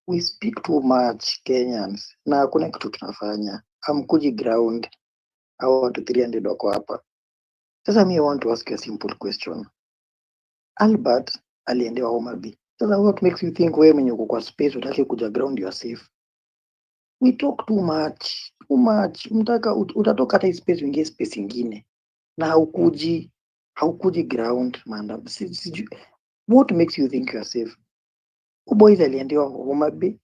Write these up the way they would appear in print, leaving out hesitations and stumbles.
We speak too much Kenyans na hakuna kitu tunafanya. Hamkuji ground. Hao watu 300 wako hapa. Sasa I want to ask you a simple question. Albert aliendewa Homa Bay. Sasa what makes you think wewe mwenye uko kwa space utaki kuja ground you are safe? We talk too much. Mtaka utatoka hata space uingie space ingine. Na haukuji ground man. What makes you think you are safe? Boys aliendewa Homa Bay.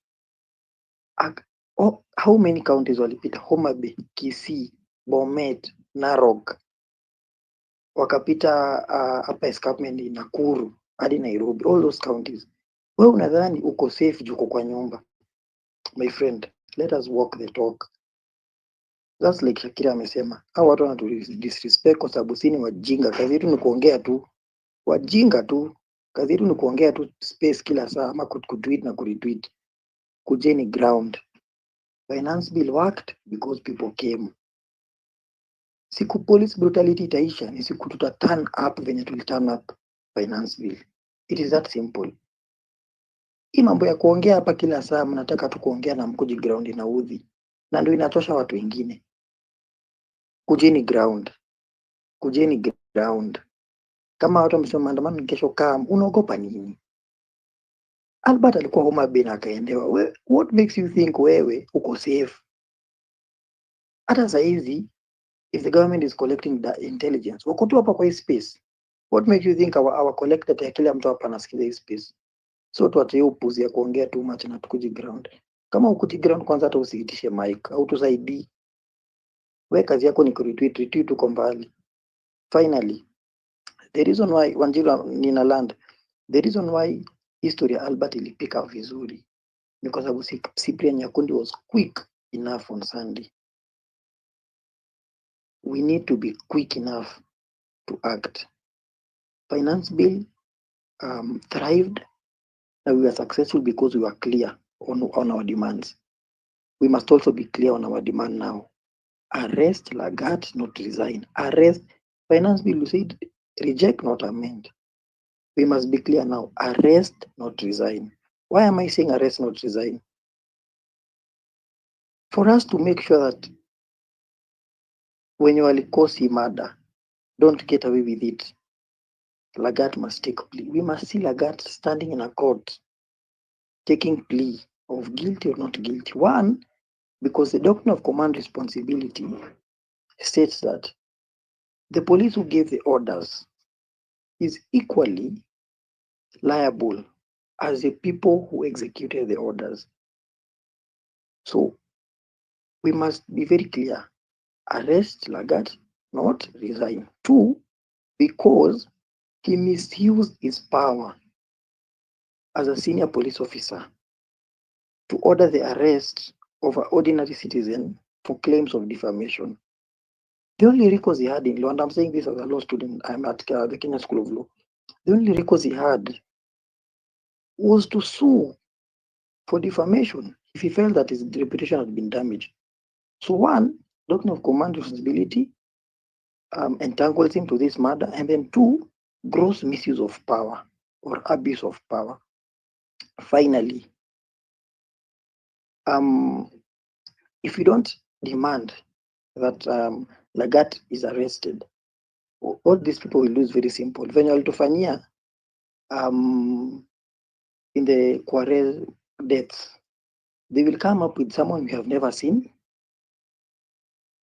How many counties walipita? Homa Bay, Kisii, Bomet, Narok. Wakapita hapa escarpment Nakuru hadi Nairobi, all those counties. Wewe unadhani uko safe juko kwa nyumba? My friend, let us walk the talk. That's like Shakira amesema, hao watu wanatu disrespect kwa sababu sisi ni wajinga. Kazi yetu ni kuongea tu. Wajinga tu. Kazi yetu ni kuongea tu space kila saa ama kutweet na kuretweet. Kujeni ground. Finance bill worked because people came. Siku police brutality itaisha ni siku tuta turn up venye tuli turn up finance bill. It is that simple. Hii mambo ya kuongea hapa kila saa mnataka tu kuongea na mkuji ground na udhi. Na ndio inatosha watu wengine. Kujeni ground. Kujeni ground. Kama watu wamesema maandamano kesho kama unaogopa nini? Albert alikuwa Homa Bay na akaendewa. What makes you think wewe uko safe? Hata saa hizi if the government is collecting the intelligence, wako tu hapa kwa hii space. What makes you think our collected ya kila mtu hapa anasikiza hii space? So tuache hiyo upuzi ya kuongea too much na tukuji ground. Kama ukuji ground kwanza hata usiitishe mic au tusaidii. Wewe kazi yako ni retweet uko mbali. Finally, the reason why Wanjiru nina land, the reason why history Albert ilipika vizuri because Abu Cyprian Nyakundi was quick enough on Sunday. We need to be quick enough to act. Finance bill thrived and we were successful because we were clear on our demands. We must also be clear on our demand now. Arrest Langat, not resign. Arrest. Finance bill, you said reject, not amend. We must be clear now. Arrest, not resign. Why am I saying arrest, not resign? For us to make sure that when you are cause murder, don't get away with it. Langat must take plea. We must see Langat standing in a court, taking plea of guilty or not guilty. One, because the doctrine of command responsibility states that the police who gave the orders is equally liable as the people who executed the orders. So we must be very clear. Arrest Langat, not resign. Two, because he misused his power as a senior police officer to order the arrest of an ordinary citizen for claims of defamation. The only recourse he had in law, and I'm saying this as a law student, I'm at the Kenya School of Law, the only recourse he had was to sue for defamation if he felt that his reputation had been damaged. So one, doctrine of command responsibility entangles him to this murder, and then two, gross misuse of power or abuse of power. Finally, if we don't demand that Langat is arrested, all these people will lose very simple. Venye walitufanyia in the Quarel deaths, they will come up with someone we have never seen,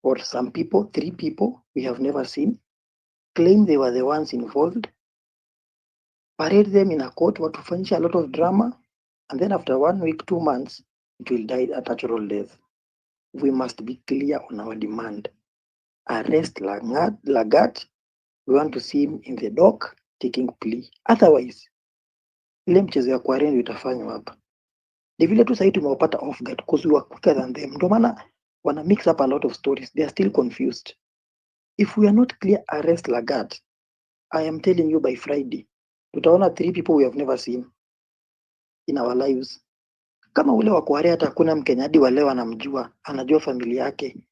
or some people, 3 people we have never seen, claim they were the ones involved, parade them in a court, watufanyisha a lot of drama, and then after 1 week, 2 months, it will die a natural death. We must be clear on our demand. Arrest Langat. We want to see him in the dock taking plea. Otherwise, ile mchezo ya Quarel itafanywa hapa. Ni vile tu sasa tumewapata off guard because we were quicker than them. Ndio maana wana mix up a lot of stories. They are still confused. If we are not clear, arrest Langat. I am telling you by Friday, tutaona 3 people we have never seen in our lives. Kama ule wa Quarel hata hakuna Mkenya hadi wa leo anamjua, anajua familia yake.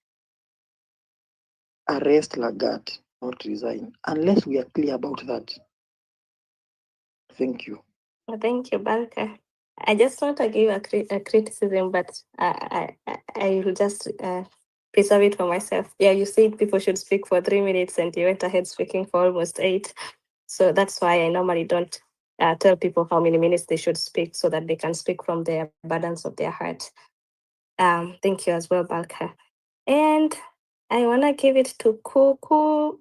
Arrest Langat, not resign, unless we are clear about that. Thank you. Thank you, Baraka. I just want to give a criticism, but I will just preserve it for myself. Yeah, you said people should speak for 3 minutes, and you went ahead speaking for almost 8. So that's why I normally don't tell people how many minutes they should speak, so that they can speak from the burdens of their heart. Thank you as well, Balka. And I wanna give it to Kulu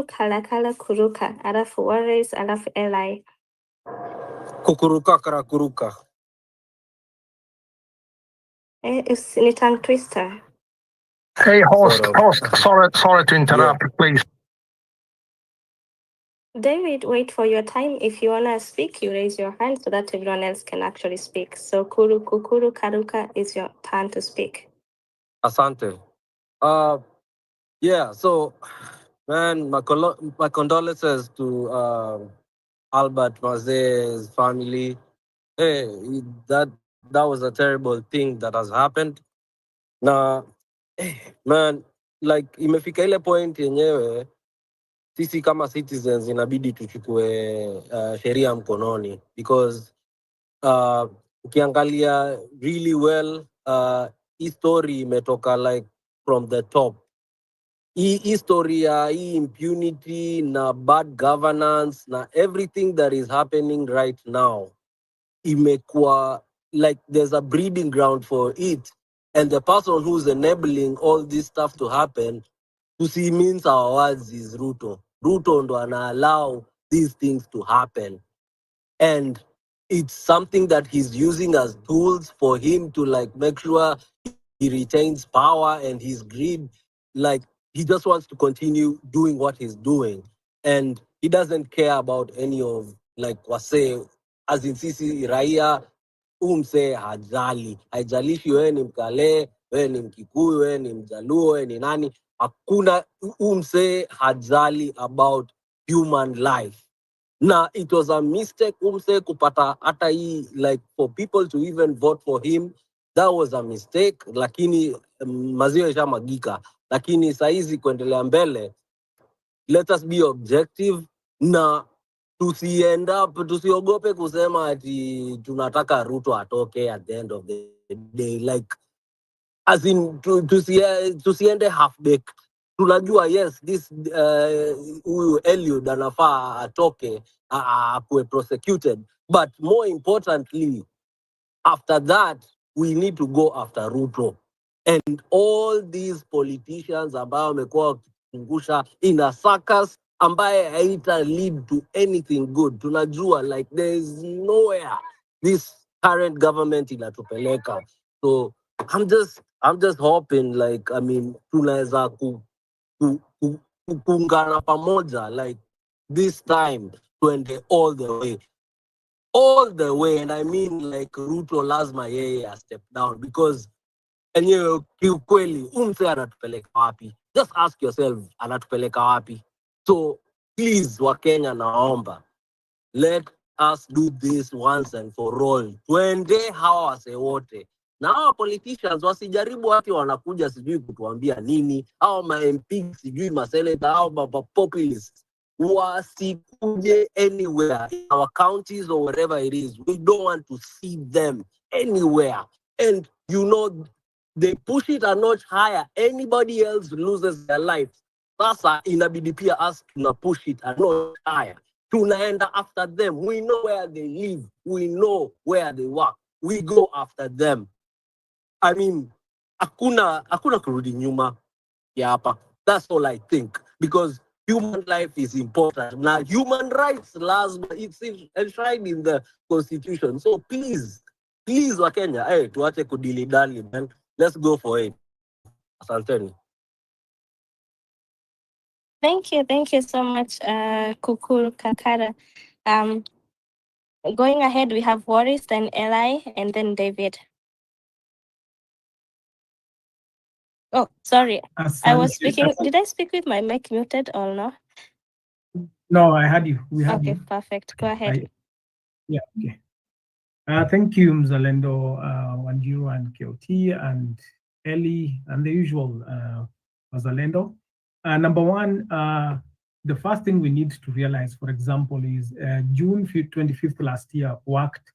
Kalakala Kuruka, alafu Wallace, alafu Eli. Kukuruka karakuruka. It's a tongue twister. Hey, host, sorry to interrupt, please. David, wait for your time. If you wanna speak, you raise your hand so that everyone else can actually speak. So Kuru Karuka is your turn to speak. Asante. Yeah, so man, my condolences to Albert Maze's family. Hey, that was a terrible thing that has happened. Na man, like imefika ile point yenyewe sisi kama citizens inabidi tuchukue sheria mkononi, because ukiangalia really well hii story imetoka like from the top. Hii story ya hii impunity na bad governance na everything that is happening right now imekuwa like there's a breeding ground for it, and the person who's enabling all this stuff to happen, to see means our words, is Ruto ndo ana allow these things to happen, and it's something that he's using as tools for him to like make sure he retains power, and his greed, like he just wants to continue doing what he's doing, and he doesn't care about any of like wase, as in sisi raia umse hajali, haijalishi wewe ni Mkale, wewe ni Mkikuyu, wewe ni Mjaluo, wewe ni nani, hakuna umse hajali about human life. Na it was a mistake umse kupata hata hii, like for people to even vote for him, that was a mistake, lakini maziwa ishamagika, lakini saizi kuendelea mbele, let us be objective na tusiogope kusema ati tunataka Ruto atoke at the end of the day, like as in tusiende half baked. Tunajua yes, this huyu Eliud anafaa atoke akuwe prosecuted, but more importantly after that we need to go after Ruto and all these politicians ambao wamekuwa wakizungusha in a circus ambaye haita lead to anything good. Tunajua like there is nowhere this current government inatupeleka. So I'm just hoping, like I mean tunaweza kuungana pamoja, like this time tuende all the way, and I mean like Ruto lazima yeye a step down, because enyewe kiukweli umse anatupeleka wapi? Just ask yourself, anatupeleka wapi? So please Wakenya, naomba, let us do this once and for all. Twende hawa wase wote, na hawa politicians wasijaribu ati wanakuja sijui kutuambia nini, au ma MP sijui maseneta au populists, wasikuje anywhere in our counties or wherever it is. We don't want to see them anywhere. And you know, they push it a notch higher. Anybody else loses their lives. Sasa inabidi pia us tuna push it a notch higher. Tunaenda after them. We know where they live. We know where they work. We go after them. I mean, hakuna kurudi nyuma ya hapa. That's all I think, because human life is important. Now, human rights, it's enshrined in the constitution. So please, Wakenya, hey, tuache kudilidali, man. Let's go for it. Asanteni. Thank you so much, Kukuru Kakara. Going ahead, we have Boris, then Eli, and then David. Oh, sorry. I was speaking. Did I speak with my mic muted or no? No, I had you. We had okay, you. Perfect. Go ahead. Yeah, okay. Thank you, Mzalendo, Wanjiru, and KOT, and Ellie, and the usual Mzalendo. Number one, the first thing we need to realize, for example, is June 25th last year worked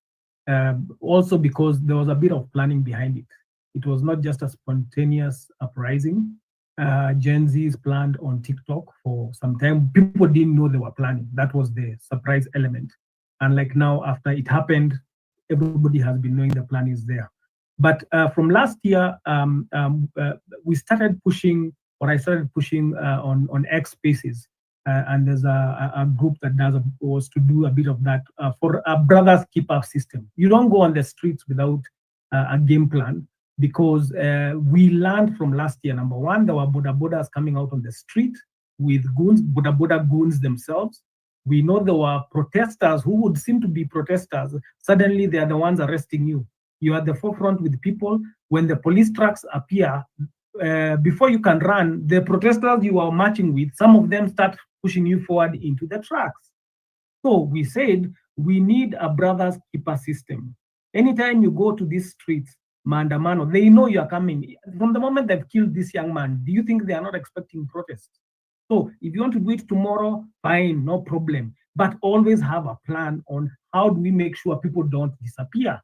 also because there was a bit of planning behind it. It was not just a spontaneous uprising. Gen Z's planned on TikTok for some time. People didn't know they were planning. That was the surprise element. And like now, after it happened, everybody has been knowing the plan is there. But from last year, we started pushing, or I started pushing on X Spaces. And there's a group that was to do a bit of that for a brothers keeper system. You don't go on the streets without a game plan, because we learned from last year, number one, there were bodas coming out on the street with goons, boda goons themselves. We know there were protesters who would seem to be protesters. Suddenly, they are the ones arresting you. You are at the forefront with people. When the police trucks appear, before you can run, the protesters you are marching with, some of them start pushing you forward into the trucks. So we said we need a brothers keeper system. Anytime you go to these streets, Maandamanos, they know you are coming. From the moment they've killed this young man, do you think they are not expecting protests? So if you want to do it tomorrow, fine, no problem. But always have a plan on how do we make sure people don't disappear.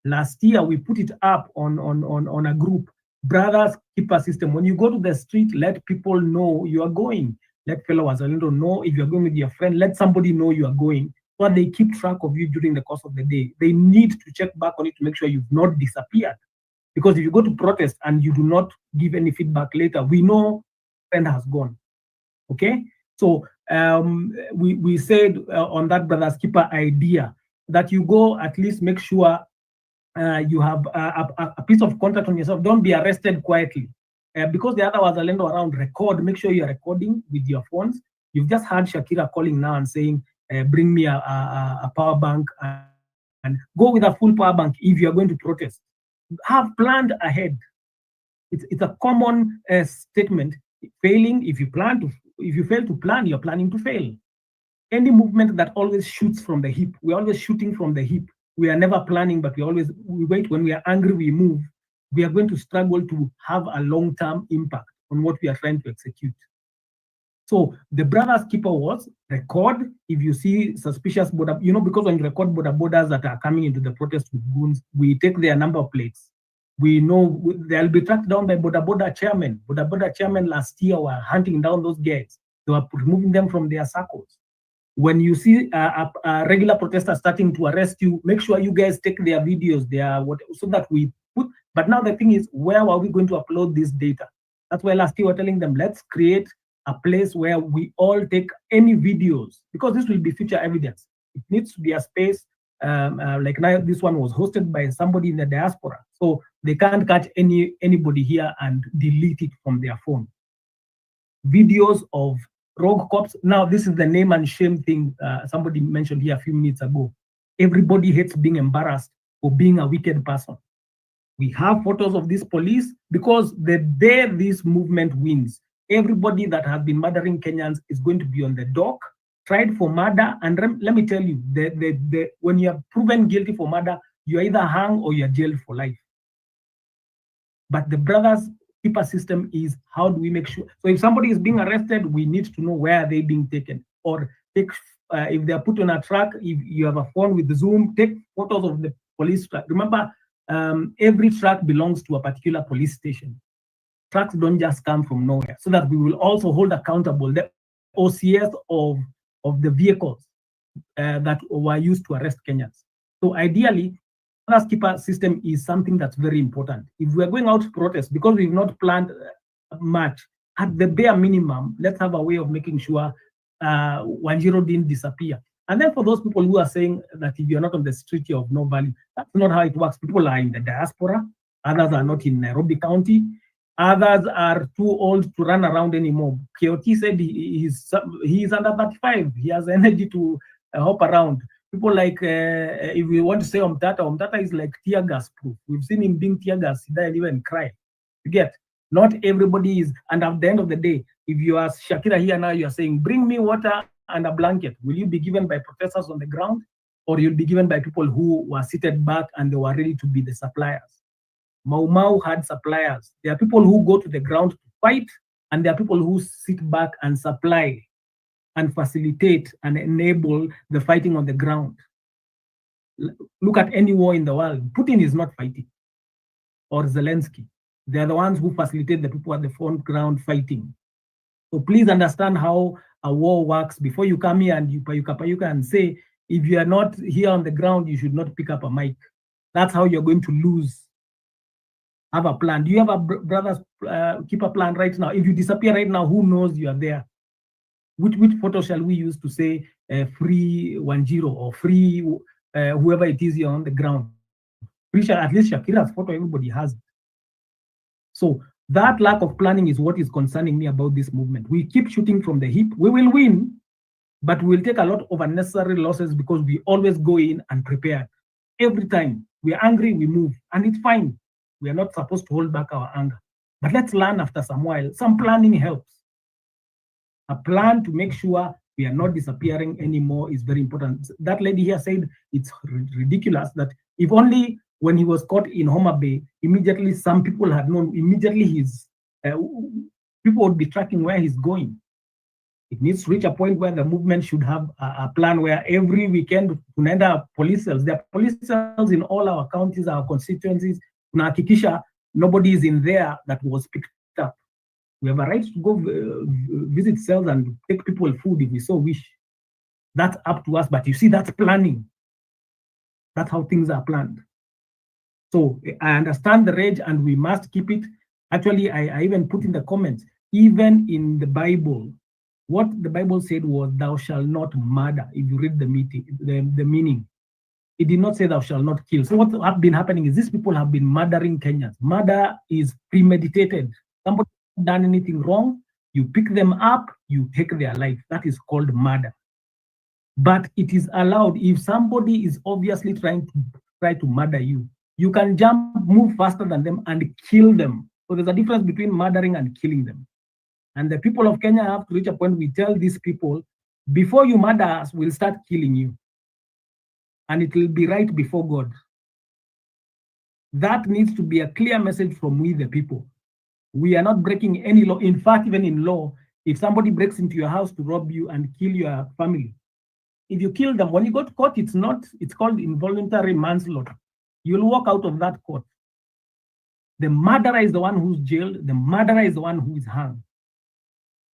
Last year, we put it up on a group, brothers keeper system. When you go to the street, let people know you are going. Let fellow Wazalendo know if you're going with your friend, let somebody know you are going, so they keep track of you during the course of the day. They need to check back on it to make sure you've not disappeared. Because if you go to protest and you do not give any feedback later, we know friend has gone. Okay? So we said on that brothers keeper idea that you go at least make sure you have a piece of contact on yourself. Don't be arrested quietly. Because the other Wazalendo around record, make sure you're recording with your phones. You've just heard Shakira calling now and saying, bring me a power bank, and go with a full power bank if you're going to protest. Have planned ahead. It's a common statement. Failing, if you fail to plan, you're planning to fail. Any movement that always shoots from the hip, we're always shooting from the hip. We are never planning, but we wait. When we are angry, we move. We are going to struggle to have a long-term impact on what we are trying to execute. So the brothers keeper was record if you see suspicious border, because when you record borders that are coming into the protest with goons, we take their number plates. We know they'll be tracked down by border chairmen. Border chairmen last year were hunting down those guys. They were removing them from their circles. When you see a regular protester starting to arrest you, make sure you guys take their videos, so that we put. But now the thing is, where are we going to upload this data? That's why last year we were telling them, let's create a place where we all take any videos, because this will be future evidence. It needs to be a space, like now this one was hosted by somebody in the diaspora. So they can't catch anybody here and delete it from their phone. Videos of rogue cops. Now, this is the name and shame thing somebody mentioned here a few minutes ago. Everybody hates being embarrassed for being a wicked person. We have photos of this police because the day this movement wins, everybody that has been murdering Kenyans is going to be on the dock, tried for murder. And let me tell you, when you are proven guilty for murder, you're either hung or you're jailed for life. But the brothers keeper system is, how do we make sure? So if somebody is being arrested, we need to know where are they being taken, or take if they are put on a truck. If you have a phone with Zoom, take photos of the police truck. Remember, every truck belongs to a particular police station. Trucks don't just come from nowhere. So that we will also hold accountable the OCS of the vehicles that were used to arrest Kenyans. So ideally, brothers keeper system is something that's very important. If we are going out to protest, because we've not planned much, at the bare minimum, let's have a way of making sure 10 didn't disappear. And then for those people who are saying that if you're not on the street, you're of no value, that's not how it works. People are in the diaspora, others are not in Nairobi County, others are too old to run around anymore. KOT said he's under 35, he has energy to hop around. People like, if we want to say Omtata is like tear gas proof. We've seen him being tear gas, he didn't even cry. You get, not everybody is, and at the end of the day, if you ask Shakira here now, you're saying, bring me water and a blanket. Will you be given by protesters on the ground, or you'll be given by people who were seated back and they were ready to be the suppliers? Mau Mau had suppliers. There are people who go to the ground to fight, and there are people who sit back and supply. and facilitate and enable the fighting on the ground. Look at any war in the world. Putin is not fighting, or Zelensky. They are the ones who facilitate the people at the front ground fighting. So please understand how a war works before you come here and you payuka and say, if you are not here on the ground, you should not pick up a mic. That's how you're going to lose. Have a plan. Do you have a brothers keep a plan right now? If you disappear right now, who knows you are there? Which photo shall we use to say free 10 or free whoever it is here on the ground? At least Shakira's photo, everybody has it. So that lack of planning is what is concerning me about this movement. We keep shooting from the hip. We will win, but we'll take a lot of unnecessary losses because we always go in and prepare. Every time we're angry, we move, and it's fine. We are not supposed to hold back our anger. But let's learn after some while. Some planning helps. A plan to make sure we are not disappearing anymore is very important. That lady here said it's ridiculous that if only when he was caught in Homa Bay, immediately some people had known, immediately his people would be tracking where he's going. It needs to reach a point where the movement should have a plan where every weekend tunaenda police cells. There are police cells in all our counties, our constituencies. Tunahakikisha nobody is in there that was picked up. We have a right to go visit cells and take people food if we so wish. That's up to us. But you see, that's planning. That's how things are planned. So I understand the rage and we must keep it. Actually, I even put in the comments, even in the Bible, what the Bible said was, thou shalt not murder. If you read the meaning, it did not say thou shalt not kill. So what has been happening is these people have been murdering Kenyans. Murder is premeditated. Somebody has done anything wrong, you pick them up, you take their life. That is called murder. But it is allowed if somebody is obviously trying to murder you. You can jump, move faster than them and kill them. So there's a difference between murdering and killing them. And the people of Kenya have to reach a point we tell these people, before you murder us, we'll start killing you. And it will be right before God. That needs to be a clear message from we the people. We are not breaking any law. In fact, even in law, if somebody breaks into your house to rob you and kill your family, if you kill them, when you go to court, it's called involuntary manslaughter. You'll walk out of that court. The murderer is the one who's jailed. The murderer is the one who is hung.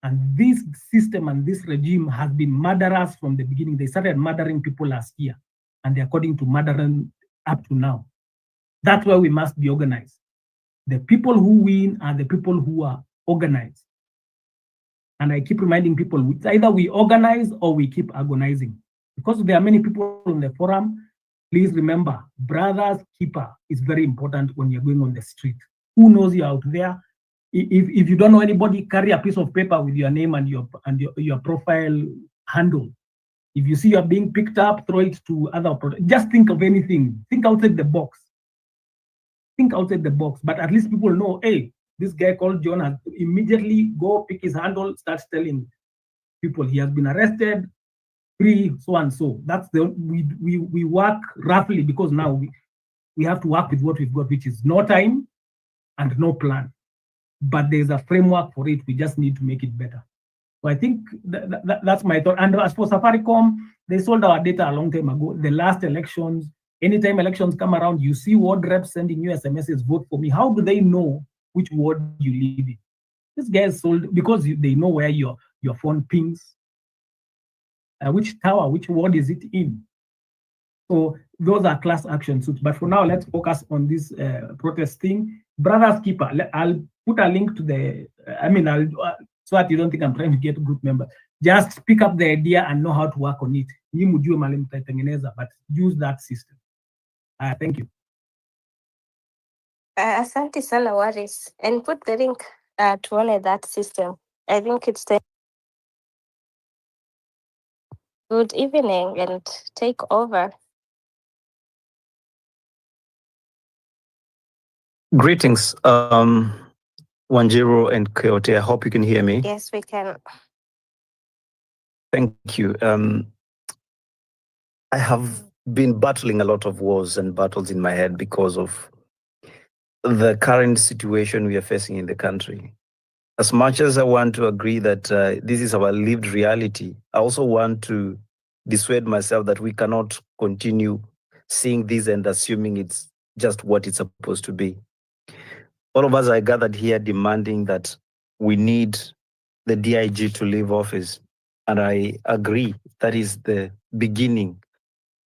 And this system and this regime has been murderers from the beginning. They started murdering people last year, and they're according to murdering up to now. That's why we must be organized. The people who win are the people who are organized. And I keep reminding people, it's either we organize or we keep agonizing. Because there are many people on the forum, please remember, brother's keeper is very important when you're going on the street. Who knows you out there? If you don't know anybody, carry a piece of paper with your name and your profile handle. If you see you're being picked up, throw it to other. Just think of anything. Think outside the box. Think outside the box. But at least people know, hey, this guy called John has immediately go pick his handle, starts telling people he has been arrested, free, so and so. That's we work roughly because now we have to work with what we've got, which is no time and no plan. But there's a framework for it. We just need to make it better. So I think that's my thought. And as for Safaricom, they sold our data a long time ago. The last elections, anytime elections come around, you see ward reps sending you SMSs, vote for me. How do they know which ward you live in? This guy is sold because they know where your phone pings, which tower, which ward is it in. So those are class action suits. But for now, let's focus on this protest thing. Brother's keeper, I'll put a link to the, so that you don't think I'm trying to get a group member. Just pick up the idea and know how to work on it. But use that system. Thank you. Asante sana Waris. And put the link to honor that system. I think it's the good evening and take over. Greetings, Wanjiru and Coyote. I hope you can hear me. Yes, we can. Thank you. I have been battling a lot of wars and battles in my head because of the current situation we are facing in the country. As much as I want to agree that this is our lived reality, I also want to dissuade myself that we cannot continue seeing this and assuming it's just what it's supposed to be. All of us are gathered here demanding that we need the DIG to leave office. And I agree that is the beginning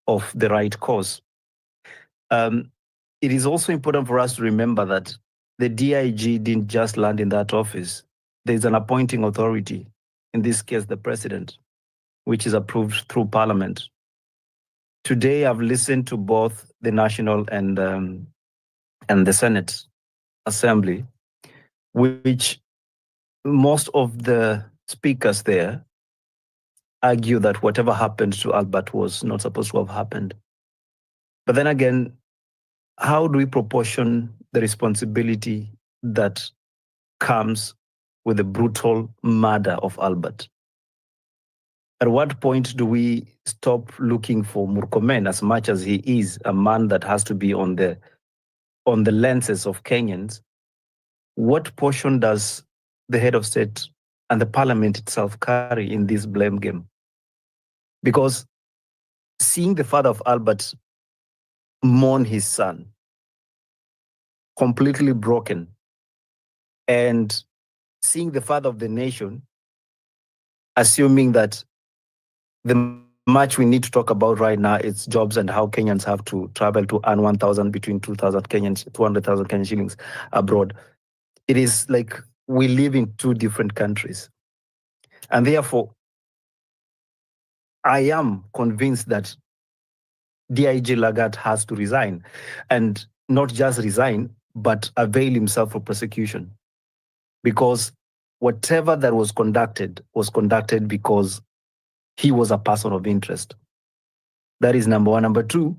of the right course. It is also important for us to remember that the DIG didn't just land in that office. There's an appointing authority, in this case, the president, which is approved through parliament. Today, I've listened to both the National and the Senate Assembly, which most of the speakers there argue that whatever happened to Albert was not supposed to have happened. But then again, how do we proportion the responsibility that comes with the brutal murder of Albert? At what point do we stop looking for Murkomen, as much as he is a man that has to be on the lenses of Kenyans? What portion does the head of state and the parliament itself carry in this blame game? Because seeing the father of Albert mourn his son, completely broken, and seeing the father of the nation assuming that the much we need to talk about right now is jobs and how Kenyans have to travel to earn 1,000 between 2,000 Kenyans, 200,000 Kenyan shillings abroad. It is like we live in two different countries. And therefore, I am convinced that DIG Langat has to resign, and not just resign, but avail himself for prosecution. Because whatever that was conducted because he was a person of interest. That is number one. Number two,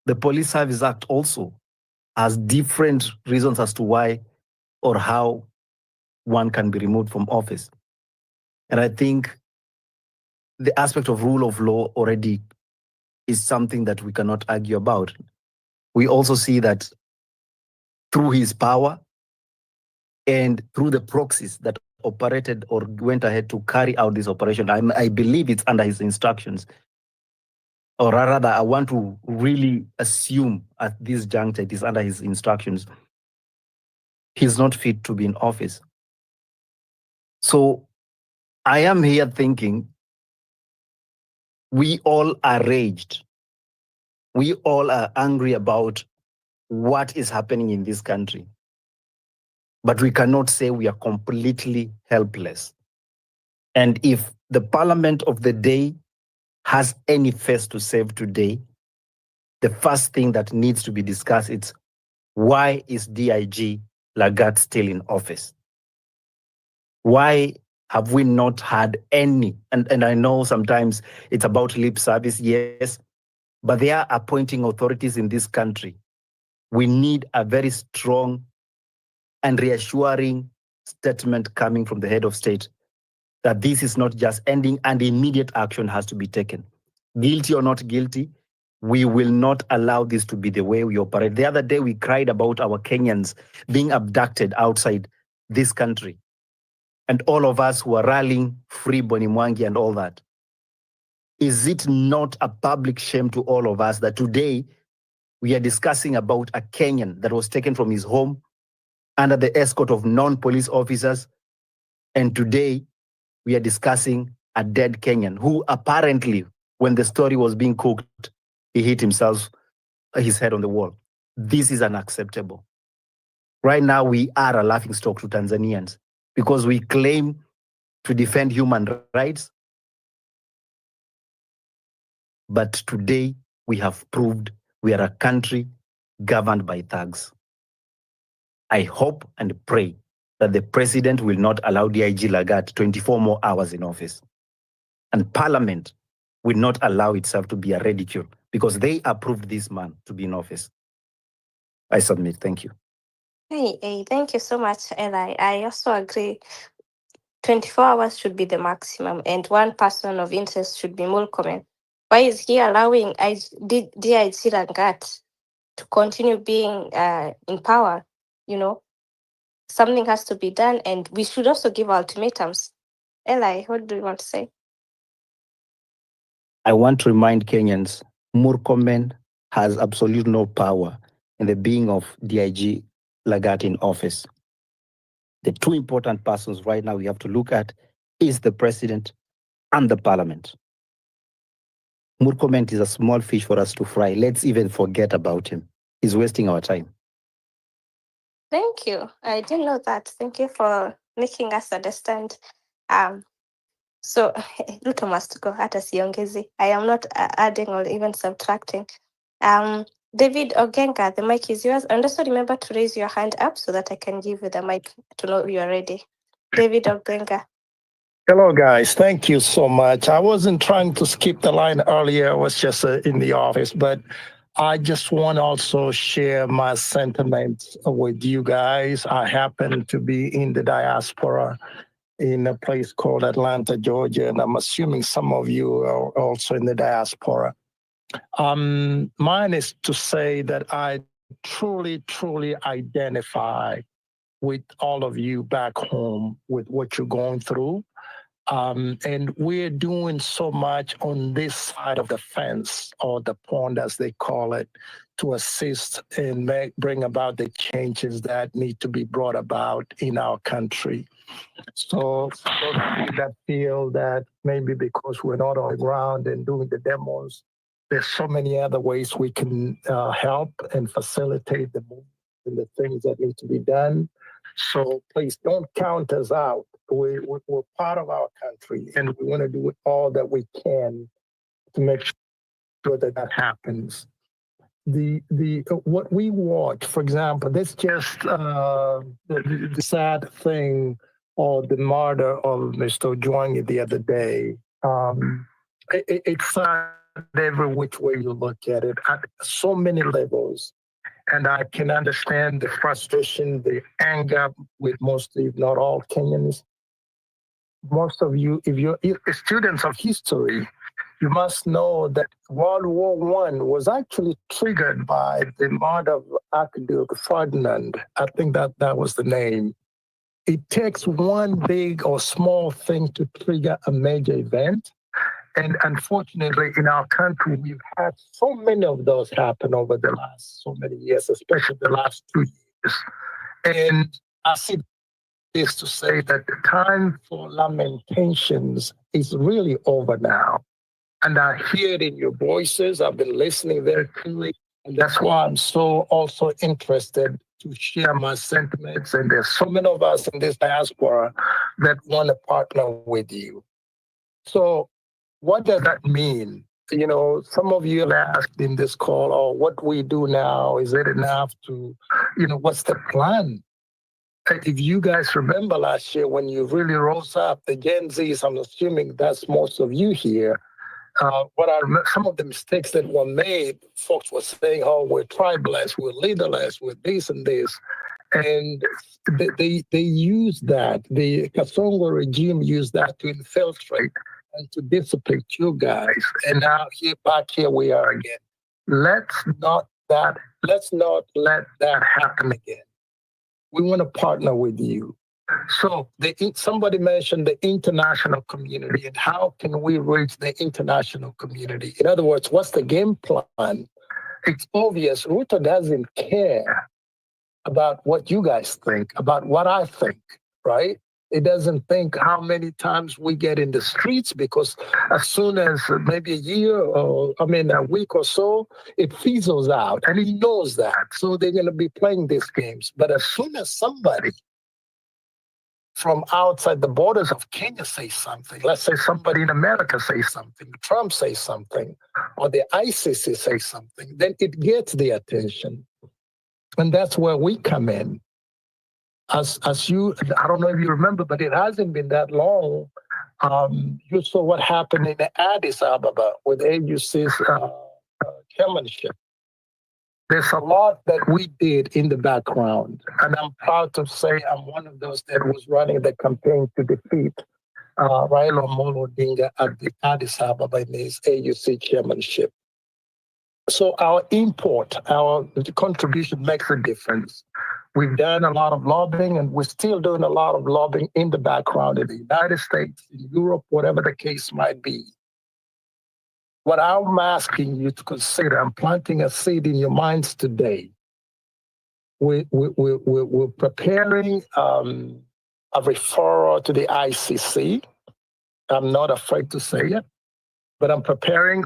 the Police Service Act also has different reasons as to why or how one can be removed from office. And I think the aspect of rule of law already is something that we cannot argue about. We also see that through his power and through the proxies that operated or went ahead to carry out this operation, I believe it's under his instructions. Or rather, I want to really assume at this juncture it is under his instructions. He's not fit to be in office. So I am here thinking we all are raged. We all are angry about what is happening in this country. But we cannot say we are completely helpless. And if the parliament of the day has any face to save today, the first thing that needs to be discussed is why is DIG Langat still in office? Why have we not had any? And I know sometimes it's about lip service, yes, but they are appointing authorities in this country. We need a very strong and reassuring statement coming from the head of state that this is not just ending and immediate action has to be taken. Guilty or not guilty, we will not allow this to be the way we operate. The other day, we cried about our Kenyans being abducted outside this country. And all of us who are rallying free Boni Mwangi and all that. Is it not a public shame to all of us that today we are discussing about a Kenyan that was taken from his home under the escort of non-police officers, and today we are discussing a dead Kenyan who apparently, when the story was being cooked, he hit his head on the wall. This is unacceptable. Right now, we are a laughingstock to Tanzanians because we claim to defend human rights. But today, we have proved we are a country governed by thugs. I hope and pray that the president will not allow DIG Langat 24 more hours in office. And Parliament will not allow itself to be a ridicule because they approved this man to be in office. I submit. Thank you. Hey, thank you so much. And I also agree 24 hours should be the maximum, and one person of interest should be Murkomen. Why is he allowing DIG Langat to continue being in power? You know, something has to be done, and we should also give ultimatums. Eli, what do you want to say? I want to remind Kenyans, Murkomen has absolutely no power in the being of DIG Langat in office. The two important persons right now we have to look at is the president and the parliament. Murkomen is a small fish for us to fry. Let's even forget about him. He's wasting our time. Thank you. I didn't know that. Thank you for making us understand. So Ruto must go, hata siongezi. I am not adding or even subtracting. David Ogenga, the mic is yours. And also remember to raise your hand up so that I can give you the mic to know you are ready. David Ogenga. Hello, guys. Thank you so much. I wasn't trying to skip the line earlier. I was just in the office, but I just want to also share my sentiments with you guys. I happen to be in the diaspora in a place called Atlanta, Georgia, and I'm assuming some of you are also in the diaspora. Mine is to say that I truly identify with all of you back home with what you're going through. And we're doing so much on this side of the fence, or the pond as they call it, to assist and bring about the changes that need to be brought about in our country. So for those of you that feel that maybe because we're not on the ground and doing the demos, there's so many other ways we can help and facilitate the movement and the things that need to be done. So please don't count us out. We're part of our country, and we want to do all that we can to make sure that that happens. What we watch, for example, this just the sad thing, or the murder of Mr. Ojwang the other day. It's sad every which way you look at it, at so many levels. And I can understand the frustration, the anger with most, if not all, Kenyans. Most of you, if you're students of history, you must know that World War I was actually triggered by the murder of Archduke Ferdinand. I think that was the name. It takes one big or small thing to trigger a major event. And unfortunately, in our country, we've had so many of those happen over the last so many years, especially the last 2 years. And I see this to say that the time for lamentations is really over now. And I hear it in your voices. I've been listening very clearly. And that's why I'm so also interested to share my sentiments. And there's so many of us in this diaspora that want to partner with you. So what does that mean? You know, some of you asked in this call, oh, what we do now, is it enough to, what's the plan? If you guys remember last year when you really rose up, the Gen Zs, I'm assuming that's most of you here, what I remember, some of the mistakes that were made, folks were saying, oh, we're tribalist, we're leaderless, we're this and this. And they used that, the Kasongo regime used that to infiltrate and to dissipate you guys. And now back here we are again. Let's not let that happen again. We want to partner with you. So somebody mentioned the international community, and how can we reach the international community? In other words, what's the game plan? It's obvious Ruto doesn't care about what you guys think, about what I think, right? It doesn't think how many times we get in the streets, because as soon as maybe a week or so, it fizzles out, and he knows that. So they're going to be playing these games. But as soon as somebody from outside the borders of Kenya says something, let's say somebody in America says something, Trump says something, or the ICC says something, then it gets the attention. And that's where we come in. As you, I don't know if you remember, but it hasn't been that long. You saw what happened in Addis Ababa with AUC's chairmanship. There's a lot that we did in the background, and I'm proud to say I'm one of those that was running the campaign to defeat Raila Amolo Odinga at the Addis Ababa in his AUC chairmanship. So our contribution makes a difference. We've done a lot of lobbying, and we're still doing a lot of lobbying in the background in the United States, in Europe, whatever the case might be. What I'm asking you to consider, I'm planting a seed in your minds today. We're preparing a referral to the ICC. I'm not afraid to say it, but we're preparing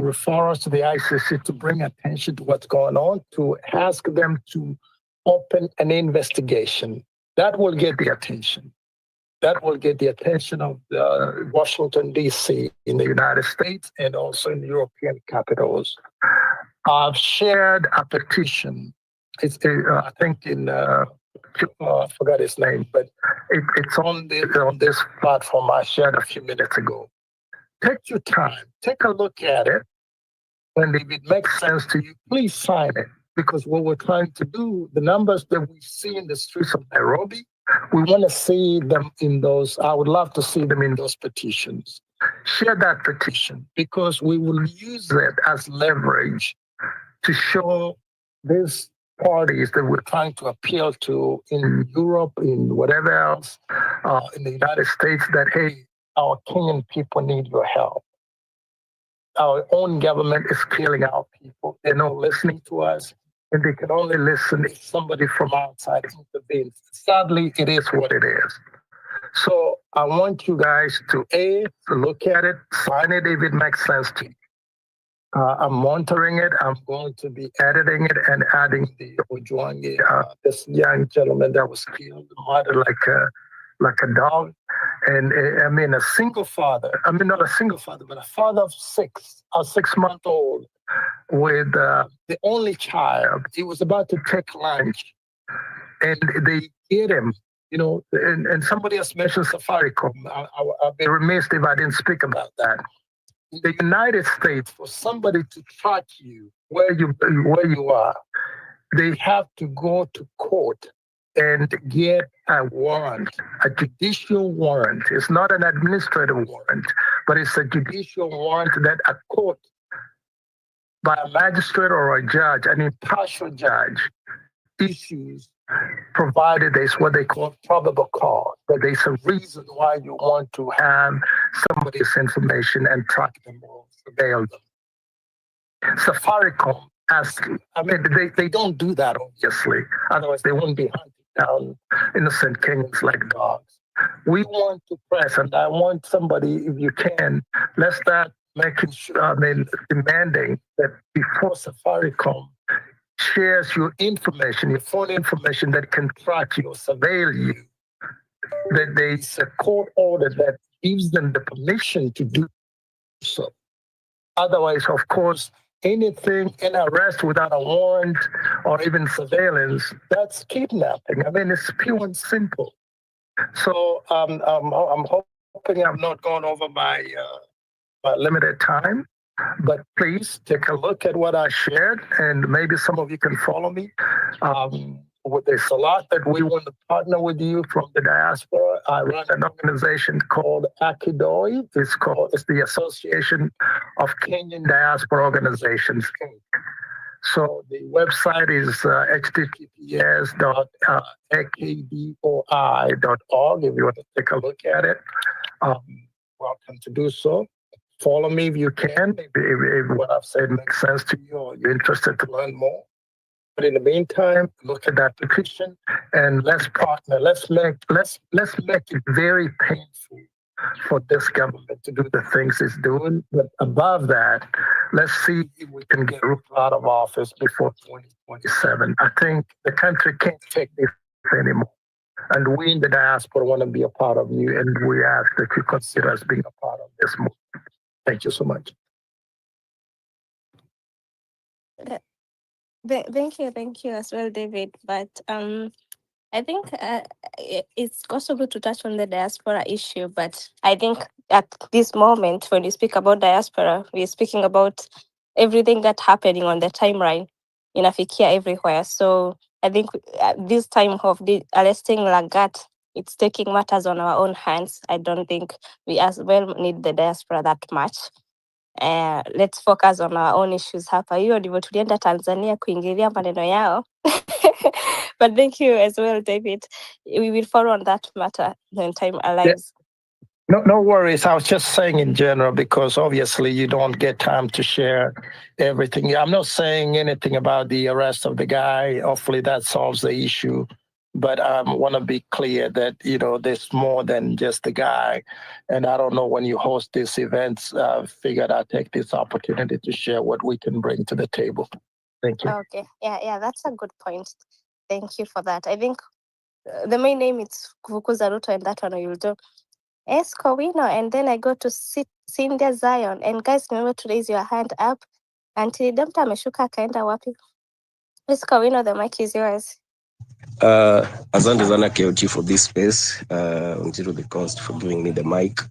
referrals to the ICC to bring attention to what's going on, to ask them to open an investigation. That will get the attention. That will get the attention of Washington, D.C. in the United States and also in the European capitals. I've shared a petition. It's, I think in, I forgot his name, but it's on this platform I shared a few minutes ago. Take your time, take a look at it, and if it makes sense to you, please sign it. Because what we're trying to do, the numbers that we see in the streets of Nairobi, we want to see them in those. I would love to see them in those petitions. Share that petition, because we will use it as leverage to show these parties that we're trying to appeal to in Europe, in whatever else, in the United States, that, hey, our Kenyan people need your help. Our own government is killing our people. They're not listening to us, and they can only listen if somebody from outside intervenes. Sadly, it is what it is. So I want you guys to look at it, sign it if it makes sense to you. I'm monitoring it. I'm going to be editing it and adding the Ojwang, this young gentleman that was killed, murdered like a dog. And I mean, a single father, I mean, not a single father, but a father of six, a 6-month-old with the only child. He was about to take lunch and they hit him, you know, and somebody else mentioned Safaricom. I'll be remiss if I didn't speak about that. In the United States, for somebody to track you where you are, they have to go to court and get a warrant, a judicial warrant. It's not an administrative warrant, but it's a judicial warrant that a court, by a magistrate or a judge, an impartial judge, issues, provided there's what they call probable cause, that there's a reason why you want to have somebody's information and track them or surveil them. Safaricom they don't do that, obviously. Otherwise, they wouldn't be hunting down innocent Kenyans like dogs. We want to press, and I want somebody, if you can, let's start demanding that before Safaricom shares your information, your phone information that can track you or surveil you, that there's a court order that gives them the permission to do so. Otherwise, of course, anything, an arrest without a warrant or even surveillance, that's kidnapping. I mean, it's pure and simple. So I'm hoping I've not gone over my limited time, but please take a look at what I shared, and maybe some of you can follow me. There's a lot that we want to partner with you from the diaspora. I run an organization called AKIDOI. It's the Association of Kenyan Diaspora Organizations, Inc. So the website is https://akdoi.org. If you want to take a look at it, welcome to do so. Follow me if you can, if what I've said makes sense to you or you're interested to learn more. But in the meantime, look at that petition and let's partner. Let's make it very painful for this government to do the things it's doing. But above that, let's see if we can get Ruto out of office before 2027. I think the country can't take this anymore. And we in the diaspora want to be a part of you, and we ask that you consider us being a part of this movement. Thank you so much. Thank you as well, David. But I think it's also good to touch on the diaspora issue. But I think at this moment, when we speak about diaspora, we're speaking about everything that's happening on the timeline in Afikia everywhere. So I think this time of arresting Langat, it's taking matters on our own hands. I don't think we as well need the diaspora that much. Let's focus on our own issues hapa. Hiyo ndivyo tulienda Tanzania kuingilia maneno yao. But thank you as well, David. We will follow on that matter when time allows. No worries. I was just saying in general, because obviously you don't get time to share everything. I'm not saying anything about the arrest of the guy. Hopefully that solves the issue. But I want to be clear that, there's more than just the guy. And I don't know, when you host these events, figured I'd take this opportunity to share what we can bring to the table. Thank you. Okay. Yeah, that's a good point. Thank you for that. I think the main name is Kuvukuza Ruto, and that one we will do. Escowino, and then I go to Cynthia Zion. And guys, remember to raise your hand up until Damta ameshuka akaenda wapi. Escowino, the mic is yours. Asante sana KOT for this space, Zero the Cost for giving me the mic,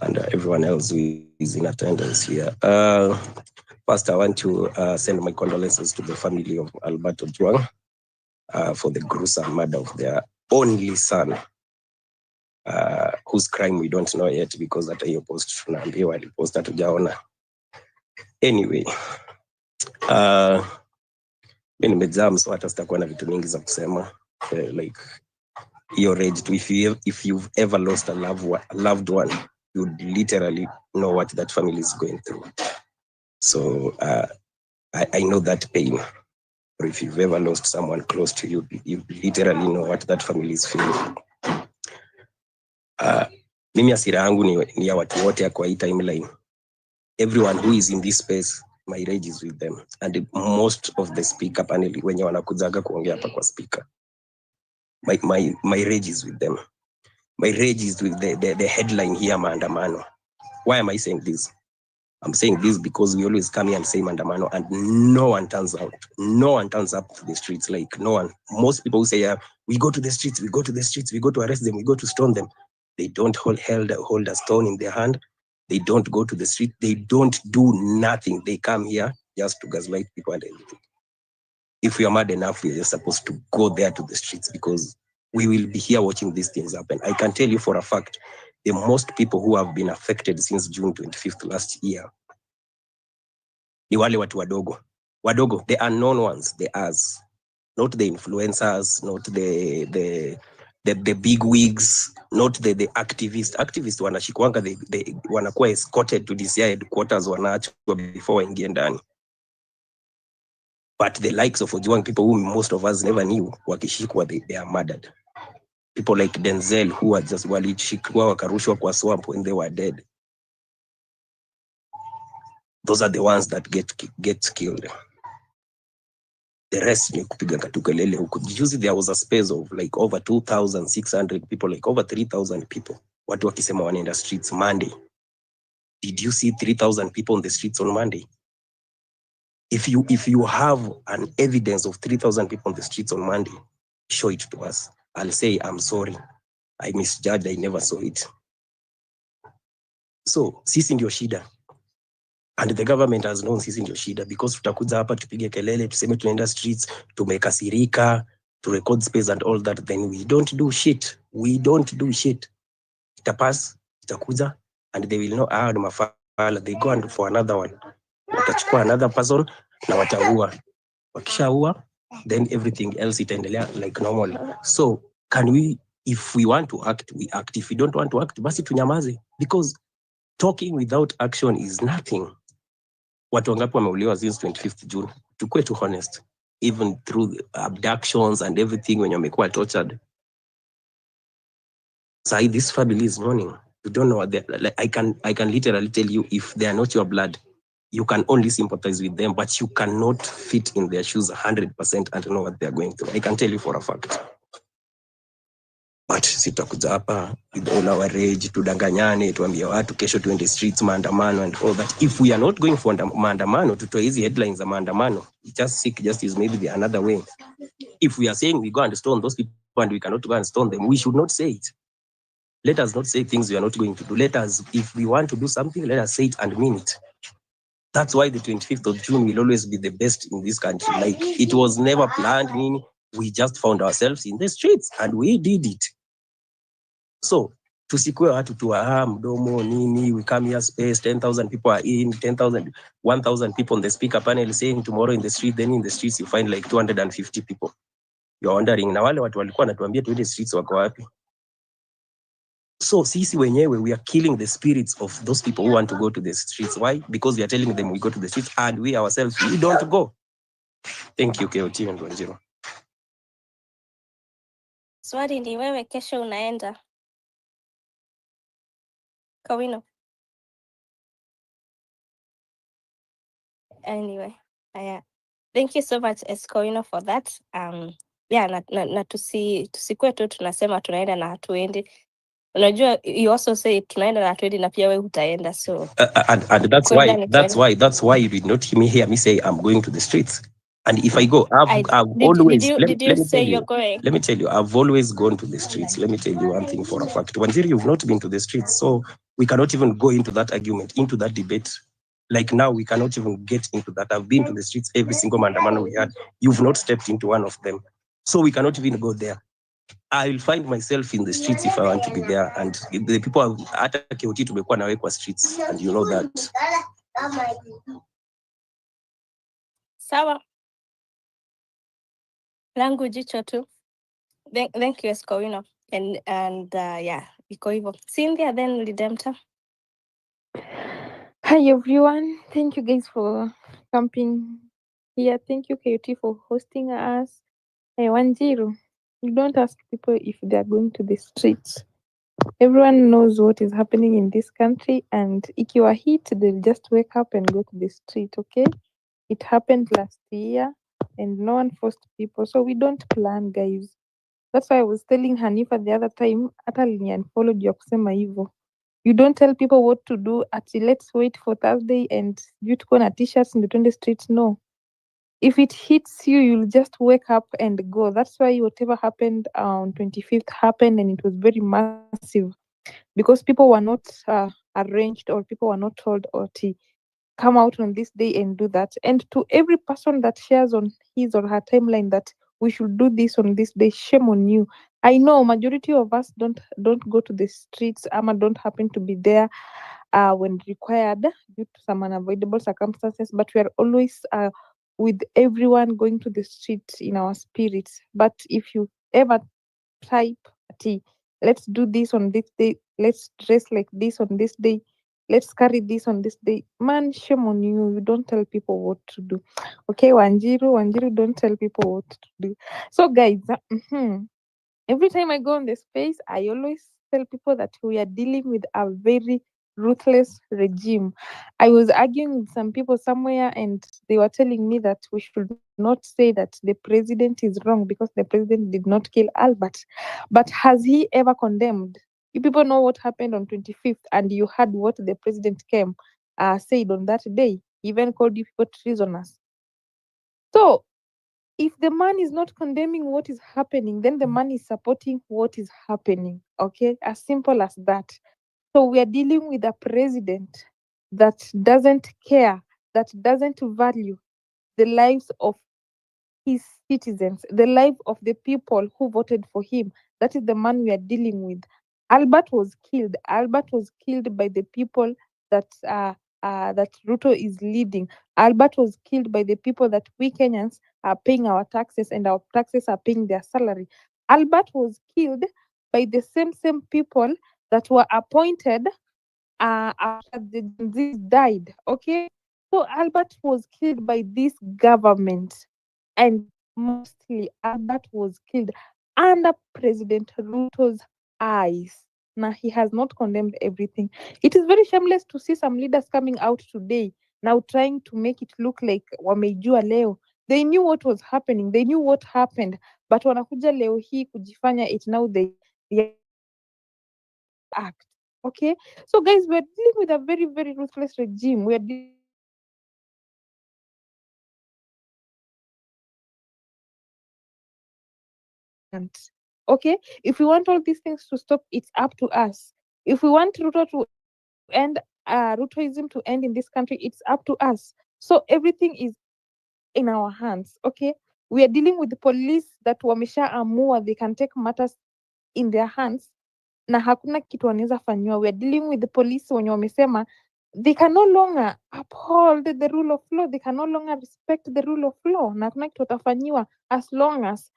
and everyone else who is in attendance here. First, I want to send my condolences to the family of Albert Ojwang for the gruesome murder of their only son, whose crime we don't know yet, because that hiyo post tunaambiwa alipost hatujaona. Anyway, mimi nimejam, so hata sitakuwa na vitu mingi za kusema. Like your age, if you've ever lost a loved one, you'd literally know what that family is going through. So I know that pain. Or if you've ever lost someone close to you, you literally know what that family is feeling. Mimi asira yangu ni ya watu wote kwa hii timeline. Everyone who is in this space, my rage is with them. And most of the speaker panel, wenye wanakujaga kuongea hapa kwa speaker, my rage is with them. My rage is with the headline here, Maandamano. Why am I saying this? I'm saying this because we always come here and say Maandamano, and no one turns out. No one turns up to the streets. Like, no one. Most people who say, we go to the streets, we go to the streets, we go to arrest them, we go to stone them. They don't hold a stone in their hand. They don't go to the street. They don't do nothing. They come here just to gaslight people and everything. If we are mad enough, we are supposed to go there to the streets, because we will be here watching these things happen. I can tell you for a fact, the most people who have been affected since June 25th last year, ni wale watu wadogo, the unknown ones, the us, not the influencers, not the big wigs, not the activists. Activists wanashikwanga, they wanakuwa escorted to DCI headquarters, wanaachwa before waingie ndani. But the likes of Ojwang, people who most of us never knew, wakishikwa, they are murdered. People like Denzel, who are just walishikwa wakarushwa kwa swamp when they were dead. Those are the ones that get killed. The rest ni kupiga katukelele huko. Usually there was a space of like over 2,600 people, like over 3,000 people. Watu wakisema wanaenda streets Monday. Did you see 3,000 people on the streets on Monday? If you have an evidence of 3,000 people on the streets on Monday, show it to us. I'll say, I'm sorry. I misjudged. I never saw it. So, sisi ndio shida. And the government has known sisi ndio shida, because tutakuja hapa tupige kelele, tuseme tunaenda streets, tumekasirika, to record space and all that, then we don't do shit. We don't do shit. Itapass, itakuja, and they will know, ni mafala, they go and for another one. Watachukua another person, na wataua. Wakishaua, then everything else itaendelea like normal. So, can we, if we want to act, we act. If we don't want to act, basi tunyamaze. Because talking without action is nothing. Watu wangapi wameuliwa since 25th June? Tukue too honest. Even through the abductions and everything, when wamekuwa tortured. So this family is mourning. You don't know what they like. I can literally tell you, if they are not your blood, you can only sympathize with them, but you cannot fit in their shoes 100% and know what they are going through. I can tell you for a fact. But sitakuja hapa with all our rage, tudanganyane, tuambie watu kesho tuende streets, maandamano and all that. If we are not going for maandamano, tutoe hizi headlines za maandamano, just seek justice, maybe the another way. If we are saying we go and stone those people and we cannot go and stone them, we should not say it. Let us not say things we are not going to do. Let us, if we want to do something, let us say it and mean it. That's why the 25th of June will always be the best in this country. Like, it was never planned. We just found ourselves in the streets and we did it. So, tusikue watu tuwa mdomo nini, we come here space, 10,000 people are in, 1,000 people on the speaker panel saying tomorrow in the street, then in the streets you find like 250 people. You're wondering, na wale watu walikuwa wanatuambia tuende streets wako wapi? So sisi wenyewe, we are killing the spirits of those people who want to go to the streets. Why? Because we are telling them we go to the streets and we ourselves, we don't go. Thank you, KOT and Wanjiru. Swali ni wewe kesho unaenda Kawino? Anyway, thank you so much Escoino for that. Yeah, na tusikue tu tunasema tunaenda na hatuendi. Unajua, you also say tunaenda na hatuendi na pia wewe hutaenda, so and that's why you did not hear me say I'm going to the streets. And if I go, I've always, did you say you're going? Let me tell you, I've always gone to the streets. Let me tell you one thing for a fact. Wanjiru, you've not been to the streets, so we cannot even go into that argument, into that debate. Like now, we cannot even get into that. I've been to the streets every single Maandamano we had. You've not stepped into one of them. So we cannot even go there. I will find myself in the streets if I want to be there. And the people at KOT tumekuwa nawe kwa streets, and you know that. Sawa. Langu jicho tu. Thank you Escoino. And yeah, iko hivyo. Cynthia, then Redemptor. Hi everyone, thank you guys for camping here. Thank you KOT for hosting us. Hey, 10, you don't ask people if they are going to the streets. Everyone knows what is happening in this country, and ikiwa hit, they'll just wake up and go to the street, okay? It happened last year and no one forced people, so we don't plan, guys. That's why I was telling Hanifa the other time, hata aliniunfollowed ya kusema hivyo. You don't tell people what to do ati let's wait for Thursday and you to go na t-shirts in the streets. No. If it hits you, you'll just wake up and go. That's why whatever happened on 25th happened, and it was very massive because people were not arranged, or people were not told or to come out on this day and do that. And to every person that shares on his or her timeline that we should do this on this day, shame on you. I know majority of us don't go to the streets, don't happen to be there when required due to some unavoidable circumstances, but we are always with everyone going to the streets in our spirits. But if you ever type, let's do this on this day, let's dress like this on this day, let's carry this on this day, man, shame on you. You don't tell people what to do. Okay, Wanjiru, don't tell people what to do. So guys, every time I go on the space, I always tell people that we are dealing with a very ruthless regime. I was arguing with some people somewhere, and they were telling me that we should not say that the president is wrong because the president did not kill Albert. But has he ever condemned? You people know what happened on 25th, and you heard what the president said on that day. He even called you people treasoners. So if the man is not condemning what is happening, then the man is supporting what is happening. Okay, as simple as that. So we are dealing with a president that doesn't care, that doesn't value the lives of his citizens, the life of the people who voted for him. That is the man we are dealing with. Albert was killed. Albert was killed by the people that that Ruto is leading. Albert was killed by the people that we Kenyans are paying our taxes, and our taxes are paying their salary. Albert was killed by the same people that were appointed after the Gen Zs died. Okay, so Albert was killed by this government, and mostly Albert was killed under President Ruto's eyes. Now he has not condemned everything. It is very shameless to see some leaders coming out today now trying to make it look like wamejua leo. They knew what was happening. They knew what happened, but wanakuja leo hii kujifanya it now they act. Okay, so guys, we're dealing with a very, very ruthless regime. We're okay, if we want all these things to stop, it's up to us. If we want Ruto to end, Rutoism to end in this country, it's up to us. So everything is in our hands. Okay, we are dealing with the police that wamesha amua they can take matters in their hands na hakuna kitu wanaweza fanyiwa. We are dealing with the police wenye wamesema they can no longer uphold the rule of law, they can no longer respect the rule of law, na hakuna kitu watafanyiwa as long as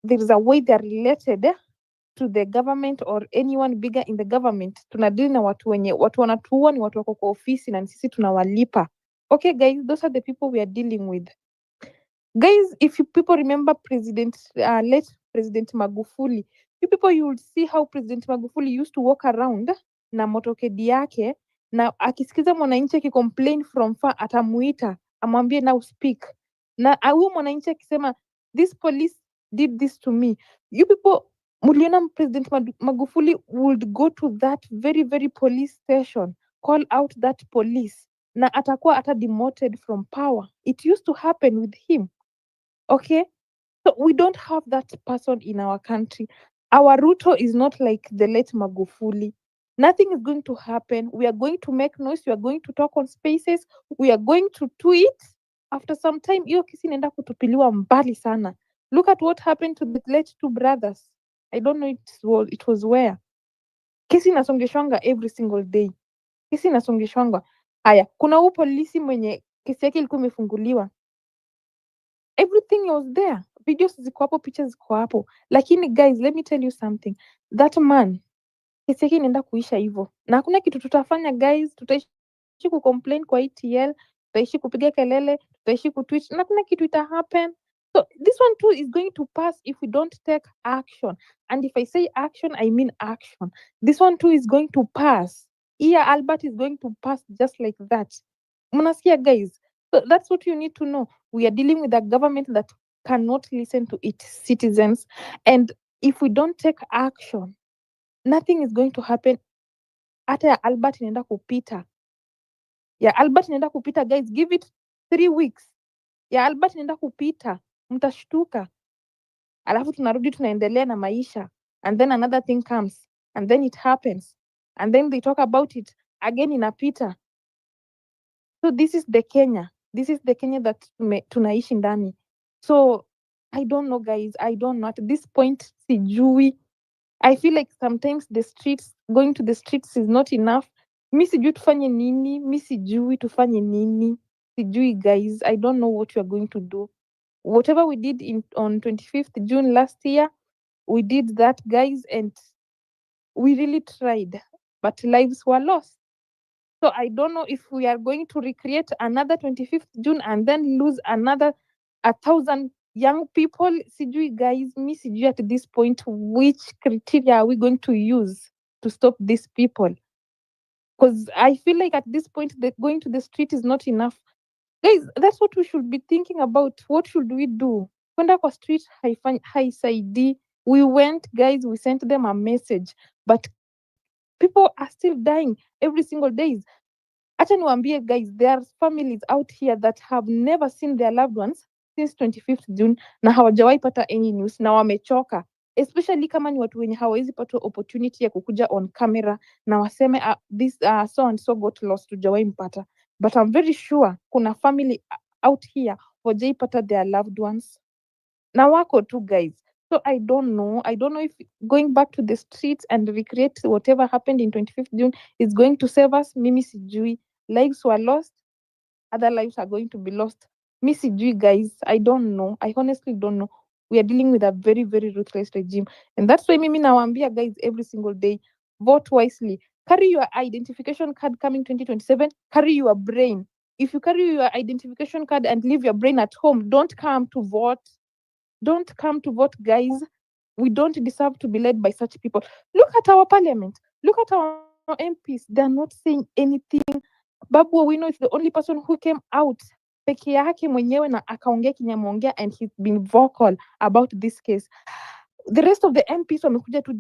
there is a way they are related to the government or anyone bigger in the government. Tunadili na watu wanatuua ni watu wako kwa ofisi na sisi tunawalipa. Okay guys, those are the people we are dealing with. Guys, if you people remember late President Magufuli, you people, you will see how President Magufuli used to walk around na motokedi yake, na akisikiza mwananchi akicomplain from far atamuita amwambie now speak, na huyo mwananchi akisema this police did this to me, you people muliona President Magufuli would go to that very very police station, call out that police, na atakuwa demoted from power. It used to happen with him. Okay, so we don't have that person in our country. Our Ruto is not like the late Magufuli. Nothing is going to happen. We are going to make noise. We are going to talk on spaces. We are going to tweet. After some time, hiyo kesi inaenda kutupiliwa mbali sana. Look at what happened to the late two brothers. I don't know it was where. Kesi inasongeshwanga every single day. Kesi inasongeshwanga. Haya, kuna huyu polisi mwenye kesi yake ilikuwa imefunguliwa. Everything was there. Videos ziko hapo, pictures ziko hapo. Lakini guys, let me tell you something. That man, kesi yake inaenda kuisha hivyo. Na hakuna kitu tutafanya guys, tutaishi kucomplain kwa ETL, tutaishi kupiga kelele, tutaishi kutweet, na hakuna kitu ita happen. So this one too is going to pass if we don't take action. And if I say action, I mean action. This one too is going to pass. Iya Albert is going to pass just like that. Mnasikia guys? So that's what you need to know. We are dealing with a government that cannot listen to its citizens. And if we don't take action, nothing is going to happen. Hata ya Albert inaenda kupita. Ya Albert inaenda kupita, guys. Give it 3 weeks. Ya Albert inaenda kupita. Mtashtuka. Alafu tunarudi tunaendelea na maisha. And then another thing comes. And then it happens. And then they talk about it. Again inapita. So this is the Kenya. This is the Kenya that tunaishi ndani. So I don't know guys. I don't know. At this point, sijui. I feel like sometimes going to the streets is not enough. Mi sijui tufanye nini. Mi sijui tufanye nini. Sijui guys. I don't know what we are going to do. Whatever we did on 25th June last year, we did that guys, and we really tried. But lives were lost. So I don't know if we are going to recreate another 25th June and then lose another 1,000 young people. Sijui guys, me sijui at this point which criteria are we going to use to stop these people. Because I feel like at this point going to the street is not enough. Guys, that's what we should be thinking about. What should we do? Kwenda kwa street haisaidii. We went guys, we sent them a message. But people are still dying every single day. Acha niwaambie guys, there are families out here that have never seen their loved ones since 25th June na hawajawahi pata any news na wamechoka, especially kama ni watu wenye hawawezi pata opportunity ya kukuja on camera na waseme this so and so got lost, tujawahi mpata. But I'm very sure kuna family out here hawajai pata their loved ones na wako tu guys. So I don't know if going back to the streets and recreate whatever happened in 25th June is going to save us. Mimi sijui. Lives were lost. Other lives are going to be lost. Mi sijui guys. I don't know. I honestly don't know. We are dealing with a very, very ruthless regime. And that's why mimi nawaambia guys every single day, vote wisely. Carry your identification card coming 2027. Carry your brain. If you carry your identification card and leave your brain at home, don't come to vote. Don't come to vote, guys. We don't deserve to be led by such people. Look at our parliament. Look at our MPs. They're not saying anything. Babu Owino is the only person who came out peke yake mwenyewe na akaongea kinyamuongea, and he's been vocal about this case. The rest of the MPs wamekuja tu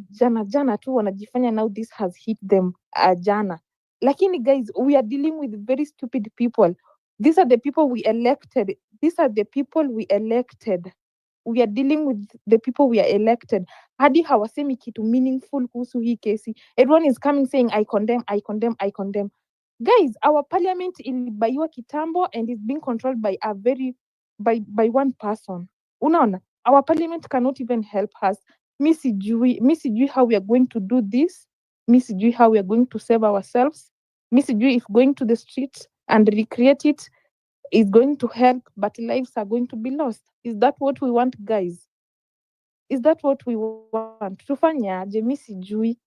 jana tu wanajifanya now this has hit them jana. Lakini guys, we are dealing with very stupid people. These are the people we elected. We are dealing with the people we are elected. Hadi hawasemi kitu meaningful kuhusu hii kesi. Everyone is coming saying I condemn. Guys, our parliament ilibaiwa kitambo and is being controlled by by one person. Unaona? Our parliament cannot even help us. Mi sijui how we are going to do this. Mi sijui how we are going to save ourselves. Mi sijui if going to the streets and recreate it is going to help, but lives are going to be lost. Is that what we want, guys? Is that what we want? Tufanye aje? Mi sijui.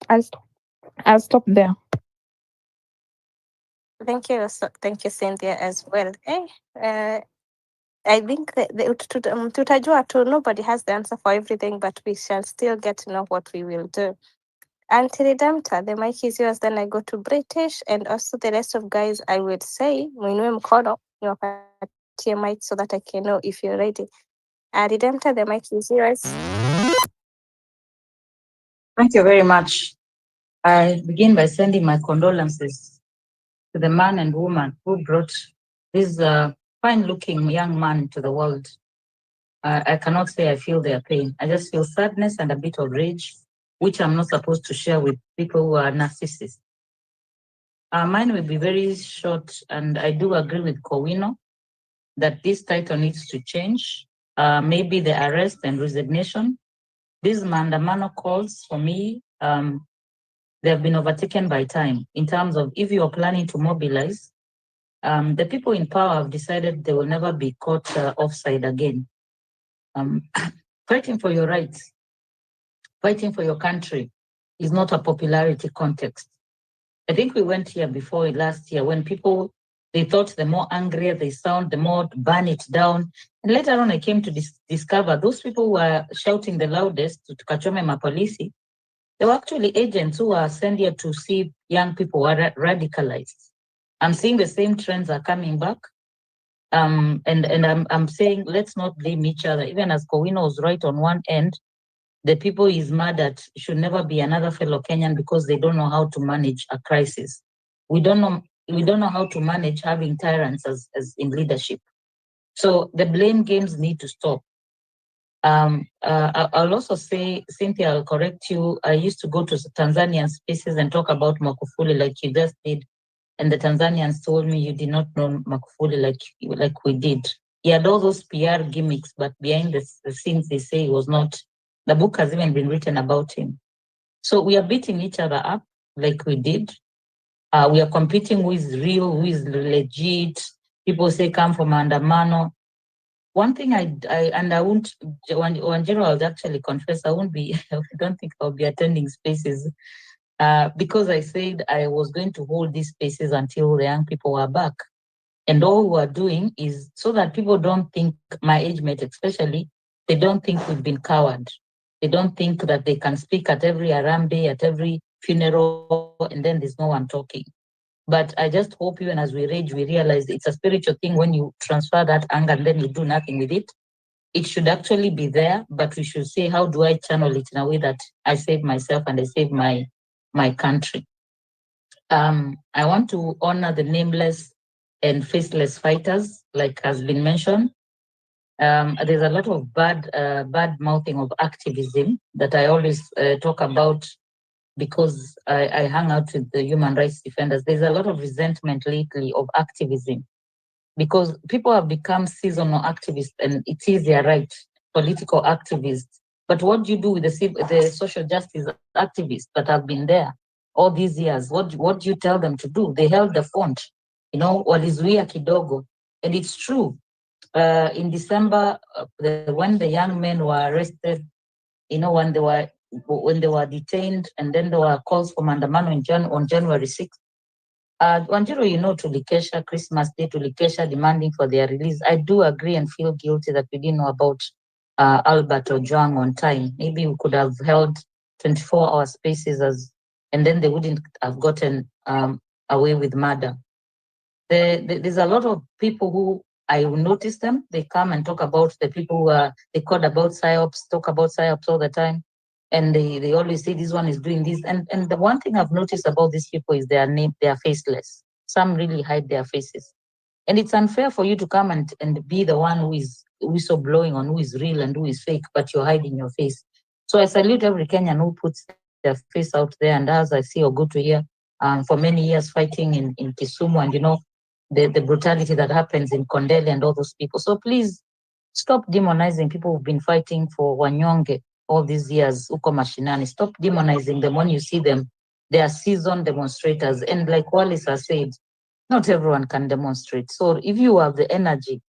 I'll stop there. Thank you, thank you, Cynthia, as well. I think tutajua tu, nobody has the answer for everything, but we shall still get to know what we will do. Anti-redemptor, the mic is yours. Then I go to British, and also the rest of guys, I would say, muinue mkono, niwapatie mic so that I can know if you're ready. Redemptor, the mic is yours. Thank you very much. I begin by sending my condolences to the man and woman who brought this fine-looking young man to the world. I cannot say I feel their pain. I just feel sadness and a bit of rage, which I'm not supposed to share with people who are narcissists. Mine will be very short, and I do agree with Kowino that this title needs to change. Maybe the arrest and resignation. These Maandamano calls, for me, they have been overtaken by time in terms of if you are planning to mobilize, the people in power have decided they will never be caught offside again. Fighting for your rights, fighting for your country is not a popularity context. I think we went here before last year when people, they thought the more angrier they sound, the more burn it down. And later on, I came to discover those people who were shouting the loudest to Kachome Mapolisi, they were actually agents who were sent here to see young people were radicalized. I'm seeing the same trends are coming back. And I'm saying, let's not blame each other. Even as Kowino was right on one end, the people he's mad at should never be another fellow Kenyan because they don't know how to manage a crisis. We don't know how to manage having tyrants as in leadership. So the blame games need to stop. I'll also say, Cynthia, I'll correct you. I used to go to Tanzanian spaces and talk about Magufuli like you just did. And the Tanzanians told me you did not know Magufuli like we did. He had all those PR gimmicks, but behind the scenes, they say he was not. The book has even been written about him. So we are beating each other up like we did. We are competing who is real, who is legit. People say come from Maandamano. One thing I won't, Wanjiru, I'll actually confess, I don't think I'll be attending spaces because I said I was going to hold these spaces until the young people were back. And all we are doing is so that people don't think, my age mate especially, they don't think we've been coward. They don't think that they can speak at every Arambe, at every funeral, and then there's no one talking. But I just hope even as we rage, we realize it's a spiritual thing when you transfer that anger and then you do nothing with it. It should actually be there, but we should say, how do I channel it in a way that I save myself and I save my country? I want to honor the nameless and faceless fighters, like has been mentioned. There's a lot of bad mouthing of activism that I always talk about because I hang out with the human rights defenders. There's a lot of resentment lately of activism because people have become seasonal activists and it is their right, political activists. But what do you do with the social justice activists that have been there all these years? What do you tell them to do? They held the font, walizuia kidogo. And it's true. In December, when the young men were arrested, when they were detained, and then there were calls for Maandamano on January 6th. Wanjiru, tulikesha, Christmas Day, tulikesha demanding for their release. I do agree and feel guilty that we didn't know about Albert Ojwang on time. Maybe we could have held 24-hour spaces and then they wouldn't have gotten away with murder. There's a lot of people who I will notice them. They come and talk about the people who they called about PSYOPs, talk about PSYOPs all the time. And they always say this one is doing this. And the one thing I've noticed about these people is they are faceless. Some really hide their faces. And it's unfair for you to come and be the one who is whistleblowing on who is real and who is fake, but you're hiding your face. So I salute every Kenyan who puts their face out there. And as I see or go to hear, for many years fighting in Kisumu and the brutality that happens in Kondele and all those people. So please stop demonizing people who've been fighting for Wanyonge all these years, uko mashinani. Stop demonizing them when you see them. They are seasoned demonstrators. And like Wallace has said, not everyone can demonstrate. So if you have the energy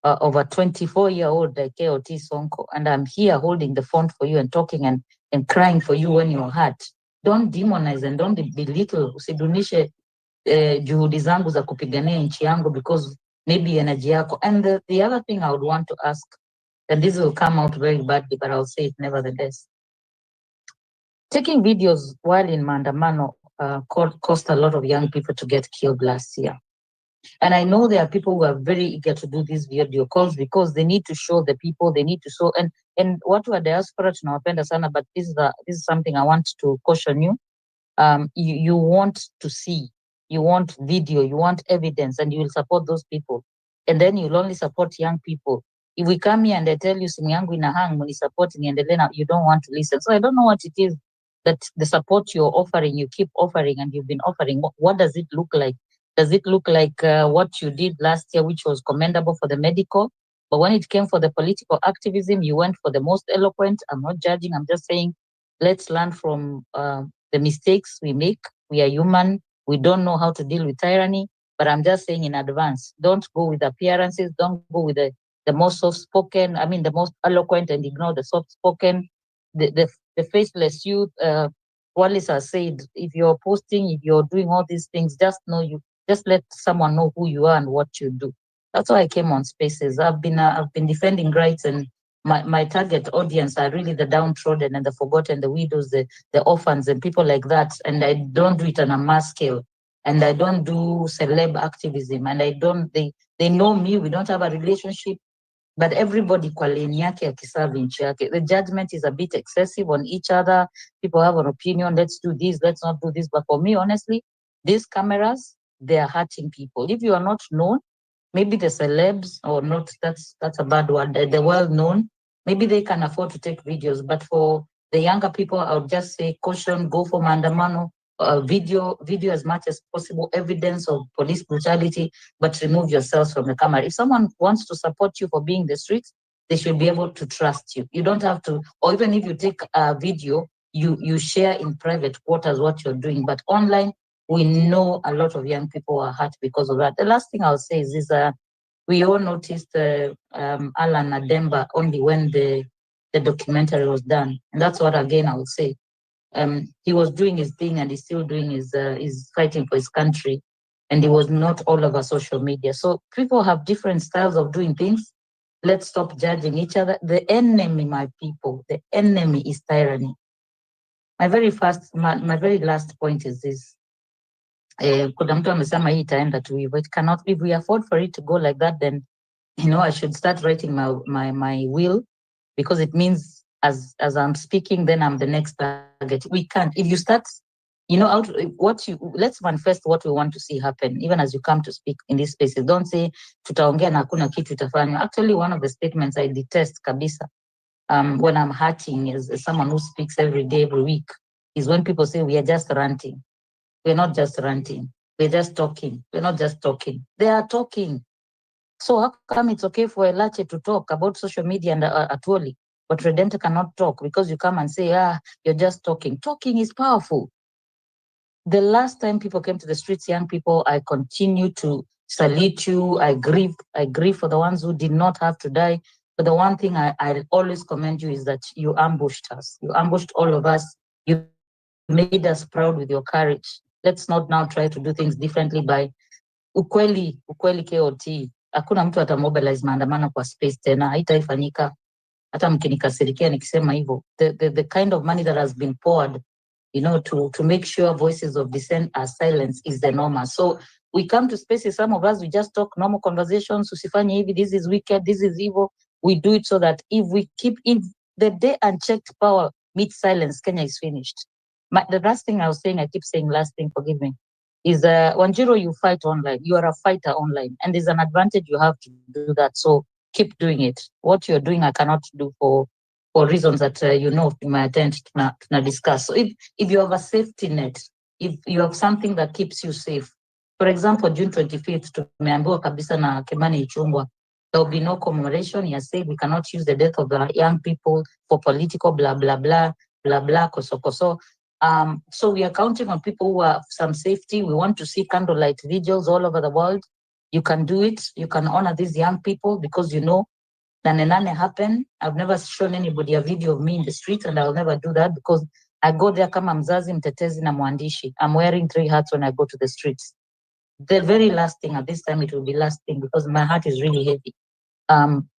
of a 24-year-old like KOT Sonko, and I'm here holding the phone for you and talking and crying for you when you're hurt. Don't demonize and don't belittle. Usidunishe juhudi zangu za kupigania nchi yangu because maybe energy yako. And the other thing I would want to ask, and this will come out very badly, but I'll say it nevertheless. Taking videos while in Maandamano cost a lot of young people to get killed last year. And I know there are people who are very eager to do these video calls because they need to show the people, they need to show, and what were diaspora tunawapenda sana, but this is something I want to caution you. You want to see, you want video, you want evidence, and you will support those people. And then you'll only support young people. If we come here and I tell you simu yangu ina hang, muni support niendelee na, you don't want to listen. So I don't know what it is that the support you're offering, you keep offering, and you've been offering. What does it look like? Does it look like what you did last year, which was commendable for the medical? But when it came for the political activism, you went for the most eloquent. I'm not judging. I'm just saying, let's learn from the mistakes we make. We are human. We don't know how to deal with tyranny. But I'm just saying in advance, don't go with appearances. Don't go with the most soft-spoken, the most eloquent, and ignore the soft-spoken. The faceless youth. Wallace has said, if you're posting, if you're doing all these things, just let someone know who you are and what you do. That's why I came on Spaces. I've been defending rights, and my target audience are really the downtrodden and the forgotten, the widows, the orphans, and people like that. And I don't do it on a mass scale. And I don't do celeb activism. And they know me. We don't have a relationship. But everybody kwa lane yake akiserve nchi yake. The judgment is a bit excessive on each other. People have an opinion. Let's do this. Let's not do this. But for me, honestly, these cameras, they are hurting people. If you are not known, maybe the celebs or not, that's a bad word, the well-known, maybe they can afford to take videos. But for the younger people, I would just say caution, go for Maandamano, video as much as possible, evidence of police brutality, but remove yourselves from the camera. If someone wants to support you for being in the streets, they should be able to trust you. You don't have to, or even if you take a video, you share in private quarters what you're doing, but online, we know a lot of young people are hurt because of that. The last thing I'll say is we all noticed Alan Ademba only when the documentary was done. And that's what, again, I would say. He was doing his thing, and he's still doing his fighting for his country. And he was not all over social media. So people have different styles of doing things. Let's stop judging each other. The enemy, my people, the enemy is tyranny. My very last point is this. Kuna mtu amesema hii itaenda tu hivyo. It cannot, if we afford for it to go like that, then I should start writing my will, because it means as I'm speaking, then I'm the next target. We can't. If you start, let's manifest what we want to see happen, even as you come to speak in these spaces. Don't say tutaongea na hakuna kitu itafanywa. Actually, one of the statements I detest kabisa when I'm hurting as someone who speaks every day, every week, is when people say we are just ranting. We're not just ranting. We're just talking. We're not just talking. They are talking. So how come it's okay for Elache to talk about social media and Atwoli, but Redenta cannot talk because you come and say, you're just talking. Talking is powerful. The last time people came to the streets, young people, I continue to salute you. I grieve for the ones who did not have to die. But the one thing I always commend you is that you ambushed us. You ambushed all of us. You made us proud with your courage. Let's not now try to do things differently by ukweli KOT. Hakuna mtu atamobilize maandamano kwa space tena, haitaifanyika. Hata mkinikasirikia nikisema hivyo. The kind of money that has been poured, to make sure voices of dissent are silenced is the normal. So we come to spaces, some of us, we just talk normal conversations. Usifanye hivi, this is wicked, this is evil. We do it so that if the day unchecked power meets silence, Kenya is finished. The last thing I was saying, I keep saying last thing, forgive me, is Wanjiru, you fight online. You are a fighter online, and there's an advantage you have to do that. So keep doing it. What you're doing, I cannot do for reasons that in my attempt to discuss. So if you have a safety net, if you have something that keeps you safe, for example, June 25th, tumeambiwa kabisa na Kimani Ichung'wah, there will be no commemoration. He has said we cannot use the death of the young people for political blah blah blah blah blah koso. So we are counting on people who have some safety. We want to see candlelight vigils all over the world. You can do it. You can honor these young people because you know Nane Nane happened. I've never shown anybody a video of me in the street, and I'll never do that because I go there kama mzazi, mtetezi na mwandishi. I'm wearing 3 hats when I go to the streets. The very last thing, at this time it will be last thing because my heart is really heavy.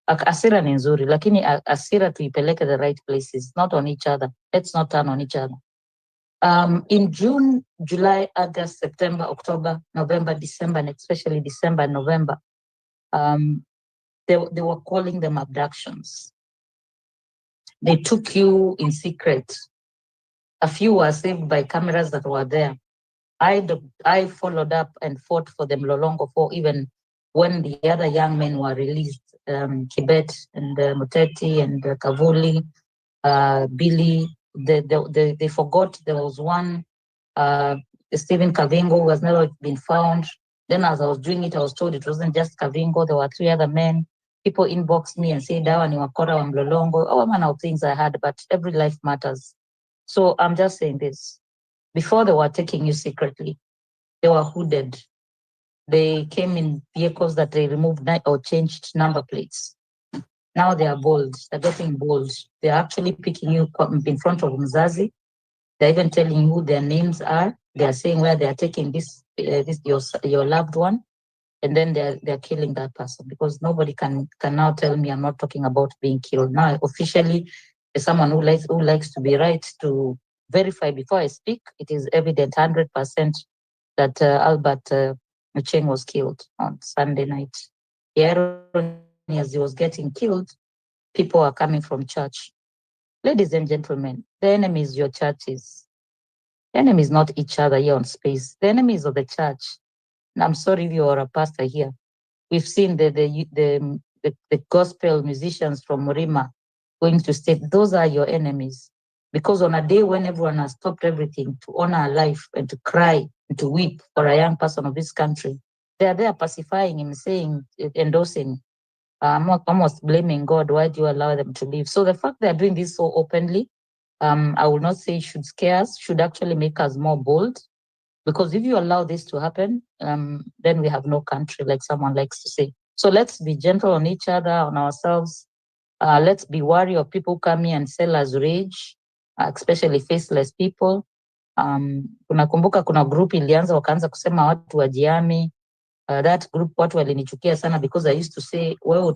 Asira ni nzuri, lakini asira tuipeleke the right places, not on each other. Let's not turn on each other. In June, July, August, September, October, November, December, and especially December and November, they were calling them abductions. They took you in secret. A few were saved by cameras that were there. I followed up and fought for them Lolongo for even when the other young men were released, Kibet and Muteti and Kavuli, Billy. They forgot there was one, Stephen Kavingo, who has never been found. Then as I was doing it, I was told it wasn't just Kavingo, there were 3 other men. People inboxed me and said, Dawa ni wakora wa Mlolongo, all manner of things I had, but every life matters. So I'm just saying this. Before they were taking you secretly, they were hooded. They came in vehicles that they removed or changed number plates. Now they are bold. They're getting bold. They're actually picking you in front of Mzazi. They're even telling you who their names are. They are saying where they are taking your loved one, and then they're killing that person because nobody can now tell me I'm not talking about being killed. Now officially, as someone who likes to be right, to verify before I speak, it is evident 100% that Albert Mucheng was killed on Sunday night. As he was getting killed, people are coming from church. Ladies and gentlemen, the enemy is your churches. The enemy is not each other here on space. The enemy is of the church. And I'm sorry if you are a pastor here. We've seen the gospel musicians from Murima going to state, those are your enemies. Because on a day when everyone has stopped everything to honor life and to cry and to weep for a young person of this country, they are there pacifying him, saying, endorsing, almost blaming God, why do you allow them to live? So the fact they're doing this so openly, I will not say should scare us, should actually make us more bold. Because if you allow this to happen, then we have no country, like someone likes to say. So let's be gentle on each other, on ourselves. Let's be wary of people coming and sell us rage, especially faceless people. Kunakumbuka kuna group ilianza wakaanza kusema watu wajiami. That group watu walinichukia sana because I used to say, well,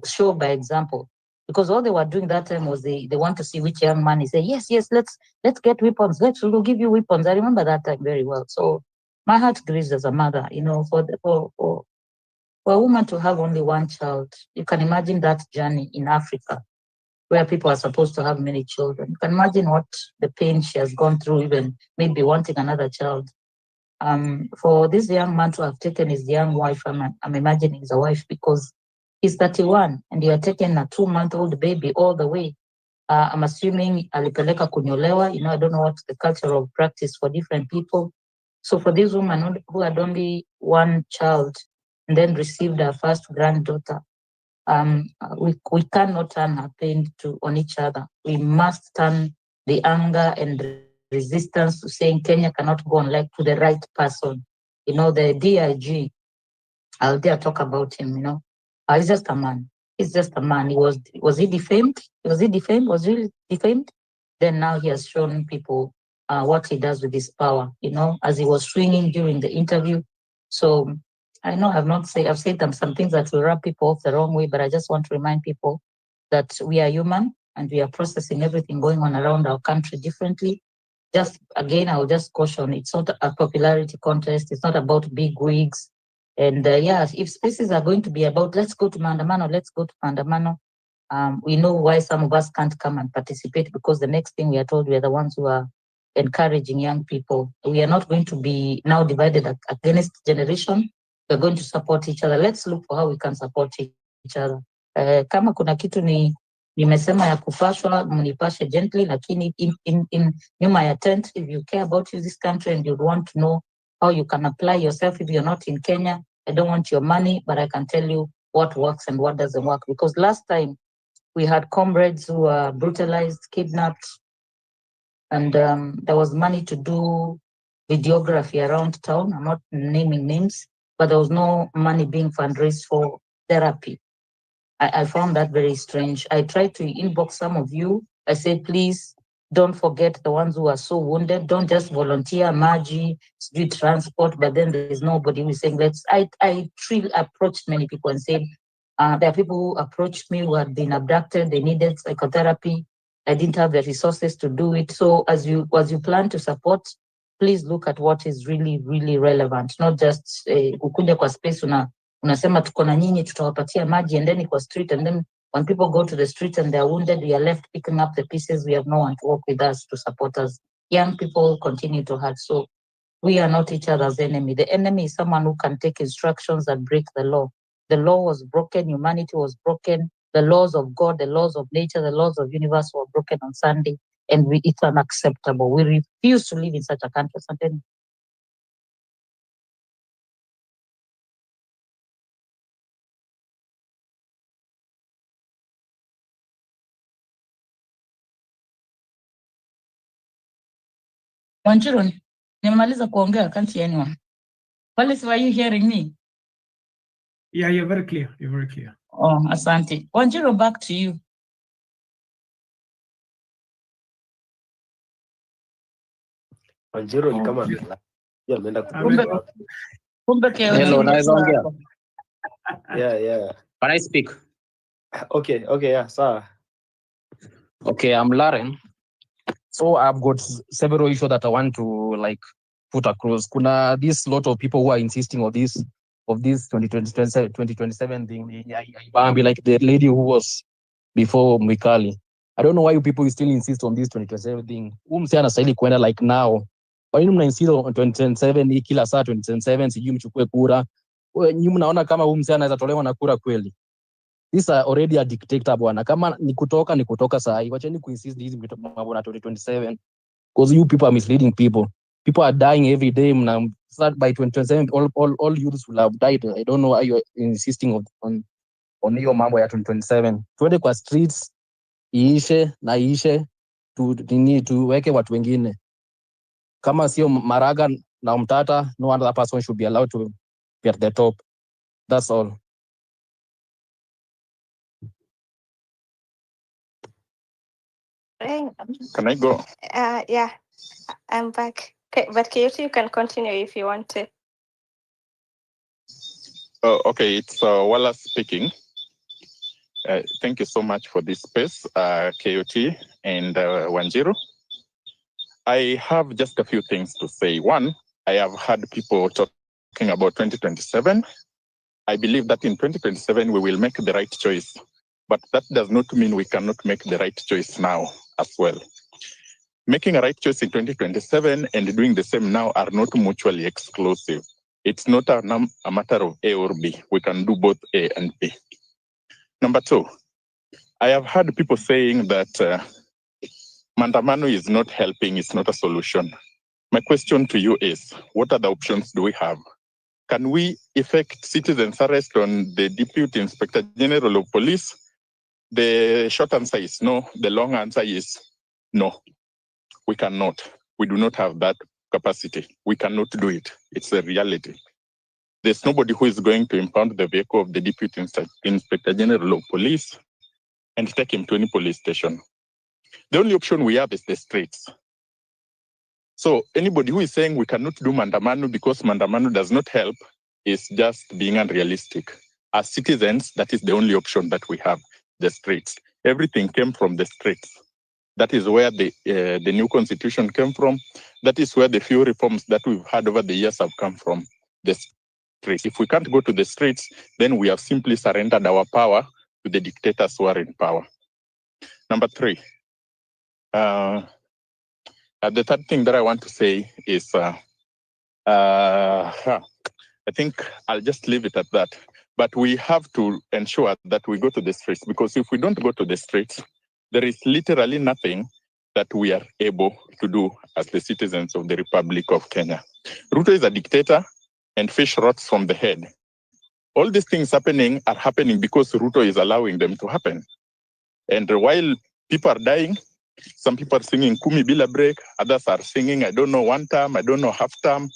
show by example. Because all they were doing that time was they want to see which young man is say, yes, let's get weapons. We'll give you weapons. I remember that time very well. So my heart grieves as a mother, for a woman to have only one child. You can imagine that journey in Africa where people are supposed to have many children. You can imagine what the pain she has gone through, even maybe wanting another child. For this young man to have taken his young wife, I'm imagining he's a wife because he's 31 and you are taking a 2-month-old baby all the way. I'm assuming alipeleka kunyolewa. I don't know what's the cultural practice for different people. So for this woman who had only one child and then received her first granddaughter, we cannot turn our pain on each other. We must turn the anger and resistance to saying Kenya cannot go on like to the right person. The DIG, I'll dare talk about him, he's just a man. He's just a man. Was he defamed? Was he defamed? Was really defamed? Then now he has shown people what he does with his power, as he was swinging during the interview. So I know I've said some things that will rub people off the wrong way, but I just want to remind people that we are human and we are processing everything going on around our country differently. Just again, I will just caution, it's not a popularity contest. It's not about big wigs. And if spaces are going to be about, let's go to Maandamano, we know why some of us can't come and participate because the next thing we are told we are the ones who are encouraging young people. We are not going to be now divided against generation. We're going to support each other. Let's look for how we can support each other. Kama kuna kitu nimesema ya kupashwa, mnipashe gently, lakini in nyuma ya tent, if you care about this country and you want to know how you can apply yourself if you're not in Kenya, I don't want your money, but I can tell you what works and what doesn't work. Because last time we had comrades who were brutalized, kidnapped, and there was money to do videography around town. I'm not naming names. but there was no money being fundraised for therapy. I found that very strange. I tried to inbox some of you. I said, please don't forget the ones who are so wounded. Don't just volunteer, Maji, street transport, but then there's nobody who's saying, I truly approached many people and said, there are people who approached me who had been abducted, they needed psychotherapy. I didn't have the resources to do it. So as you plan to support, please look at what is really, really relevant, not just ukuja kwa space unasema tuko na nyinyi tutawapatia maji and then kwa street, and then when people go to the street and they're wounded, we are left picking up the pieces. We have no one to work with us to support us. Young people continue to hurt. So we are not each other's enemy. The enemy is someone who can take instructions and break the law. The law was broken, humanity was broken, the laws of God, the laws of nature, the laws of universe were broken on Sunday, and it's unacceptable. We refuse to live in such a country. Something. Wanjiru, nimemaliza kuongea, can't hear anyone. Police, were you hearing me? Yeah, you're very clear. You're very clear. Oh, asante. Wanjiru, back to you. Wanjiru ni kama ameenda Kumbe Hello, naweza ongea? Yeah. Can I speak? Okay, yeah, sir. Okay, I'm Laren. So I've got several issues that I want to put across. Kuna this lot of people who are insisting of this 2027 thing. I like the lady who was before Mikali. I don't know why you people still insist on this 2027 thing. Msi anastahili kwenda like now. Kwa nini mna-insist on 2027 kila saa 2027 sijui mchukue kura? Nyinyi mnaona kama msi anaweza tolewa na kura kweli? These are already a dictator bwana. Kama ni kutoka saa hii. Wacheni kuinsist hizi mambo na 2027 because you people are misleading people. People are dying every day. By 2027 all youths will have died. I don't know why you are insisting on hiyo mambo ya 2027. Tuende kwa streets iishe tuweke watu wengine. Kama sio Maraga na Mtata, no other person should be allowed to be at the top. That's all. Can I go? Yeah, I'm back. Okay, but Kyoto, you can continue if you want to. Okay, it's Wala speaking. Thank you so much for this space, KOT and Wanjiru. I have just a few things to say. One, I have heard people talking about 2027. I believe that in 2027 we will make the right choice, but that does not mean we cannot make the right choice now as well. Making a right choice in 2027 and doing the same now are not mutually exclusive. It's not a matter of A or B. We can do both A and B. Number two, I have heard people saying that Maandamano is not helping, it's not a solution. My question to you is, what other options do we have? Can we effect citizens' arrest on the Deputy Inspector General of Police? The short answer is no. The long answer is no. We cannot. We do not have that capacity. We cannot do it. It's a reality. There's nobody who is going to impound the vehicle of the Deputy Inspector General of Police and take him to any police station. The only option we have is the streets. So anybody who is saying we cannot do Maandamano because Maandamano does not help is just being unrealistic. As citizens, that is the only option that we have, the streets. Everything came from the streets. That is where the new constitution came from. That is where the few reforms that we've had over the years have come from, the streets. If we can't go to the streets, then we have simply surrendered our power to the dictators who are in power. Number three, the third thing that I want to say is, I think I'll just leave it at that. But we have to ensure that we go to the streets, because if we don't go to the streets, there is literally nothing that we are able to do as the citizens of the Republic of Kenya. Ruto is a dictator and fish rots from the head. All these things are happening because Ruto is allowing them to happen. And while people are dying, some people are singing Kumi Bila break, others are singing, I don't know, one term, I don't know, half term.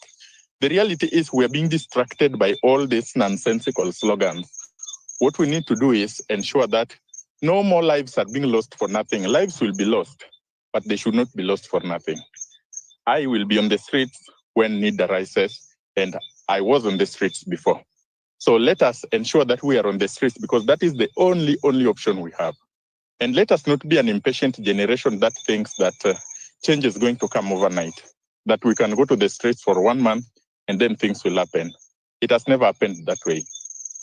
The reality is we're being distracted by all these nonsensical slogans. What we need to do is ensure that no more lives are being lost for nothing. Lives will be lost, but they should not be lost for nothing. I will be on the streets when need arises, and I was on the streets before. So let us ensure that we are on the streets, because that is the only option we have. And let us not be an impatient generation that thinks that change is going to come overnight, that we can go to the streets for 1 month and then things will happen. It has never happened that way.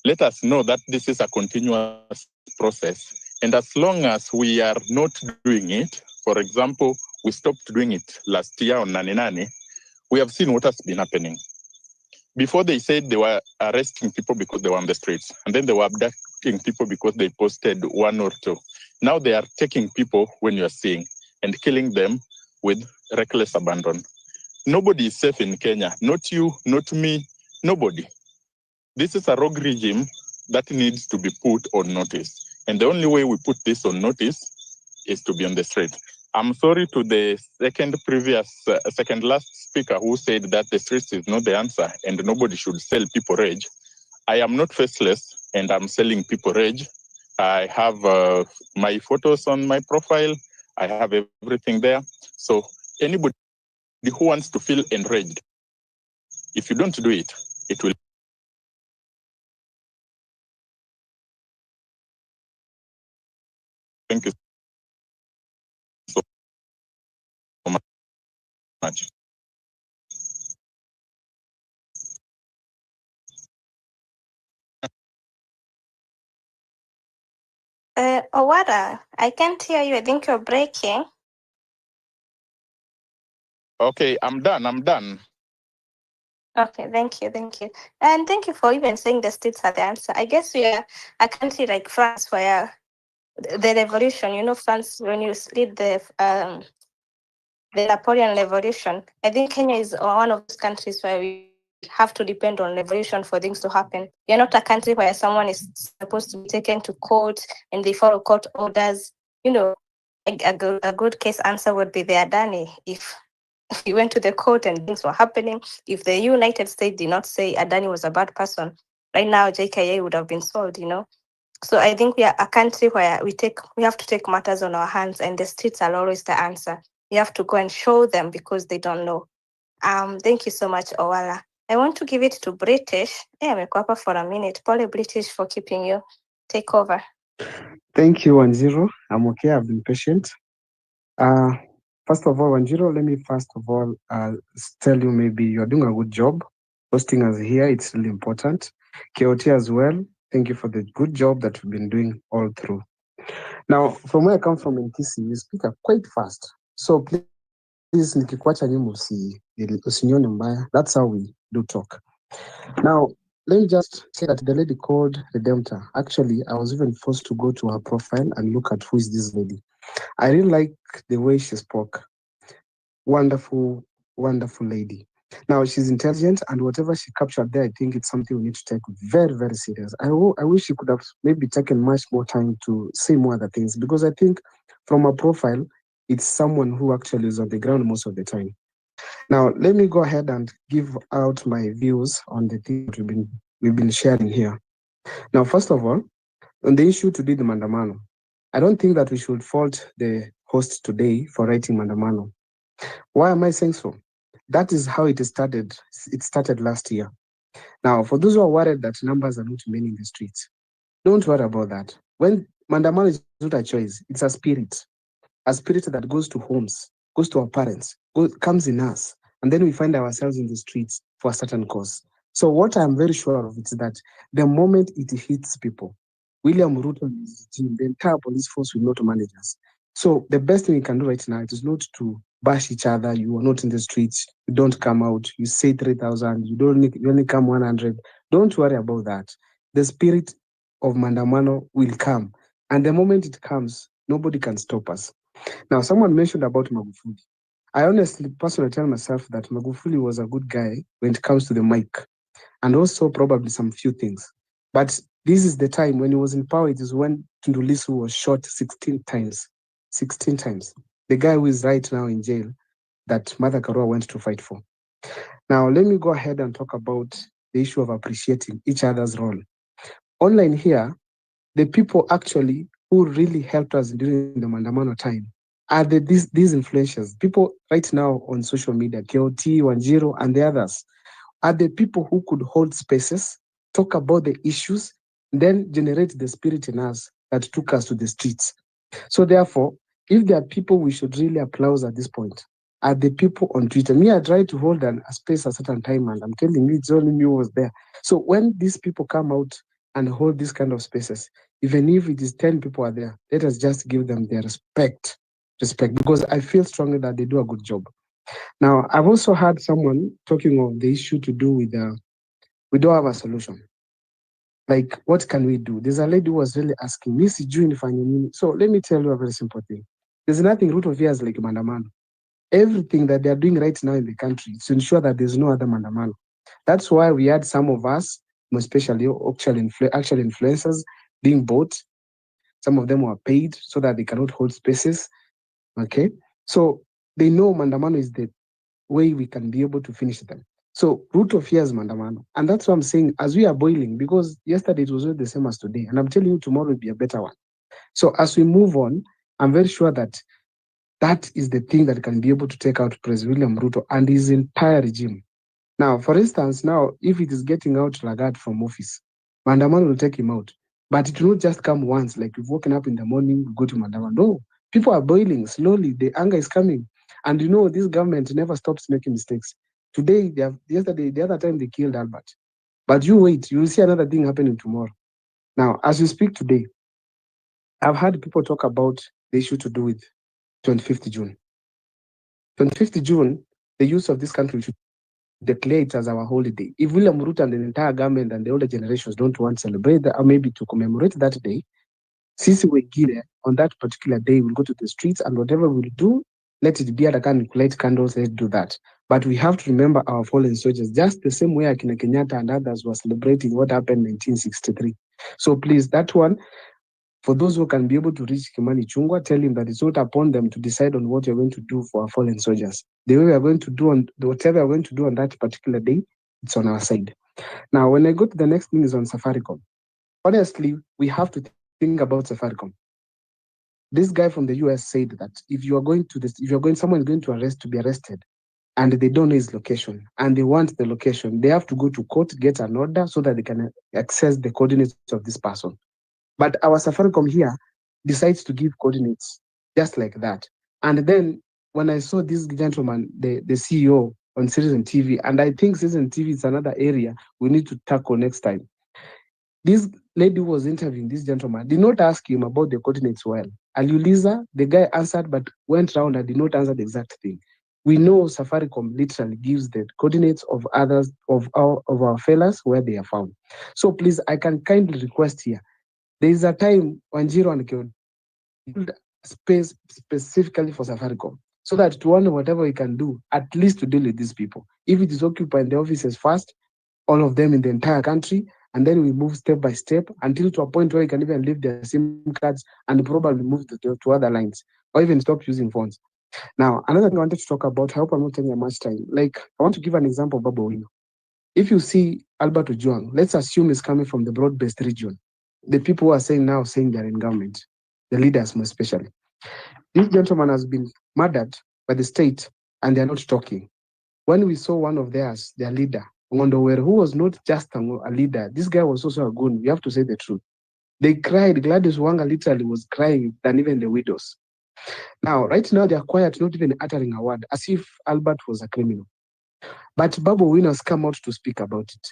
Let us know that this is a continuous process. And as long as we are not doing it, for example, we stopped doing it last year on Nani Nani, we have seen what has been happening. Before they said they were arresting people because they were on the streets, and then they were abducting people because they posted 1 or 2. Now they are taking people when you are seeing and killing them with reckless abandon. Nobody is safe in Kenya. Not you, not me, nobody. This is a rogue regime that needs to be put on notice. And the only way we put this on notice is to be on the street. I'm sorry to the second last speaker who said that the streets is not the answer and nobody should sell people rage. I am not faceless and I'm selling people rage. I have my photos on my profile. I have everything there. So anybody who wants to feel enraged, if you don't do it, it will. Thank you so much. Owara, I can't hear you. I think you're breaking. Okay, I'm done. Okay, thank you. And thank you for even saying the states are the answer. I guess we are a country like France where the revolution, France, when you lead the Napoleon revolution, I think Kenya is one of those countries where we have to depend on revolution for things to happen. You're not a country where someone is supposed to be taken to court and they follow court orders. A good case answer would be the Adani. If you went to the court and things were happening, if the United States did not say Adani was a bad person, right now JKA would have been sold, So I think we are a country where we have to take matters on our hands, and the streets are always the answer. You have to go and show them because they don't know. Thank you so much, Owala. I want to give it to British. Amekuwa hapa for a minute. Pole British for keeping you. Take over. Thank you, Wanjiru. I'm okay. I've been patient. First of all, Wanjiru, let me first of all tell you maybe you're doing a good job hosting us here. It's really important. KOT as well. Thank you for the good job that we've been doing all through. Now, from where I come from in Kisi, you speak up quite fast. So please, nikikuacha nyuma usinione mbaya. That's how we do talk. Now, let me just say that the lady called Redemptor, actually, I was even forced to go to her profile and look at who is this lady. I really like the way she spoke. Wonderful, wonderful lady. Now, she's intelligent, and whatever she captured there, I think it's something we need to take very, very serious. I wish she could have maybe taken much more time to say more other things, because I think from her profile, it's someone who actually is on the ground most of the time. Now, let me go ahead and give out my views on the things that we've been sharing here. Now, first of all, on the issue to do the Maandamano, I don't think that we should fault the host today for writing Maandamano. Why am I saying so? That is how it started. It started last year. Now, for those who are worried that numbers are not many in the streets, don't worry about that. When Maandamano is not a choice, it's a spirit that goes to homes, goes to our parents, comes in us, and then we find ourselves in the streets for a certain cause. So what I'm very sure of is that the moment it hits people, William Ruto and his team, the entire police force will not manage us. So the best thing we can do right now is not to bash each other. You are not in the streets. You don't come out. You say 3,000. You only come 100. Don't worry about that. The spirit of Maandamano will come. And the moment it comes, nobody can stop us. Now, someone mentioned about Magufuli. I honestly, personally tell myself that Magufuli was a good guy when it comes to the mic, and also probably some few things. But this is the time when he was in power. It is when Tundu Lissu was shot 16 times. 16 times. The guy who is right now in jail that Martha Karua went to fight for. Now, let me go ahead and talk about the issue of appreciating each other's role. Online here, the people actually who really helped us during the Maandamano time are these influencers. People right now on social media, KOT, Wanjiru, and the others, are the people who could hold spaces, talk about the issues, then generate the spirit in us that took us to the streets. So therefore, if there are people we should really applaud at this point, are the people on Twitter. Me, I tried to hold a space at a certain time, and I'm telling you, it's only me who was there. So when these people come out and hold this kind of spaces, even if it is 10 people are there, let us just give them their respect, because I feel strongly that they do a good job. Now, I've also heard someone talking of the issue to do with we don't have a solution. Like, what can we do? There's a lady who was really asking me, so let me tell you a very simple thing. There's nothing root of fears like Maandamano. Everything that they're doing right now in the country is to ensure that there's no other Maandamano. That's why we had some of us, especially actual influencers, being bought. Some of them were paid so that they cannot hold spaces. Okay? So they know Maandamano is the way we can be able to finish them. So root of fear is Maandamano. And that's what I'm saying, as we are boiling, because yesterday it was not the same as today. And I'm telling you, tomorrow will be a better one. So as we move on, I'm very sure that that is the thing that can be able to take out President William Ruto and his entire regime. Now, for instance, now, if it is getting out Langat from office, Maandamano will take him out. But it will not just come once, like we've woken up in the morning, we go to Maandamano. No, people are boiling slowly. The anger is coming. And you know, this government never stops making mistakes. Today, yesterday, the other time they killed Albert. But you wait, you will see another thing happening tomorrow. Now, as we speak today, I've heard people talk about the issue to do with 25th June. 25th June, the youth of this country should declare it as our holiday. If William Ruto and the entire government and the older generations don't want to celebrate that, or maybe to commemorate that day, Sisi Wegile, on that particular day, will go to the streets and whatever we'll do, let it be at a can light candles, let's do that. But we have to remember our fallen soldiers, just the same way Akina Kenyatta and others were celebrating what happened in 1963. So please, that one, for those who can be able to reach Kimani Chungwa, tell him that it's not upon them to decide on what you're going to do for our fallen soldiers. The way we are going to do on whatever we're going to do on that particular day, it's on our side. Now, when I go to the next thing is on Safaricom. Honestly, we have to think about Safaricom. This guy from the US said that if someone is going to be arrested, and they don't know his location, and they want the location, they have to go to court, get an order so that they can access the coordinates of this person. But our Safaricom here decides to give coordinates just like that. And then when I saw this gentleman, the CEO on Citizen TV, and I think Citizen TV is another area we need to tackle next time. This lady who was interviewing this gentleman did not ask him about the coordinates well. Aliuliza, the guy answered, but went round and did not answer the exact thing. We know Safaricom literally gives the coordinates of others, of our fellas where they are found. So please, I can kindly request here, there is a time Wanjiru and Kyo build space specifically for Safaricom, so that to wonder whatever we can do, at least to deal with these people. If it is occupying the offices first, all of them in the entire country, and then we move step by step until to a point where we can even leave their SIM cards and probably move to other lines, or even stop using phones. Now, another thing I wanted to talk about, I hope I'm not taking much time. Like, I want to give an example of Babu Owino. If you see Albert Ojwang, let's assume he's coming from the broad-based region. The people who are saying they're in government, the leaders more especially. This gentleman has been murdered by the state and they're not talking. When we saw one of their leader, Ngondowere, who was not just a leader, this guy was also a goon. We have to say the truth. They cried. Gladys Wanga literally was crying than even the widows. Now, right now, they are quiet, not even uttering a word, as if Albert was a criminal. But Babu Owino has come out to speak about it.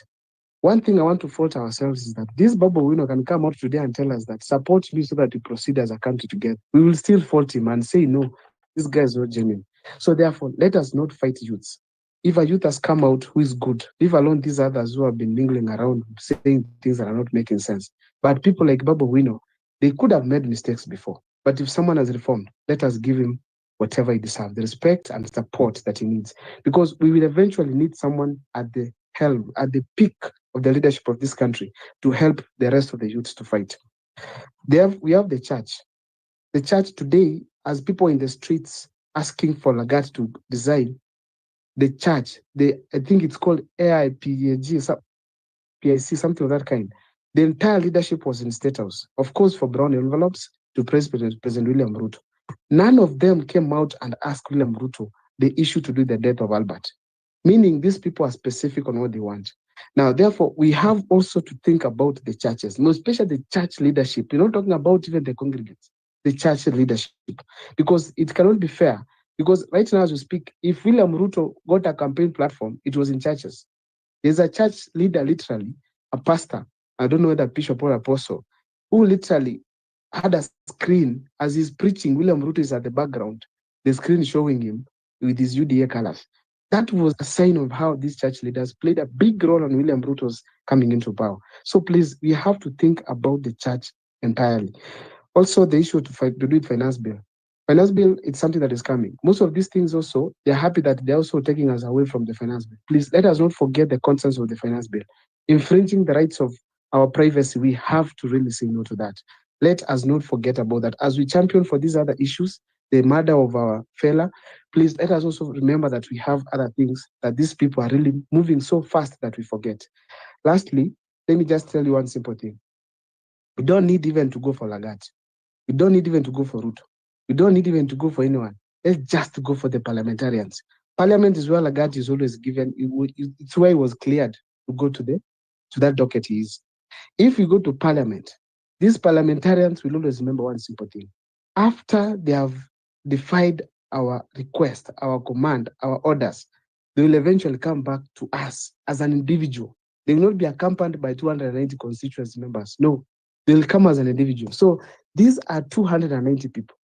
One thing I want to fault ourselves is that this Babu Owino can come out today and tell us that support me so that we proceed as a country together. We will still fault him and say, no, this guy is not genuine. So therefore, let us not fight youths. If a youth has come out who is good, leave alone these others who have been mingling around saying things that are not making sense. But people like Babu Owino, they could have made mistakes before. But if someone has reformed, let us give him whatever he deserves, the respect and support that he needs. Because we will eventually need someone at the helm, at the peak of the leadership of this country to help the rest of the youths to fight. We have the church. The church today, as people in the streets asking for Langat to design, the church, I think it's called AIPAG, PIC, something of that kind. The entire leadership was in State House, of course, for brown envelopes to President William Ruto. None of them came out and asked William Ruto the issue to do the death of Albert, meaning these people are specific on what they want. Now, therefore, we have also to think about the churches, most especially the church leadership. We're not talking about even the congregants, the church leadership, because it cannot be fair. Because right now, as we speak, if William Ruto got a campaign platform, it was in churches. There's a church leader, literally, a pastor, I don't know whether bishop or apostle, who literally had a screen as he's preaching. William Ruto is at the background, the screen showing him with his UDA colors. That was a sign of how these church leaders played a big role on William Ruto's coming into power. So please, we have to think about the church entirely. Also, the issue to do with finance bill. Finance bill, it's something that is coming. Most of these things also, they're happy that they're also taking us away from the finance bill. Please, let us not forget the concerns of the finance bill. Infringing the rights of our privacy, we have to really say no to that. Let us not forget about that. As we champion for these other issues, the murder of our fella, please let us also remember that we have other things, that these people are really moving so fast that we forget. Lastly, let me just tell you one simple thing. We don't need even to go for Langat. We don't need even to go for Ruto. We don't need even to go for anyone. Let's just go for the parliamentarians. Parliament is where Langat is always given. It's where he was cleared to go to that docket he is. If we go to parliament, these parliamentarians will always remember one simple thing. After they have defied our request, our command, our orders, they will eventually come back to us as an individual. They will not be accompanied by 290 constituency members. No, they will come as an individual. So these are 290 people.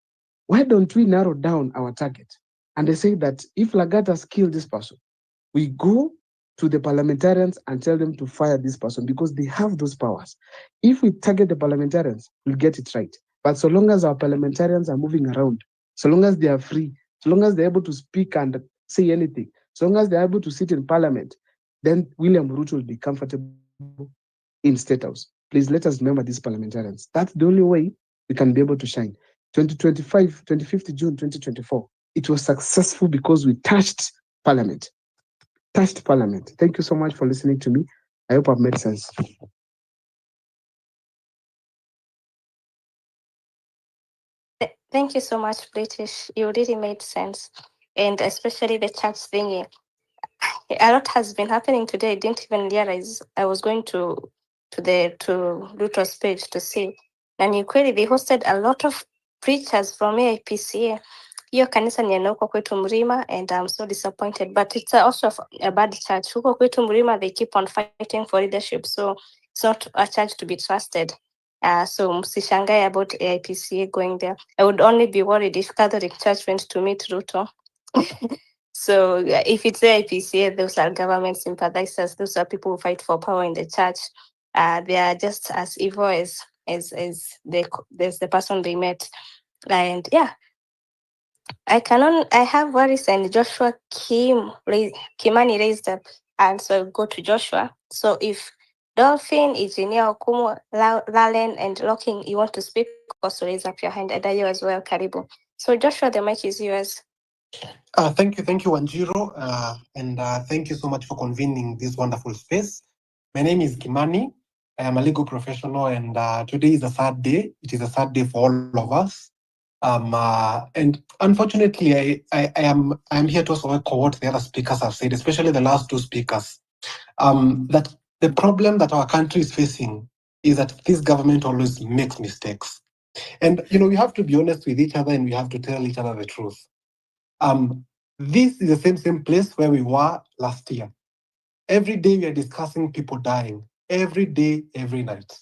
Why don't we narrow down our target? And they say that if Langat has killed this person, we go to the parliamentarians and tell them to fire this person because they have those powers. If we target the parliamentarians, we'll get it right. But so long as our parliamentarians are moving around, so long as they are free, so long as they're able to speak and say anything, so long as they're able to sit in parliament, then William Ruto will be comfortable in State House. Please let us remember these parliamentarians. That's the only way we can be able to shine. 2025, 25th June 2024, it was successful because we touched parliament. Thank you so much for listening to me. I hope I've made sense. Thank you so much, British. You really made sense. And especially the church thingy. A lot has been happening today. I didn't even realize I was going to Ruto's page to see. And ukweli, they hosted a lot of preachers from AIPCA. Hiyo kanisa ni huko kwetu Mrima, and I'm so disappointed. But it's also a bad church. Huko kwetu Mrima, they keep on fighting for leadership. So it's not a church to be trusted. So msishangae about AIPCA going there. I would only be worried if Catholic Church went to meet Ruto. So if it's AIPCA, those are government sympathizers. Those are people who fight for power in the church. They are just as evil as the person they met. And yeah, I have worries, and Joshua Kimani raised up, and so I'll go to Joshua. So if Dolphin, Engineer Okumu, Lalen, and Locking, you want to speak, also raise up your hand. Adayo as well, Karibu. So Joshua, the mic is yours. Thank you, Wanjiro, and thank you so much for convening this wonderful space. My name is Kimani. I am a legal professional, and today is the third day. It is a third day for all of us. And unfortunately, I am here to also echo what the other speakers have said, especially the last two speakers. That the problem that our country is facing is that this government always makes mistakes. And we have to be honest with each other, and we have to tell each other the truth. This is the same place where we were last year. Every day we are discussing people dying. Every day, every night.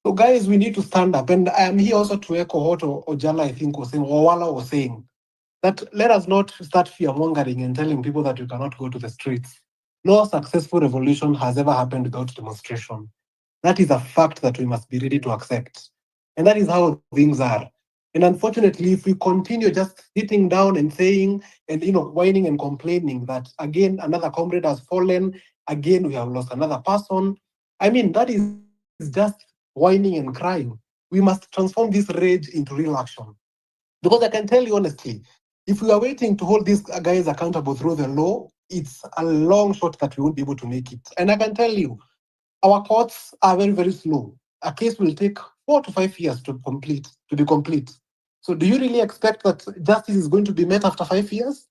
So guys, we need to stand up. And I am here also to echo what Ojala, I think, was saying, or Wala was saying, that let us not start fear-mongering and telling people that you cannot go to the streets. No successful revolution has ever happened without demonstration. That is a fact that we must be ready to accept. And that is how things are. And unfortunately, if we continue just sitting down and saying, and whining and complaining that again, another comrade has fallen, again, we have lost another person. I mean, that is just whining and crying. We must transform this rage into real action. Because I can tell you honestly, if we are waiting to hold these guys accountable through the law, it's a long shot that we won't be able to make it. And I can tell you, our courts are very, very slow. A case will take 4 to 5 years to be complete. So do you really expect that justice is going to be met after 5 years?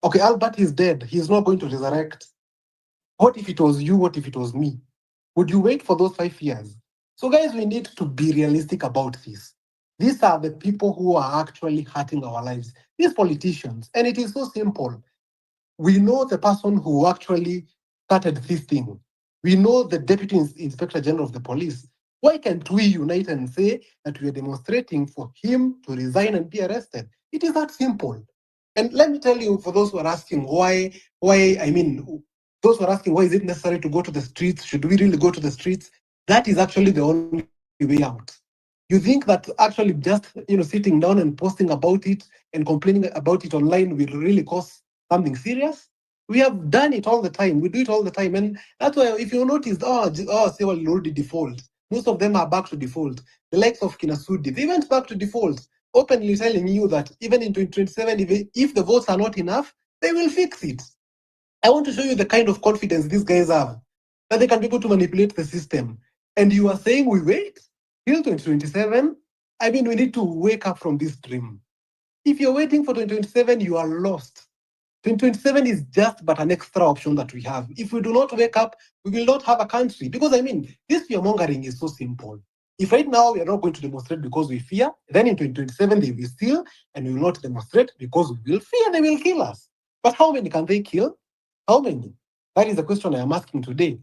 Okay, Albert is dead. He's not going to resurrect. What if it was you? What if it was me? Would you wait for those 5 years? So guys, we need to be realistic about this. These are the people who are actually hurting our lives. These politicians. And it is so simple. We know the person who actually started this thing. We know the Deputy Inspector General of the Police. Why can't we unite and say that we are demonstrating for him to resign and be arrested? It is that simple. And let me tell you, for those who are asking why, those who are asking why is it necessary to go to the streets? Should we really go to the streets? That is actually the only way out. You think that actually just sitting down and posting about it and complaining about it online will really cause something serious? We have done it all the time. We do it all the time. And that's why if you notice, say well, already default. Most of them are back to default. The likes of Kinasudi, they went back to default, openly telling you that even in 2027, if the votes are not enough, they will fix it. I want to show you the kind of confidence these guys have, that they can be able to manipulate the system. And you are saying we wait till 2027? I mean, we need to wake up from this dream. If you're waiting for 2027, you are lost. 2027 is just but an extra option that we have. If we do not wake up, we will not have a country. Because this fear-mongering is so simple. If right now we are not going to demonstrate because we fear, then in 2027 they will steal, and we will not demonstrate because we will fear they will kill us. But how many can they kill? How many? That is the question I am asking today.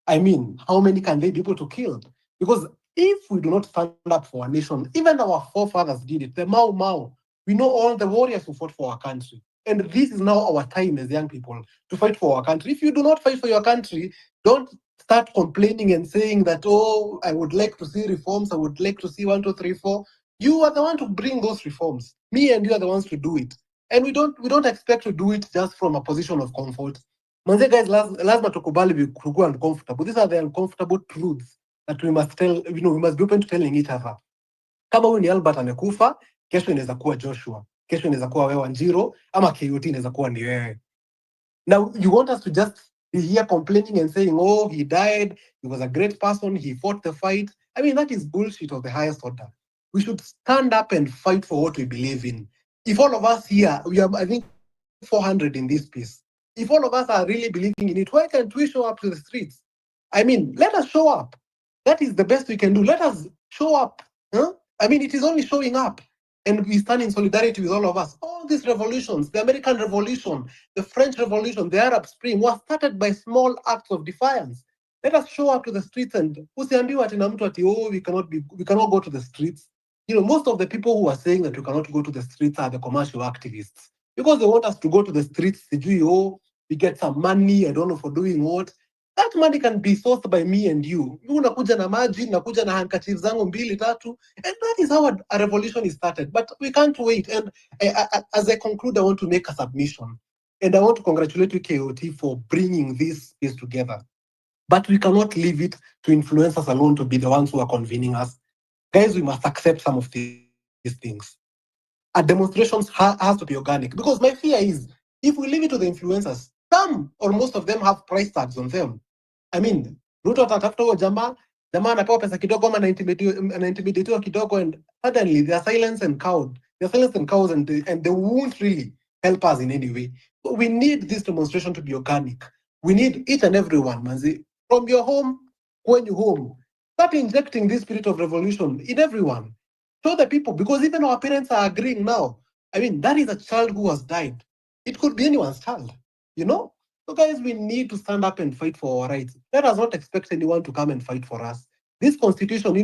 How many can they be able to kill? Because if we do not stand up for our nation, even our forefathers did it, the Mau Mau, we know all the warriors who fought for our country. And this is now our time as young people to fight for our country. If you do not fight for your country, don't start complaining and saying that, oh, I would like to see reforms, I would like to see 1, 2, 3, 4. You are the one to bring those reforms. Me and you are the ones to do it. And we don't expect to do it just from a position of comfort. Manze guys, lazima tukubali kuwa uncomfortable. These are the uncomfortable truths that we must tell, we must be open to telling each other. Kama huyu ni Albert amekufa, kesho inaweza kuwa Joshua, kesho inaweza kuwa wewe Wanjiro, ama KOT inaweza kuwa ni wewe. Now, you want us to just be here complaining and saying, oh, he died, he was a great person, he fought the fight. That is bullshit of the highest order. We should stand up and fight for what we believe in. If all of us here, we have, 400 in this piece. If all of us are really believing in it, why can't we show up to the streets? Let us show up. That is the best we can do. Let us show up. Huh? It is only showing up. And we stand in solidarity with all of us. All these revolutions, the American Revolution, the French Revolution, the Arab Spring, was started by small acts of defiance. Let us show up to the streets and we cannot go to the streets. Most of the people who are saying that we cannot go to the streets are the commercial activists. Because they want us to go to the streets, we get some money, I don't know for doing what. That money can be sourced by me and you. Unakuja na maji, nakuja na handkerchief zangu 2, 3, and that is how a revolution is started. But we can't wait. And as I conclude, I want to make a submission. And I want to congratulate you, KOT, for bringing this piece together. But we cannot leave it to influencers alone to be the ones who are convening us. Guys, we must accept some of these things. Our demonstrations has to be organic. Because my fear is, if we leave it to the influencers, some or most of them have price tags on them. Ruto atatafuta huyo jamaa anapewa pesa kidogo ama anaintimidatiwa kidogo, and suddenly they are silenced and cowed. They are silenced and cows, and they won't really help us in any way. So we need this demonstration to be organic. We need each and every one, manzi, from your home, when you home, start injecting this spirit of revolution in everyone. Show the people, because even our parents are agreeing now. That is a child who has died. It could be anyone's child, So guys, we need to stand up and fight for our rights. Let us not expect anyone to come and fight for us. This constitution,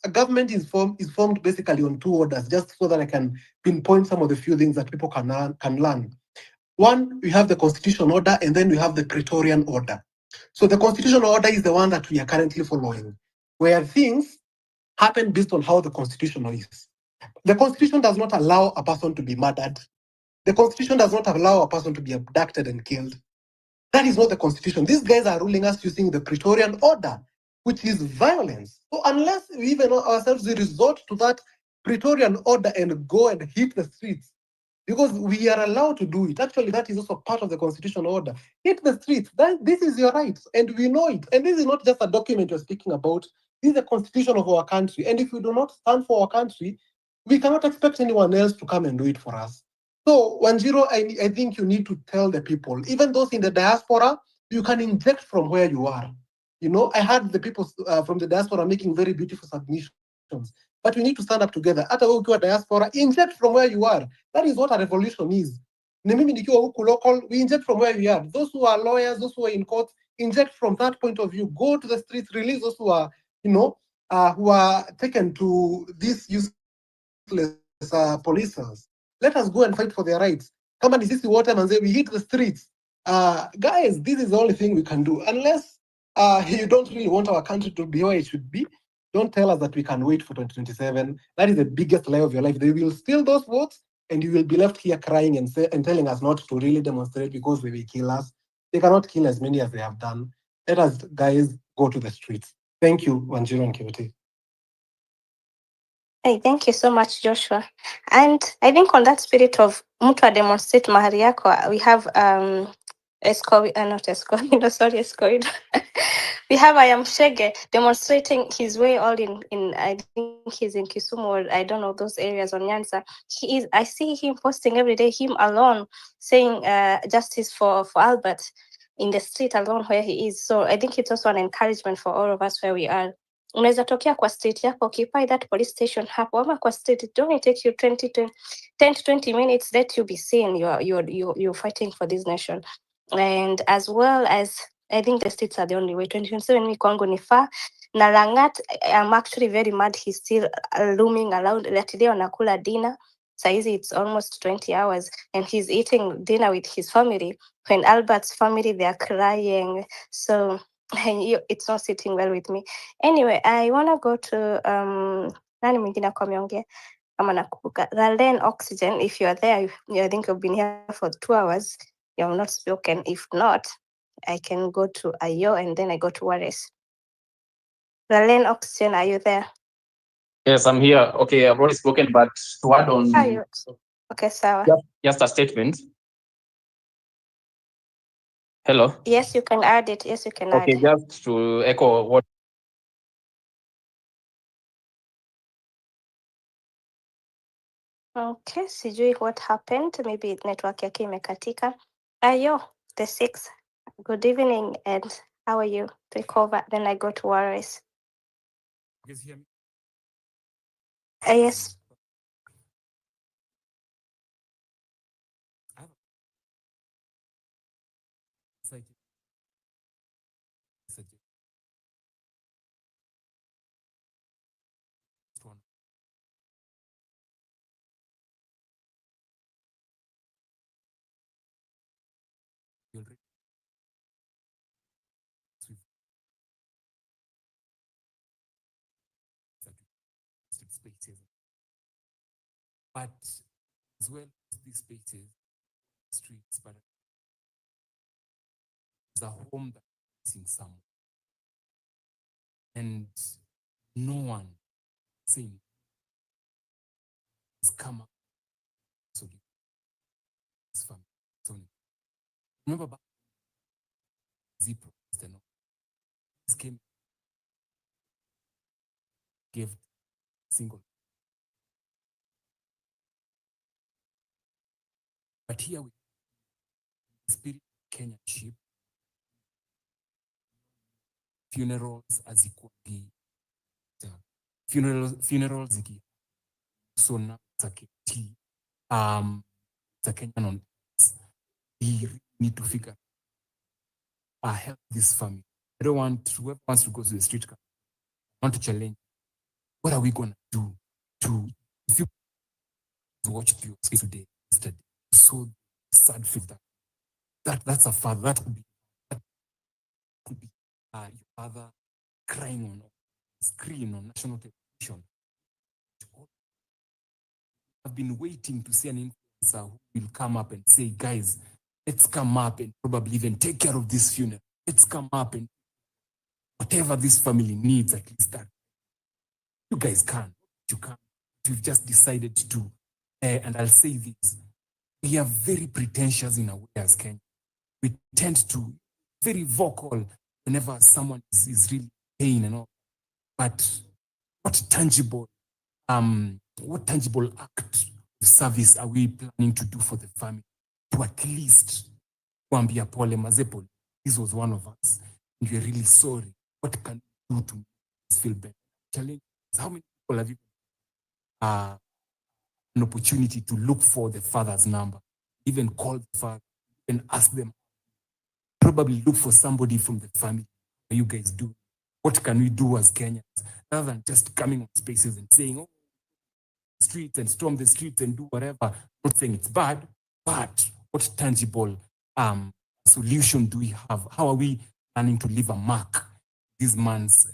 a government is formed basically on 2 orders, just so that I can pinpoint some of the few things that people can learn. One, we have the constitutional order, and then we have the Praetorian order. So the constitutional order is the one that we are currently following, where things happen based on how the constitution is. The constitution does not allow a person to be murdered. The constitution does not allow a person to be abducted and killed. That is not the constitution. These guys are ruling us using the Praetorian order, which is violence. So unless we even ourselves resort to that Praetorian order and go and hit the streets, because we are allowed to do it. Actually, that is also part of the constitutional order. Hit the streets. This is your right, and we know it. And this is not just a document you're speaking about. This is the constitution of our country. And if we do not stand for our country, we cannot expect anyone else to come and do it for us. So, 10, I think you need to tell the people, even those in the diaspora, you can inject from where you are. You know, I had the people from the diaspora making very beautiful submissions, but we need to stand up together. Hata wewe ukiwa diaspora, inject from where you are. That is what a revolution is. Na mimi nikiwa huku local, we inject from where we are. Those who are lawyers, those who are in court, inject from that point of view. Go to the streets, release those who are, who are taken to these useless policers. Let us go and fight for their rights. Kama ni sisi wote manze, we hit the streets. Guys, this is the only thing we can do. Unless you don't really want our country to be where it should be, don't tell us that we can wait for 2027. That is the biggest lie of your life. They will steal those votes, and you will be left here crying and telling us not to really demonstrate because they will kill us. They cannot kill as many as they have done. Let us, guys, go to the streets. Thank you, Wanjiru and Kibete. Hey, thank you so much, Joshua. And I think on that spirit of mtu demonstrate mahali yako, we have not Esco, sorry, Esco. We have Shege demonstrating his way all in I think he's in Kisumu, or I don't know those areas on Nyanza. I see him posting every day, him alone saying justice for Albert in the street alone where he is. So I think it's also an encouragement for all of us where we are. Unaweza tokea kwa street yako, occupy that police station hapo, ama kwa street, it only take you 10 to 20 minutes, let you be seen you're fighting for this nation. And as well as, I think the states are the only way. 2027 mi kwangu ni far. Na Langat, I'm actually very mad he's still looming around. Today wanakula dinner. Saizi it's almost 20 hours and he's eating dinner with his family. When Albert's family, they're crying. So it's not sitting well with me. Anyway, I want to go to nani mwingine kwa ameongea kama nakumbuka. Ralen Oxygen, if you're there, I think you've been here for 2 hours. You have not spoken. If not, I can go to Ayo and then I go to Wallace. Ralen Oxygen, are you there? Yes, I'm here. Okay, I've already spoken, but to add on, Okay, sawa. just a statement. Hello. Yes, you can add it. Yes, you can add. Okay, just to echo what. Okay, sijui what happened. Maybe network yake imekatika. Ayo, the 6th. Good evening, and how are you? Take over, then I go to Wallace. Yes. But as well as these spaces, streets, but it's a home that is in someone. And no one saying has come up so this family. So remember back Zipro, this came gave single. But here we spirit of Kenyanship, funerals as equal funerals ziki so now it's a Kenyan on we need to figure help this family. I don't want whoever wants to go to the street. I want to challenge. What are we gonna do to if you watch the today, yesterday, so sad feel that's a father that could be your father crying on screen on national television. I've been waiting to see an influencer who will come up and say, guys, let's come up and probably even take care of this funeral. Let's come up and whatever this family needs, at least that. You guys can. You can. You've just decided to do. And I'll say this. we are very pretentious in a way as Kenya. We tend to very vocal whenever someone is really pain and all. But what tangible act of service are we planning to do for the family? To at least kuambia pole mazepo. This was one of us. And we're really sorry. What can we do to make us feel better? Challenge. How many people have you an opportunity to look for the father's number, even call the father, and ask them, probably look for somebody from the family. What are you guys doing? What can we do as Kenyans? Rather than just coming on spaces and saying, oh, streets and storm the streets and do whatever. Not saying it's bad, but what tangible solution do we have? How are we planning to leave a mark this man's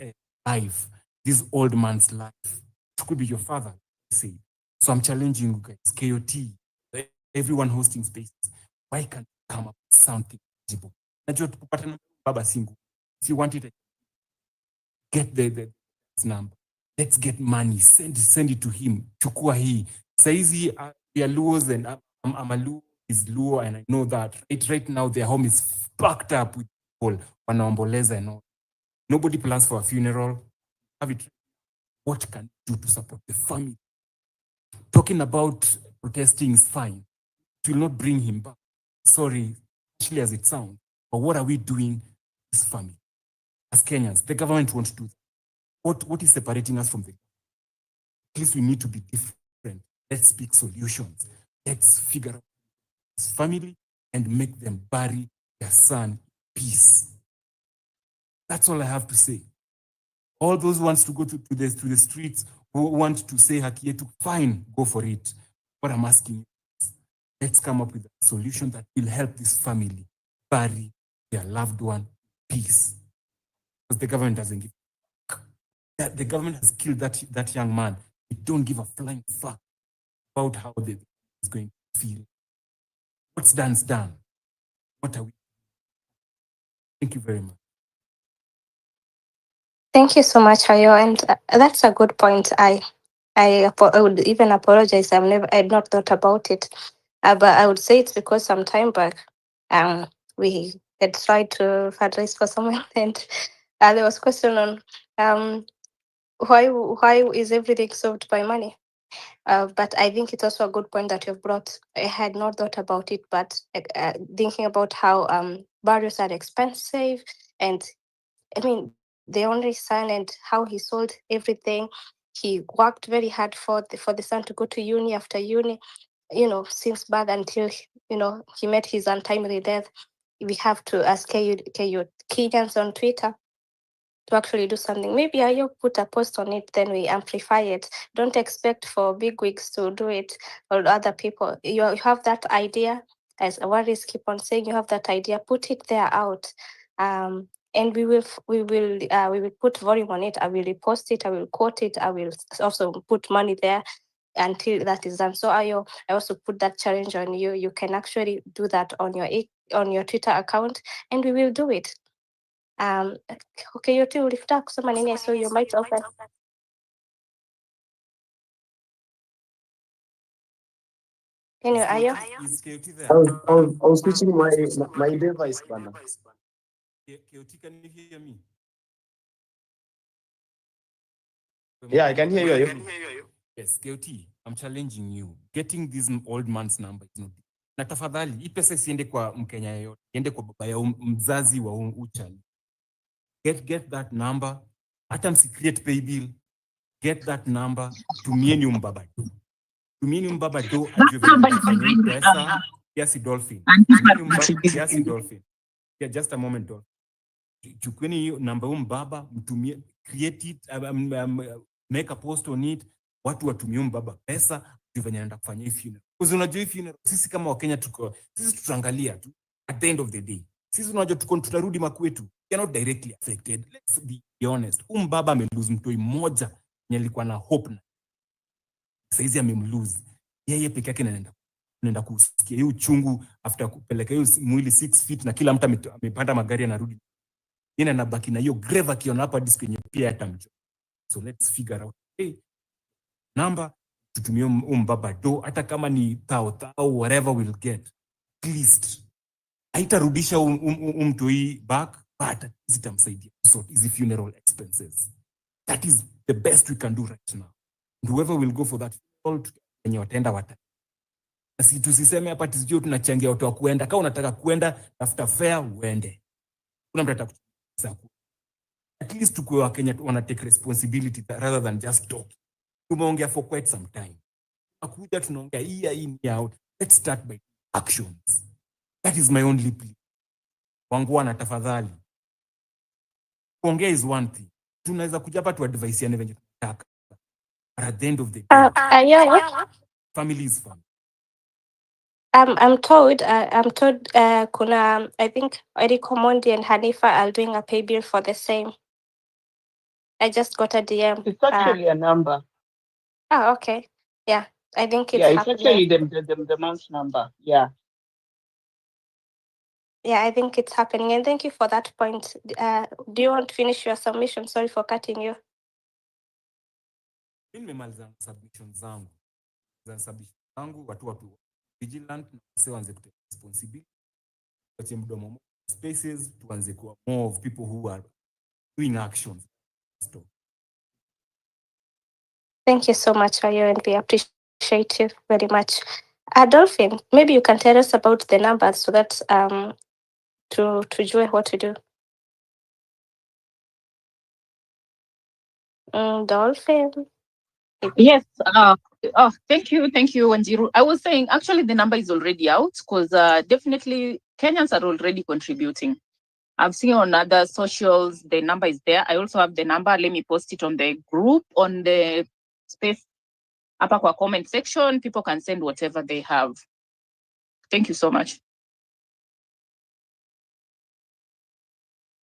life, this old man's life? It could be your father, say. So I'm challenging you guys, KOT, everyone hosting spaces. Why can't you come up with something tangible? If you want it, get the number. Let's get money. Send it to him. Chukua hii. Saizi we are Luos and I'm a Luo is Luo and I know that. Right now their home is packed up with people. Wanaomboleza and all. Nobody plans for a funeral. Have it. What can you do to support the family? Talking about protesting is fine. It will not bring him back. Sorry, actually as it sounds. But what are we doing this family? As Kenyans, the government won't do that. What is separating us from the government? At least we need to be different. Let's speak solutions. Let's figure out this family and make them bury their son in peace. That's all I have to say. All those who want to go to the streets, who want to say haki yetu, fine, go for it. What I'm asking is, let's come up with a solution that will help this family bury their loved one in peace. Because the government doesn't give. The government has killed that young man. We don't give a flying fuck about how they is going to feel. What's done's done. What are we? Thank you very much. Thank you so much, Ayo, and that's a good point. I would even apologize. I'd not thought about it, but I would say it's because some time back, we had tried to fundraise for someone, and there was question on why is everything solved by money? But I think it's also a good point that you've brought. I had not thought about it, but thinking about how burials are expensive, and I mean the only son and how he sold everything. He worked very hard for the son to go to uni after uni, since birth until he met his untimely death. We have to ask Kenyans on Twitter to actually do something. Maybe I put a post on it, then we amplify it. Don't expect for big wigs to do it or other people. You have that idea, as Awaris keep on saying, you have that idea, put it there out. And we will put volume on it. I will repost it, I will quote it, I will also put money there until that is done. So I also put that challenge on you. You can actually do that on your Twitter account, and we will do it. Okay, yote ulifutaka kusema nini? I saw your mic open. Anyway, Ayo. I was switching my device, bana. KOT, can you hear me? Yeah, I can hear you. Yes, KOT, I'm challenging you. Getting this old man's number is not. Na tafadhali, hii pesa isiende kwa Mkenya yeyote, iende kwa baba ya mzazi wa uchali. Get that number. Hata msicreate pay bill. Get that number. Tumieni mbaba do. Tumieni mbaba do ajue venye pesa. Yes, Dolphin. Yes, Dolphin. Yeah, just a moment, Dolphin. Chukueni hiyo namba mbaba, mtumie, create it, make a post on it. Watu watumie mbaba pesa, venye anaenda kufanya hii funeral. Because unajua hii funeral, sisi kama Wakenya sisi tutaangalia tu at the end of the day. Sisi unajua tutarudi makwetu. We are not directly affected. Let's be honest. Mbaba amelose mtoi mmoja nye alikuwa na hope na. Saizi amemlose. Yeye peke yake anaenda kusikia hiyo uchungu after kupeleka hiyo mwili 6 feet na kila mtu amepanda magari anarudi. Yeye anabaki na hiyo grave akiona hapa disc kwenye pia atamjo. So let's figure out number, tutumie mbaba do, hata kama ni thao whatever we'll get, at least haitarudisha mtoi back, but zitamsaidia sort hizi funeral expenses. That is the best we can do right now. And whoever will go for that funeral, wenye wataenda wata. Asi tusiseme hapa tizio tunachangia watu wa kuenda. Kama unataka kuenda, tafuta fare uende. Kuna mtu atakuchukua. At least tukue wa Kenya wana take responsibility rather than just talk. Tumeongea for quite some time. Akuja tunaongea hii out. Let's start by actions. That is my only plea. Wangwana tafadhali. Kuongea is one thing. Tunaweza kuja hapa tu advice yani venye tunataka. But at the end of the day, family is family. I'm told kuna, I think Eriko Mondi and Hanifa are doing a pay bill for the same. I just got a DM. It's actually a number. Oh, okay. Yeah, I think it's It's happening. actually the month's number. Yeah. Yeah, I think it's happening. And thank you for that point. Do you want to finish your submission? Sorry for cutting you. Nimemaliza submissions zangu. Watu vigilant na wase wanze kutake responsibility. Wache mdomo spaces tuanze kuwa more of people who are doing actions. Stop. Thank you so much, Ayo, and we appreciate you very much. Dolphin, maybe you can tell us about the numbers so that to do what to do. Dolphin. Yes. Thank you, Wanjiru. I was saying actually the number is already out because definitely Kenyans are already contributing. I've seen on other socials the number is there. I also have the number. Let me post it on the group on the space. Upper kwa comment section. People can send whatever they have. Thank you so much.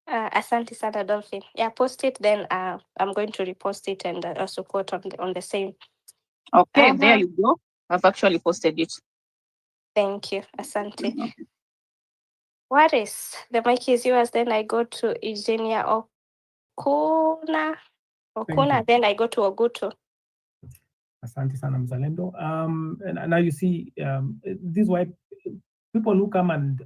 Asante sana, Dolphin. Yeah, post it. Then I'm going to repost it and also quote on the same. Okay, there you go. I've actually posted it. Thank you, Asante. What is the mic is yours? Then I go to Eugenia Okuna, then I go to Oguto. Asante sana Mzalendo. And now you see, this is why people who come and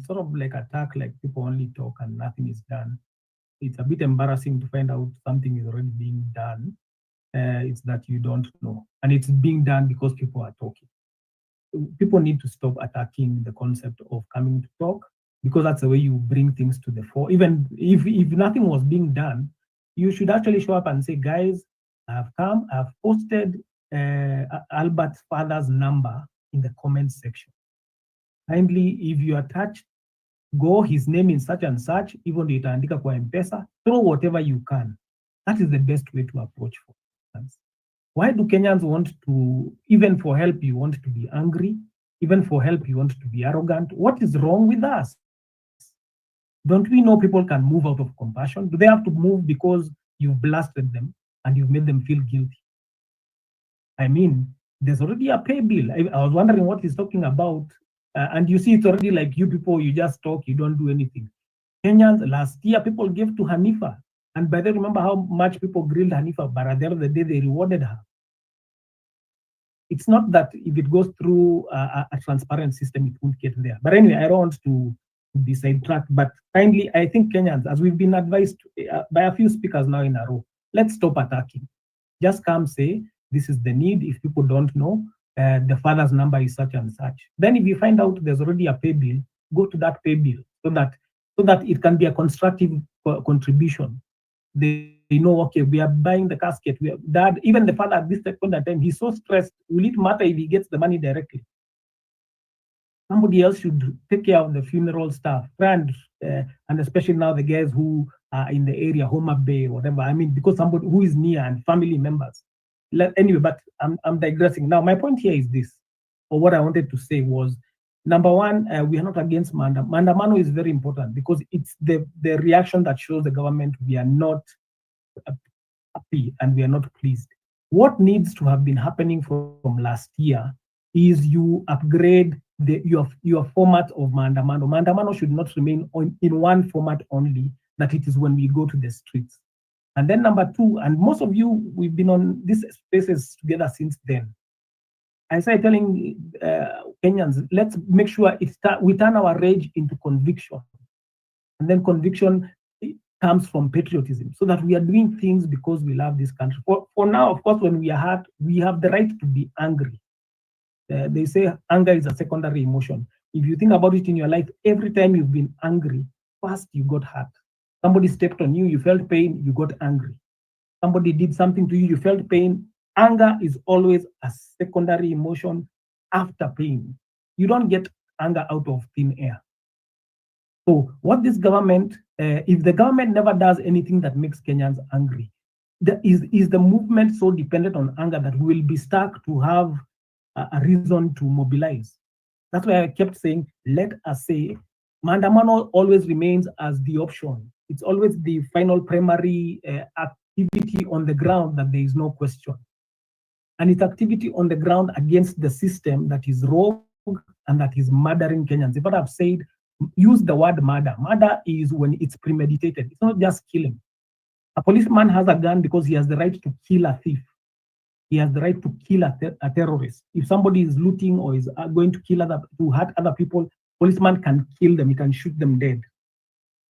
sort of like attack, like people only talk and nothing is done. It's a bit embarrassing to find out something is already being done. It's that you don't know, and it's being done because people are talking. People need to stop attacking the concept of coming to talk, because that's the way you bring things to the fore. Even if nothing was being done, you should actually show up and say, guys, I've come, I've posted Albert's father's number in the comments section. Kindly, if you are touched, go his name in such and such, even though itaandika kwa M-Pesa, throw whatever you can. That is the best way to approach for instance. Why do Kenyans want to, even for help, you want to be angry? Even for help, you want to be arrogant? What is wrong with us? Don't we know people can move out of compassion? Do they have to move because you've blasted them and you've made them feel guilty? I mean, there's already a pay bill. I was wondering what he's talking about. And you see, it's already like you people, you just talk, you don't do anything. Kenyans, last year, people gave to Hanifa. And by the way, remember how much people grilled Hanifa, but at the end of the day, they rewarded her. It's not that if it goes through a transparent system, it won't get there. But anyway, I don't want to be sidetracked. But kindly, I think Kenyans, as we've been advised by a few speakers now in a row, let's stop attacking. Just come say, this is the need. If people don't know, the father's number is such and such. Then if you find out there's already a pay bill, go to that pay bill so that it can be a constructive contribution. They know, okay, we are buying the casket. Dad, even the father at this point at time, he's so stressed. Will it matter if he gets the money directly? Somebody else should take care of the funeral stuff. And especially now the guys who are in the area, Homa Bay, whatever. I mean, because somebody who is near and family members. Anyway, but I'm digressing. Now, my point here is this, or what I wanted to say was, number one, we are not against Maandamano is very important because it's the reaction that shows the government we are not happy and we are not pleased. What needs to have been happening from last year is you upgrade your format of Maandamano. Maandamano should not remain in one format only, that it is when we go to the streets. And then number two, and most of you, we've been on these spaces together since then. I started telling Kenyans, let's make sure we turn our rage into conviction. And then conviction comes from patriotism, so that we are doing things because we love this country. For now, of course, when we are hurt, we have the right to be angry. They say anger is a secondary emotion. If you think about it in your life, every time you've been angry, first you got hurt. Somebody stepped on you, you felt pain, you got angry. Somebody did something to you, you felt pain. Anger is always a secondary emotion after pain. You don't get anger out of thin air. So what this government, if the government never does anything that makes Kenyans angry, is the movement so dependent on anger that we will be stuck to have a reason to mobilize? That's why I kept saying, let us say, Maandamano always remains as the option. It's always the final primary activity on the ground that there is no question. And it's activity on the ground against the system that is rogue and that is murdering Kenyans. But I've said, use the word murder. Murder is when it's premeditated. It's not just killing. A policeman has a gun because he has the right to kill a thief. He has the right to kill a terrorist. If somebody is looting or is going to hurt other people, policeman can kill them. He can shoot them dead.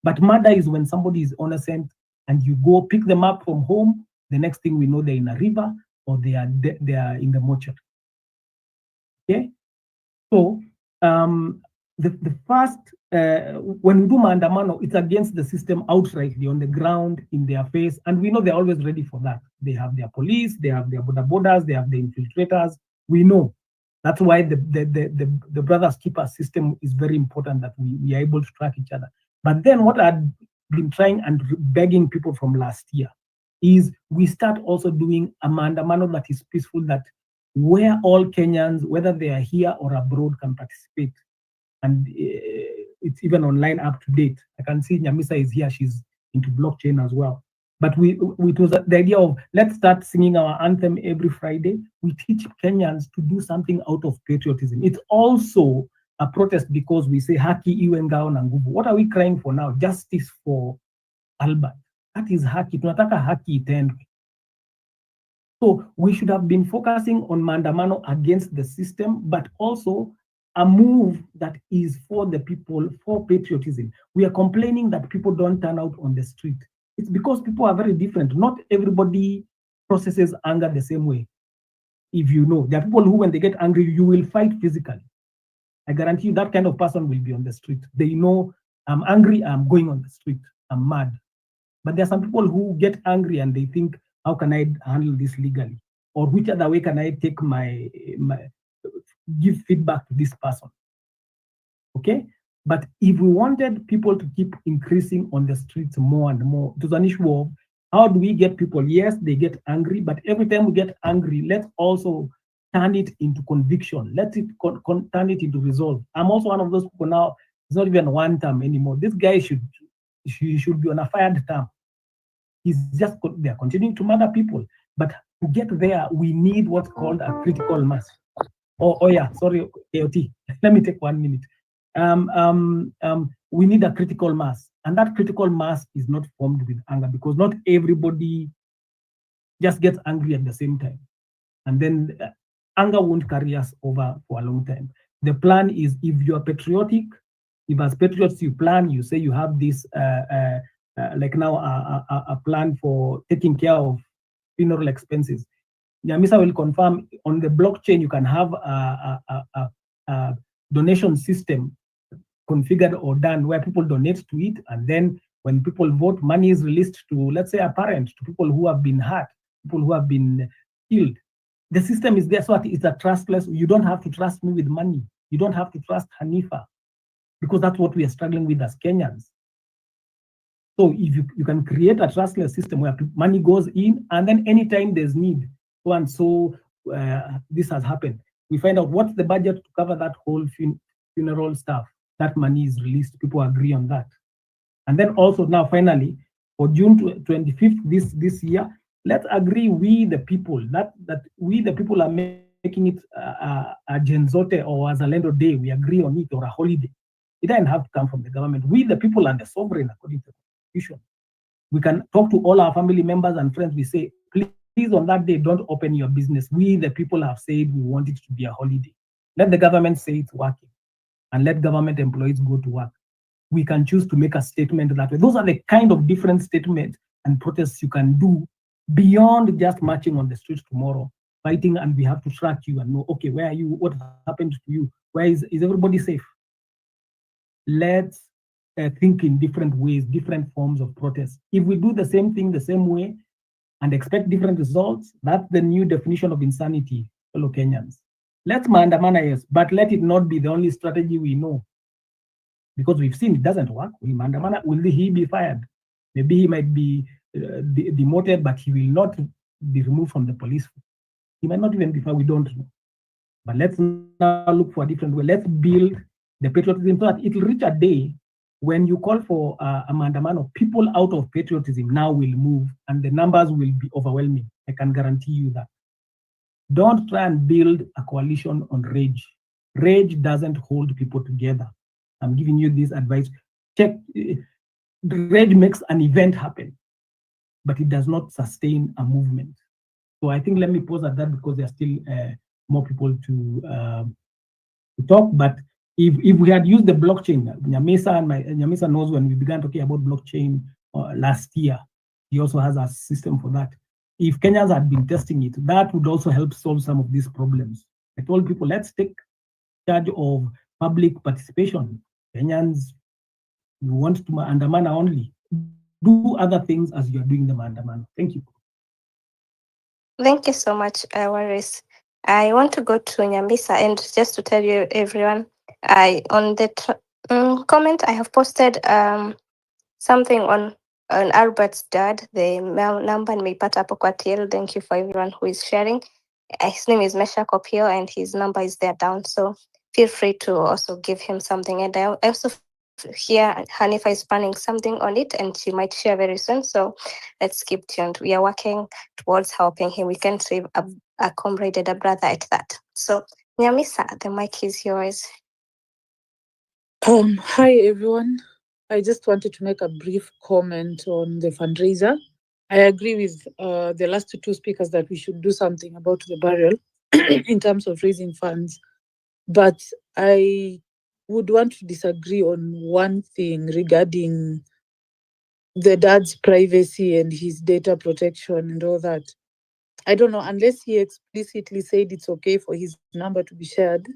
But murder is when somebody is innocent and you go pick them up from home. The next thing we know, they're in a river or they are in the mortuary. Okay, so the first when we do Maandamano, it's against the system outrightly on the ground in their face, and we know they're always ready for that. They have their police, they have their borders, they have the infiltrators. We know that's why the brothers keeper system is very important, that we are able to track each other. But then what I've been trying and begging people from last year is we start also doing a Maandamano that is peaceful, that where all Kenyans, whether they are here or abroad, can participate. And it's even online up to date. I can see Nyamisa is here, she's into blockchain as well. But it was the idea of, let's start singing our anthem every Friday. We teach Kenyans to do something out of patriotism. It's also a protest because we say, haki iwe ngao na nguvu. What are we crying for now? Justice for Albert. That is haki. Tunataka haki itendwe. So we should have been focusing on Maandamano against the system, but also a move that is for the people, for patriotism. We are complaining that people don't turn out on the street. It's because people are very different. Not everybody processes anger the same way. If you know, there are people who, when they get angry, you will fight physically. I guarantee you that kind of person will be on the street. They know, I'm angry, I'm going on the street, I'm mad. But there are some people who get angry and they think, how can I handle this legally? Or which other way can I take give feedback to this person? Okay? But if we wanted people to keep increasing on the streets more and more, it was an issue of how do we get people? Yes, they get angry, but every time we get angry, let's also turn it into conviction. Let it turn it into resolve. I'm also one of those people now, it's not even one term anymore. This guy should be on a fired term. He's just, they're continuing to murder people. But to get there, we need what's called a critical mass. Oh yeah, sorry, AOT. Let me take 1 minute. We need a critical mass. And that critical mass is not formed with anger, because not everybody just gets angry at the same time. And then anger won't carry us over for a long time. The plan is, if you're patriotic, if as patriots you plan, you say you have this, like now, a plan for taking care of funeral expenses. Nyamisa will confirm, on the blockchain, you can have a donation system configured or done where people donate to it, and then when people vote, money is released to, let's say, a parent, to people who have been hurt, people who have been killed. The system is there, so it's a trustless. You don't have to trust me with money. You don't have to trust Hanifa, because that's what we are struggling with as Kenyans. So if you can create a trustless system where money goes in, and then anytime there's need, this has happened, we find out what's the budget to cover that whole funeral stuff. That money is released, people agree on that. And then also now finally, for June 25th this year, let's agree, we the people, that we the people are making it a Genzote or as a Lendo Day, we agree on it, or a holiday. It doesn't have to come from the government. We the people are the sovereign according to the Constitution. We can talk to all our family members and friends. We say, please on that day, don't open your business. We, the people, have said we want it to be a holiday. Let the government say it's working and let government employees go to work. We can choose to make a statement that way. Those are the kind of different statements and protests you can do beyond just marching on the streets tomorrow, fighting, and we have to track you and know, okay, where are you? What happened to you? Where is everybody safe? Let's think in different ways, different forms of protest. If we do the same thing the same way and expect different results, that's the new definition of insanity, fellow Kenyans. Let's maandamana, yes, but let it not be the only strategy we know. Because we've seen it doesn't work. Will he be fired? Maybe he might be demoted, but he will not be removed from the police. He might not even be fired, we don't know. But let's now look for a different way. Let's build the patriotism so that it will reach a day when you call for a Maandamano, people out of patriotism now will move and the numbers will be overwhelming. I can guarantee you that. Don't try and build a coalition on rage. Rage doesn't hold people together. I'm giving you this advice. Check, rage makes an event happen, but it does not sustain a movement. So I think let me pause at that because there are still more people to talk. But if we had used the blockchain, Nyamisa knows when we began talking about blockchain last year, he also has a system for that. If Kenyans had been testing it, that would also help solve some of these problems. I told people, let's take charge of public participation. Kenyans, you want to Maandamana only. Do other things as you're doing the Maandamana. Thank you. Thank you so much, Waris. I want to go to Nyamisa, and just to tell you everyone, on the comment I have posted something on Albert's dad, the number nimeipata hapo kwa TL. Thank you for everyone who is sharing. His name is Mesha Kopio and his number is there down. So feel free to also give him something. And I also hear Hanifa is planning something on it and she might share very soon. So let's keep tuned. We are working towards helping him. We can save a comrade and a brother at that. So Nyamisa, the mic is yours. Hi everyone. I just wanted to make a brief comment on the fundraiser. I agree with the last two speakers that we should do something about the burial in terms of raising funds. But I would want to disagree on one thing regarding the dad's privacy and his data protection and all that. I don't know, unless he explicitly said it's okay for his number to be shared.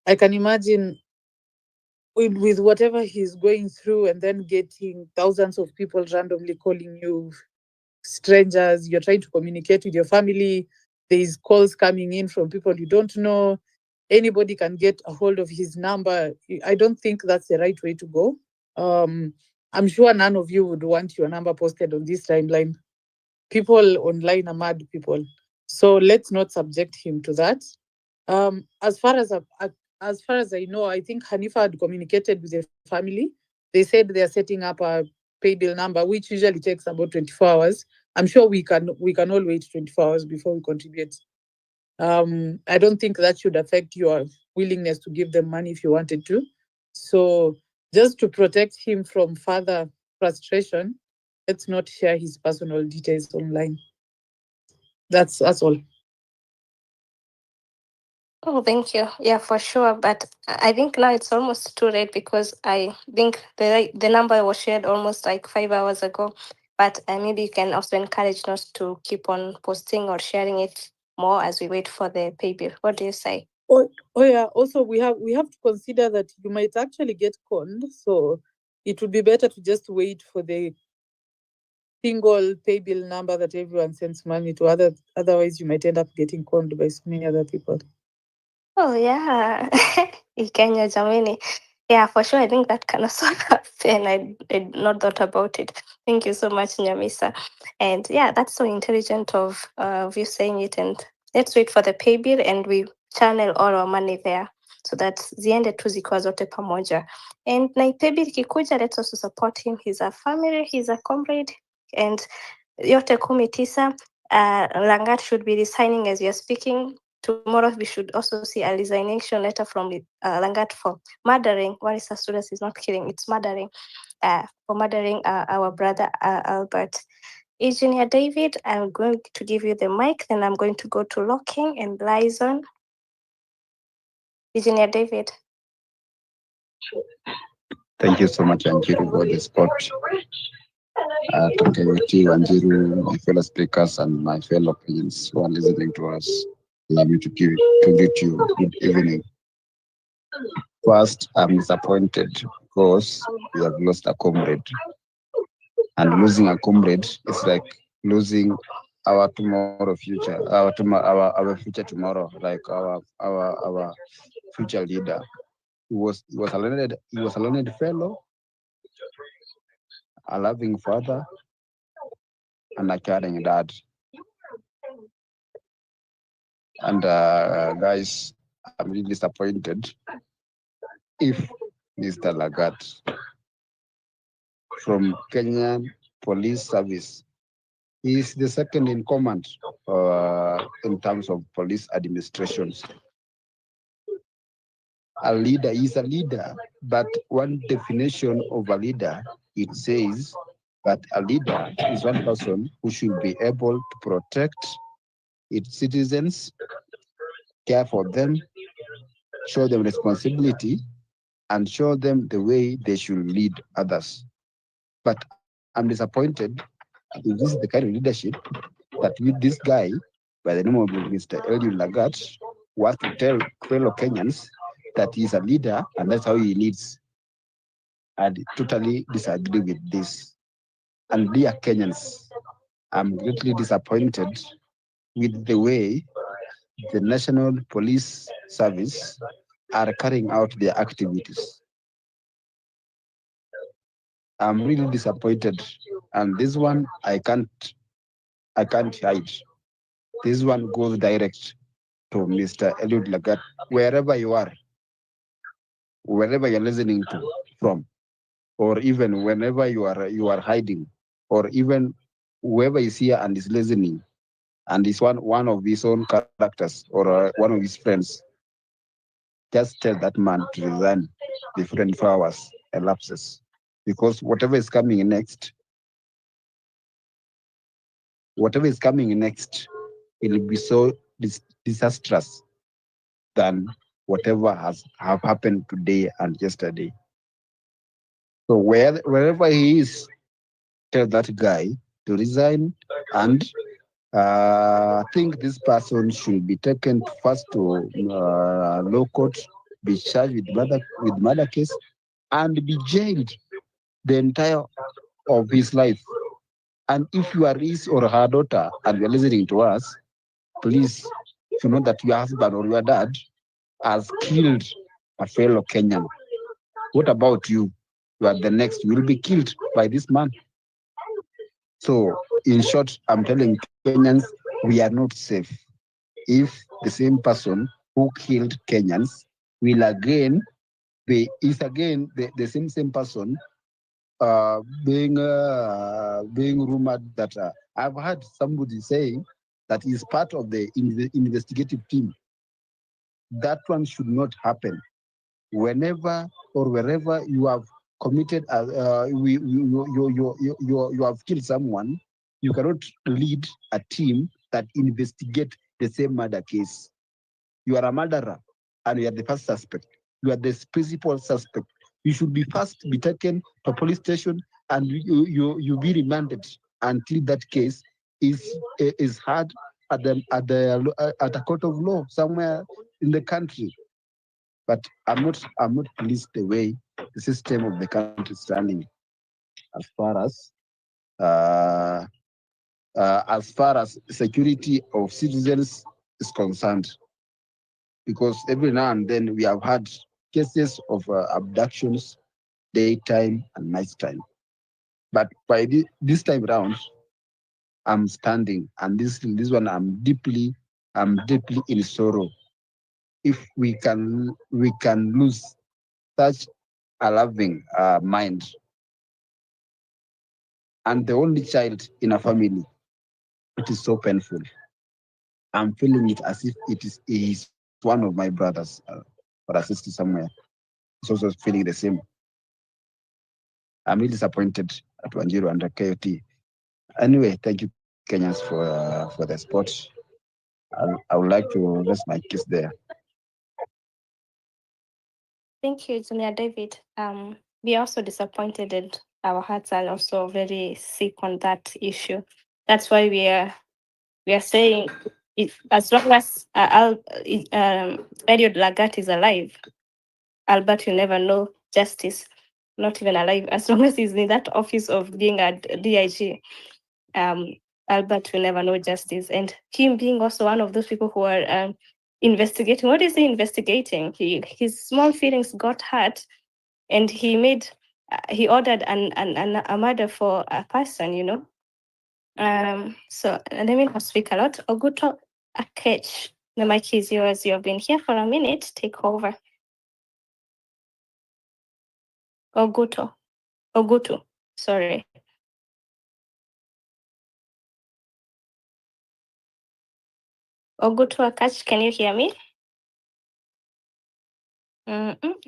I can imagine with whatever he's going through and then getting thousands of people randomly calling you, strangers, you're trying to communicate with your family, there's calls coming in from people you don't know, anybody can get a hold of his number. I don't think that's the right way to go. I'm sure none of you would want your number posted on this timeline. People online are mad people. So let's not subject him to that. As far as I know, I think Hanifa had communicated with the family. They said they are setting up a pay bill number, which usually takes about 24 hours. I'm sure we can all wait 24 hours before we contribute. I don't think that should affect your willingness to give them money if you wanted to. So just to protect him from further frustration, let's not share his personal details online. That's all. Oh, thank you. Yeah, for sure. But I think now it's almost too late because I think the number was shared almost like 5 hours ago. But maybe you can also encourage us to keep on posting or sharing it more as we wait for the pay bill. What do you say? Oh yeah. Also, we have to consider that you might actually get conned. So it would be better to just wait for the single pay bill number that everyone sends money to. Otherwise, you might end up getting conned by so many other people. Oh yeah, Kenya Jamini. Yeah, for sure. I think that can also happen. I not thought about it. Thank you so much, Nyamisa. And yeah, that's so intelligent of you saying it. And let's wait for the pay bill and we channel all our money there so that ziende tu zikiwa zote pamoja. And na pay bill kikuja, let's also support him. He's a family, he's a comrade, and yote 19. Langat should be resigning as we are speaking. Tomorrow we should also see a resignation letter from Langat for murdering. What is a student is not killing, it's murdering for murdering our brother Albert. Engineer David, I'm going to give you the mic, then I'm going to go to Locking and Liaison. Engineer David. Thank you so much, Anjiru, for the spot. To KWT, Anjiru, my fellow speakers, and my fellow Kenyans who are listening to us. Allow me to greet you. Good evening. First, I'm disappointed because we have lost a comrade. And losing a comrade is like losing our tomorrow future, our future tomorrow, like our future leader. He was a learned fellow, a loving father, and a caring dad. And guys, I'm really disappointed if Mr. Langat from Kenyan Police Service, he is the second in command in terms of police administrations. A leader is a leader, but one definition of a leader, it says that a leader is one person who should be able to protect its citizens, care for them, show them responsibility, and show them the way they should lead others. But I'm disappointed if this is the kind of leadership that with this guy by the name of Mr. Langat was to tell fellow Kenyans that he's a leader and that's how he leads. I totally disagree with this. And dear Kenyans, I'm greatly disappointed with the way the National Police Service are carrying out their activities. I'm really disappointed, and this one I can't hide. This one goes direct to Mr. Langat, wherever you are, wherever you're listening to from, or even whenever you are hiding, or even whoever is here and is listening, and is one of his own characters or one of his friends, just tell that man to resign before 24 hours elapses, because whatever is coming next will be so disastrous than whatever have happened today and yesterday. So wherever he is, tell that guy to resign, and I think this person should be taken first to law court, be charged with murder case, and be jailed the entire of his life. And if you are his or her daughter and you're listening to us, please, if you know that your husband or your dad has killed a fellow Kenyan, what about you? You are the next. You will be killed by this man. So, in short, I'm telling Kenyans, we are not safe. If the same person who killed Kenyans will again the same person being rumored that I've heard somebody saying that is part of the investigative team. That one should not happen. Whenever or wherever you have committed, you have killed someone, you cannot lead a team that investigate the same murder case. You are a murderer and you are the first suspect. You are the principal suspect. You should be first be taken to a police station and you be remanded until that case is heard at a court of law somewhere in the country. But I'm not pleased the way the system of the country is running as far as security of citizens is concerned. Because every now and then we have had cases of abductions, daytime and nighttime. But by this time around, I'm standing, and this one I'm deeply in sorrow. If we can lose such a loving mind, and the only child in a family, it is so painful. I'm feeling it as if he is one of my brothers or a sister somewhere. He's also feeling the same. I'm really disappointed at Wanjiru and KOT. Anyway, thank you, Kenyans, for the sport. I would like to rest my case there. Thank you, Junior David. We are also disappointed and our hearts are also very sick on that issue. That's why we are saying, if, as long as Eliud Lagat is alive, Albert will never know justice. Not even alive, as long as he's in that office of being a DIG, Albert will never know justice. And him being also one of those people who are investigating. What is he investigating? His small feelings got hurt, and he ordered a murder for a person, you know. So let me not speak a lot. Oguto Akech, the mic is yours. You have been here for a minute. Take over. Ogutu, sorry. Ogutu Akach, can you hear me?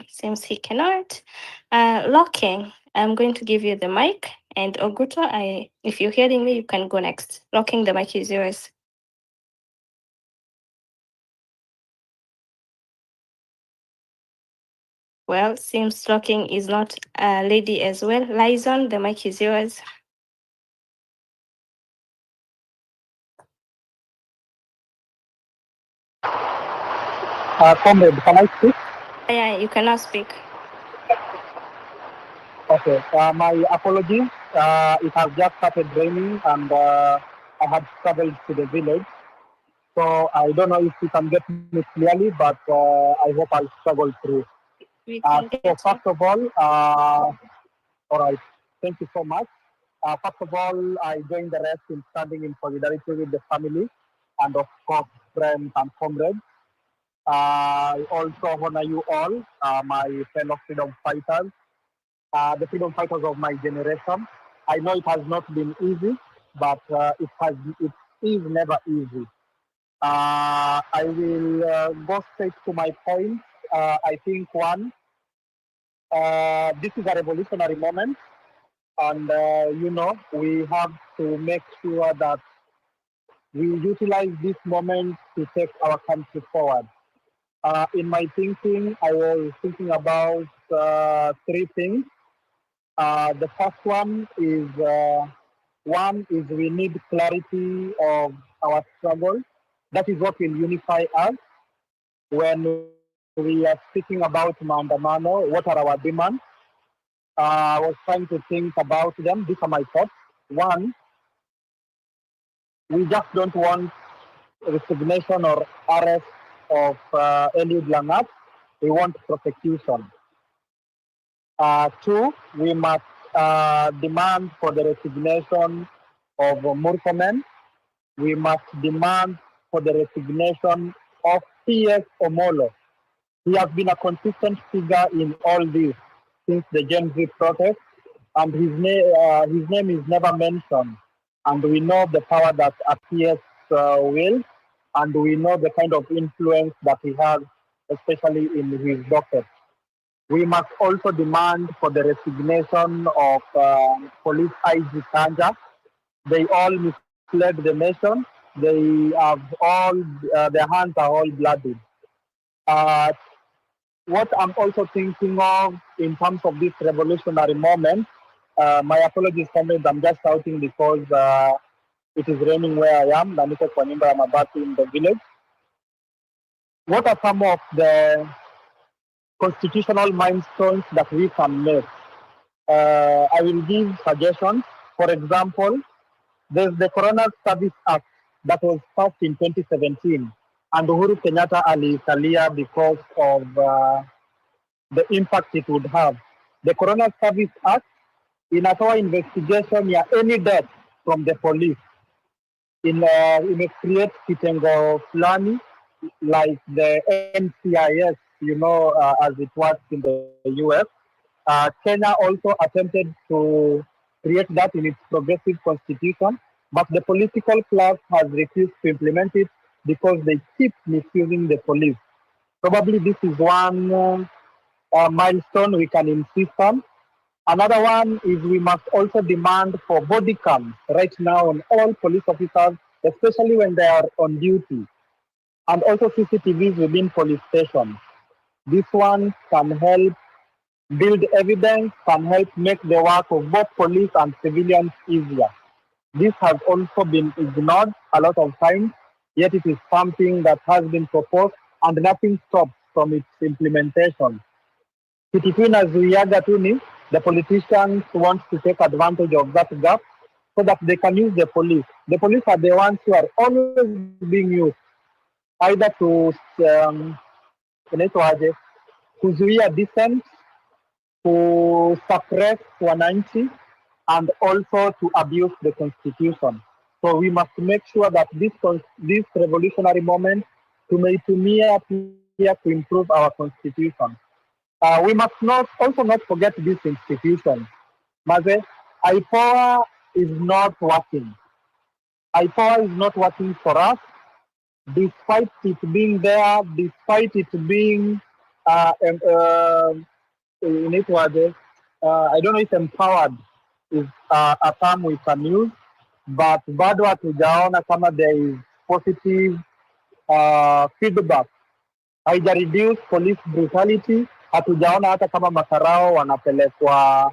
Seems he cannot. Locking, I'm going to give you the mic. And Ogutu, if you're hearing me, you can go next. Locking, the mic is yours. Well, seems Locking is not a lady as well. Liaison, the mic is yours. Comrade, can I speak? Yeah, you cannot speak. Okay, my apologies. It has just started raining and I had traveled to the village. So I don't know if you can get me clearly, but I hope I'll struggle through. So first of all, all right, thank you so much. First of all, I join the rest in standing in solidarity with the family and of course friends and comrades. I also honor you all, my fellow freedom fighters, the freedom fighters of my generation. I know it has not been easy, but it is never easy. I will go straight to my point. I think one, this is a revolutionary moment, and we have to make sure that we utilize this moment to take our country forward. In my thinking, I was thinking about three things. The first one is we need clarity of our struggle. That is what will unify us. When we are speaking about Maandamano, what are our demands? I was trying to think about them. These are my thoughts. One, we just don't want resignation or arrest of Eliud Langat. We want prosecution. Two, we must demand for the resignation of Murkomen. We must demand for the resignation of P.S. Omolo. He has been a consistent figure in all this since the Gen Z protest, and his name is never mentioned. And we know the power that appears will, and we know the kind of influence that he has, especially in his docket. We must also demand for the resignation of Police IG Kanja. They all misled the nation. They have all, their hands are all bloody. What I'm also thinking of in terms of this revolutionary moment, my apologies, comrades, I'm just shouting because it is raining where I am, Naniko Kwanimba Mabati in the village. What are some of the constitutional milestones that we can make? I will give suggestions. For example, there's the Coroner Service Act that was passed in 2017, and Uhuru Kenyatta alisalia because of the impact it would have. The Coroner Service Act inatoa investigation ya any death from the police. Create kitengo fulani like the NCIS, as it works in the US. Kenya also attempted to create that in its progressive constitution, but the political class has refused to implement it because they keep misusing the police. Probably this is one milestone we can insist on. Another one is we must also demand for body cams right now on all police officers, especially when they are on duty, and also CCTVs within police stations. This one can help build evidence, can help make the work of both police and civilians easier. This has also been ignored a lot of times, yet it is something that has been proposed and nothing stops from its implementation. Kitu inazuiaga tu ni the politicians want to take advantage of that gap so that they can use the police. The police are the ones who are always being used either to inaitwaje, kuzuia dissent, to suppress wananchi, and also to abuse the constitution. So we must make sure that this revolutionary moment tumeitumia pia to improve our constitution. We must not forget these institutions. Maze, IPOA is not working. IPOA is not working for us, despite it being there, despite it being in it was I don't know if empowered is a term we can use, but bado hatujaona kama there is positive feedback. Haija reduce police brutality, hatujaona hata kama makarao wanapelekwa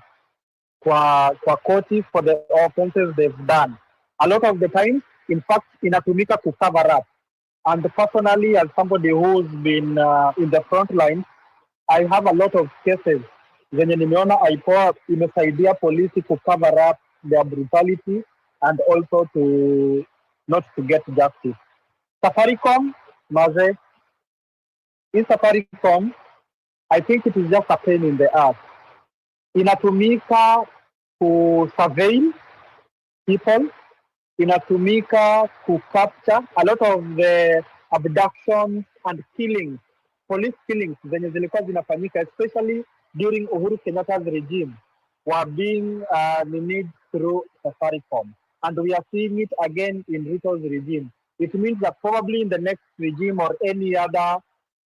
kwa koti for the offenses they've done. A lot of the time, in fact, inatumika to cover up. And personally, as somebody who's been in the front line, I have a lot of cases zenye nimeona IPOA imesaidia polisi to cover up their brutality and also to not to get justice. Safaricom, maze, in Safaricom, I think it is just a pain in the ass. Inatumika to surveil people, inatumika to capture a lot of the abductions and killings, police killings zenye zilikuwa zinafanyika, especially during Uhuru Kenyatta's regime, were being managed through Safaricom. And we are seeing it again in Ruto's regime. It means that probably in the next regime or any other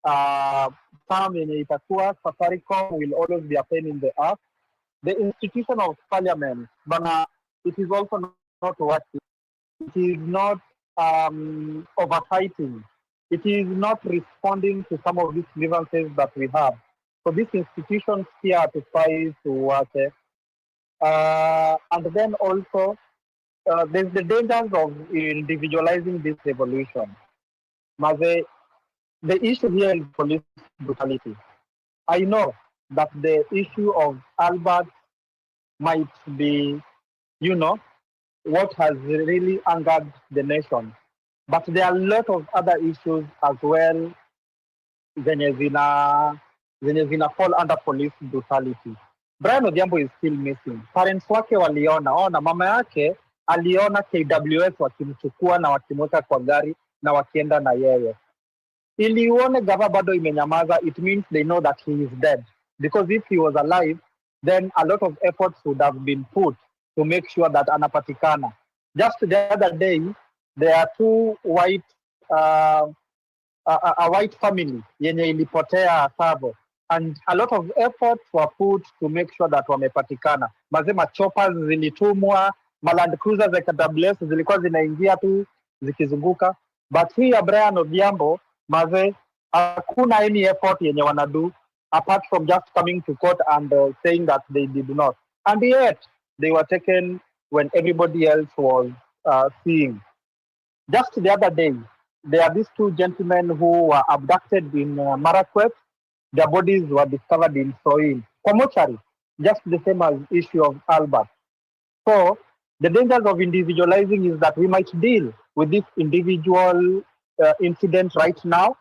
term yenye itakuwa, Safaricom will always be a pain in the ass. The institution of parliament, bana, it is also not working. It is not oversighting. It is not responding to some of these grievances that we have. So these institutions here to try to work. And then also, there's the dangers of individualizing this revolution. Maze, the issue here is police brutality. I know that the issue of Albert might be, what has really angered the nation. But there are a lot of other issues as well zenye zina fall under police brutality. Brian Odhiambo is still missing. Parents wake waliona, mama yake aliona KWS wakimchukua na wakimweka kwa gari na wakienda na yeye. Ili uone gava bado imenyamaza, it means they know that he is dead. Because if he was alive, then a lot of efforts would have been put to make sure that anapatikana. Just the other day, there are two white, a white family yenye ilipotea Savo, and a lot of efforts were put to make sure that wamepatikana. Mazema choppers zilitumwa, Land Cruisers za KWS zilikuwa zinaingia tu zikizunguka, but here Brian Odhiambo, maze, hakuna any effort yenye wanadu apart from just coming to court and saying that they did not, and yet they were taken when everybody else was seeing. Just the other day, there are these two gentlemen who were abducted in Marakwet. Their bodies were discovered in soil, mortuary, just the same as issue of Albert. So the dangers of individualizing is that we might deal with this individual incident right now,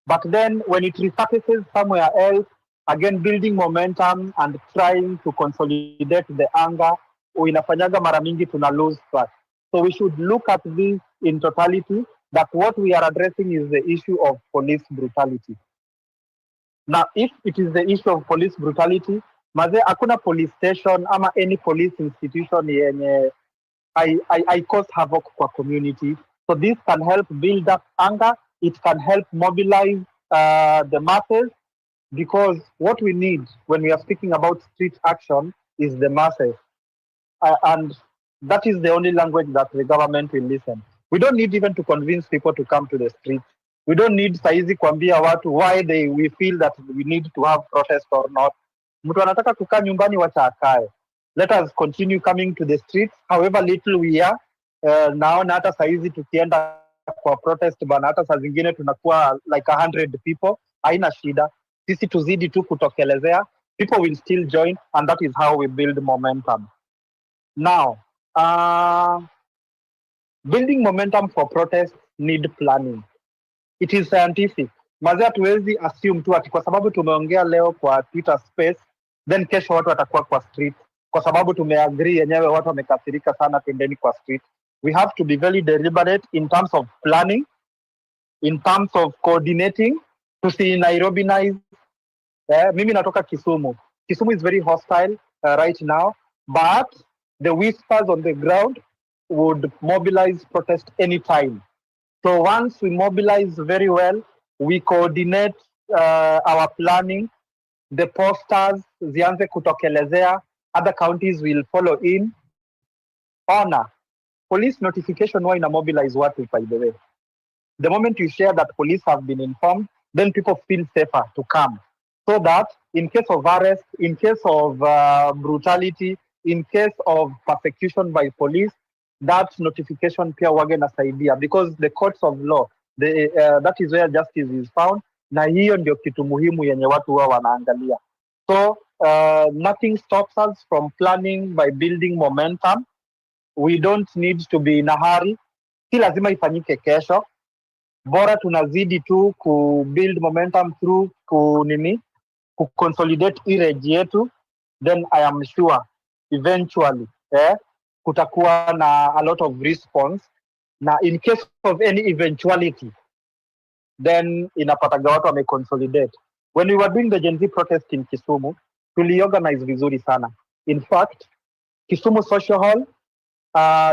but then when it resurfaces somewhere else, again building momentum and trying to consolidate the anger, inafanyaga mara mingi tuna lose track. So we should look at this in totality, that what we are addressing is the issue of police brutality. Now, if it is the issue of police brutality, maze hakuna police station ama any police institution yenye I cause havoc kwa community. So this can help build up anger. It can help mobilize the masses, because what we need when we are speaking about street action is the masses. And that is the only language that the government will listen. We don't need even to convince people to come to the streets. We don't need saizi kuambia watu why we feel that we need to have protest or not. Mtu anataka kukaa nyumbani, wacha akae. Let us continue coming to the streets, however little we are. Naona hata saizi tukienda kwa protest bana, hata saa zingine tunakuwa like 100 people, haina shida. Sisi tuzidi tu kutokelezea, people will still join, and that is how we build momentum. Now, building momentum for protest need planning. It is scientific. Mazee hatuwezi assume tu ati kwa sababu tumeongea leo kwa Twitter space, then kesho watu watakuwa kwa street. Kwa sababu tumeagree yenyewe watu wamekasirika sana, twendeni kwa street. We have to be very deliberate in terms of planning, in terms of coordinating, to see Nairobi-nize. Mimi natoka Kisumu. Kisumu is very hostile right now, but the whispers on the ground would mobilize protest anytime. So once we mobilize very well, we coordinate our planning, the posters zianze kutokelezea, other counties will follow in. Honor, police notification why na mobilize watu, by the way. The moment you share that police have been informed, then people feel safer to come. So that in case of arrest, in case of brutality, in case of persecution by police, that notification pia wage nasaidia, because the courts of law, that is where justice is found, na hiyo ndio kitu muhimu yenye watu wao wanaangalia. So nothing stops us from planning by building momentum. We don't need to be in a hurry. Si lazima ifanyike kesho. Bora tunazidi tu ku build momentum through ku consolidate irage yetu, then I am sure eventually kutakuwa na a lot of response, na in case of any eventuality then inapataga watu wame consolidate. When we were doing the Gen Z protest in Kisumu, tuliorganize vizuri sana. In fact, Kisumu Social Hall,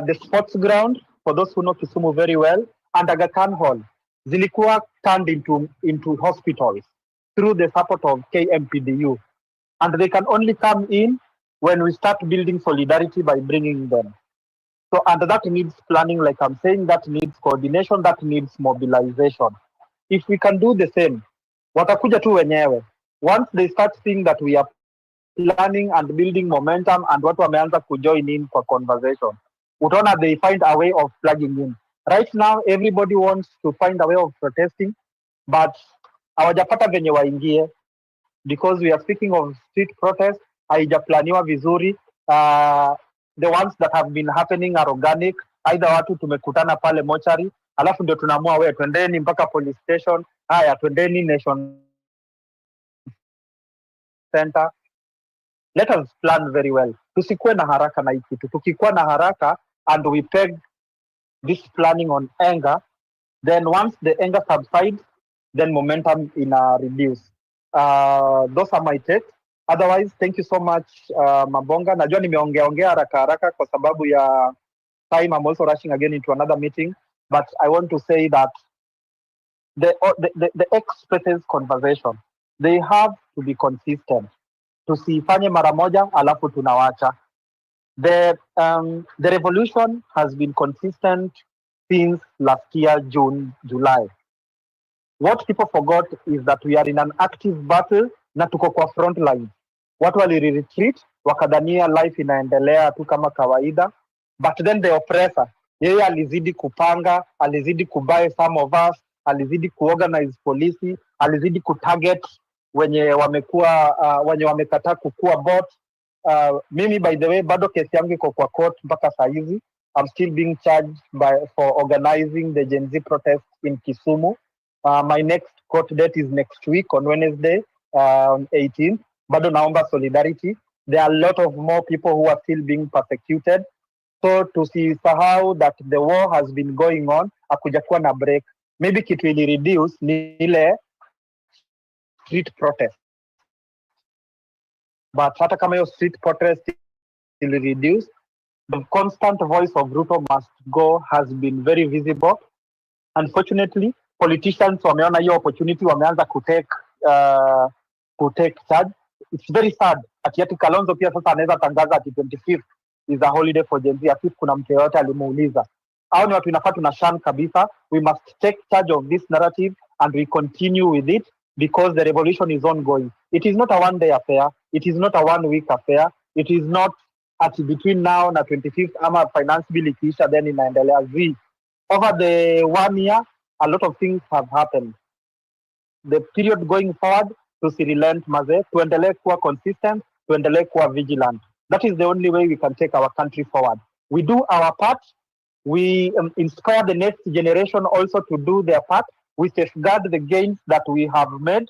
the sports ground, for those who know Kisumu very well, and Aga Khan Hall, zilikuwa turned into hospitals through the support of KMPDU. And they can only come in when we start building solidarity by bringing them. So, and that needs planning, like I'm saying, that needs coordination, that needs mobilization. If we can do the same, watakuja tu wenyewe. Once they start seeing that we are planning and building momentum and watu wameanza kujoin in for conversation, utaona they find a way of plugging in. Right now, everybody wants to find a way of protesting, but hawajapata venye waingie, because we are speaking of street protest, haijaplaniwa vizuri. The ones that have been happening are organic. Either watu tumekutana pale mochari, alafu ndio tunaamua we twendeni mpaka police station, haya twendeni Nation Center. Let us plan very well. Tusikuwe na haraka na hii kitu. Tukikuwa na haraka and we peg this planning on anger, then once the anger subsides, then momentum reduce. Those are my takes. Otherwise, thank you so much, Mabonga. Najua nimeongea haraka kwa sababu ya time. I'm also rushing again into another meeting, but I want to say that the ex-president's conversation, they have to be consistent. Tusifanye mara moja alafu tunawacha. The revolution has been consistent since last year, July. What people forgot is that we are in an active battle na tuko kwa front line. Watu retreat, wakadhania life inaendelea tu kama kawaida, but then the oppressor, yeye alizidi kupanga, alizidi kubuy some of us, alizidi kuorganize polisi, alizidi kutarget wenye wamekuwa wenye wamekataa kukua bot. Mimi by the way bado kesi yangu iko kwa court mpaka saa hizi. I'm still being charged for organizing the Gen Z protest in Kisumu. My next court date is next week on Wednesday, on 18th. Bado naomba solidarity. There are a lot of more people who are still being persecuted. So tusisahau that the war has been going on, akujakuwa na break. Maybe kitu ili reduce ni ile street protest. But hata kama hiyo street protest will reduce, the constant voice of Ruto must go has been very visible. Unfortunately, politicians wameona hiyo opportunity, wameanza kutake charge. it's very sad ati Kalonzo pia sasa anaweza tangaza ati 25th is a holiday for Gen Z, ati kuna mtu yote alimuuliza. Hao ni watu inafaa tunashan kabisa. We must take charge of this narrative and we continue with it because the revolution is ongoing. It is not a one-day affair. It is not a one-week affair. It is not at between now na 25th ama finance bill ikiisha then inaendelea. Over the 1 year, a lot of things have happened. The period going forward, relent maze, tuendelee kuwa consistent, tuendelee kuwa vigilant. That is the only way we can take our country forward. We do our part. We inspire the next generation also to do their part. We safeguard the gains that we have made,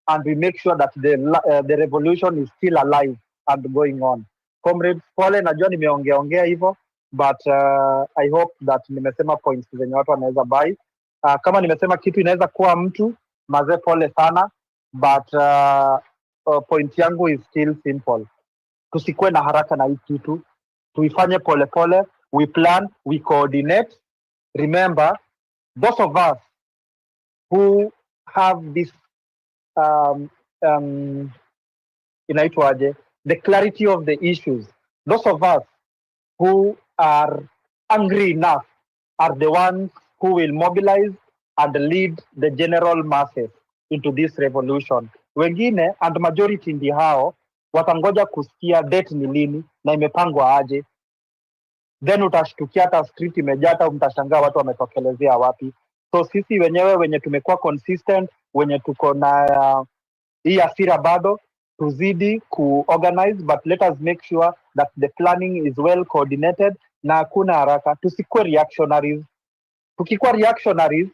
and we make sure that the revolution is still alive and going on. Comrades, pole najua nimeongea hivyo, but I hope that nimesema points zenye watu wanaweza buy. Kama nimesema kitu inaweza kuwa mtu, maze pole sana, but point yangu is still simple. Tusikue na haraka na hii kitu. Tuifanye pole pole, we plan, we coordinate. Remember, those of us who have this inaitwaje, the clarity of the issues, those of us who are angry enough are the ones who will mobilize and lead the general masses into this revolution. Wengine and majority ndi hao watangoja kusikia date ni lini na imepangwa aje, then utashtukia hata street imejata, mtashangaa watu wametokelezea wapi. So sisi wenyewe wenye tumekuwa consistent, wenye tuko na hii asira bado, tuzidi kuorganize, but let us make sure that the planning is well coordinated na hakuna haraka. Tusikuwe reactionaries. Tukikuwa reactionaries,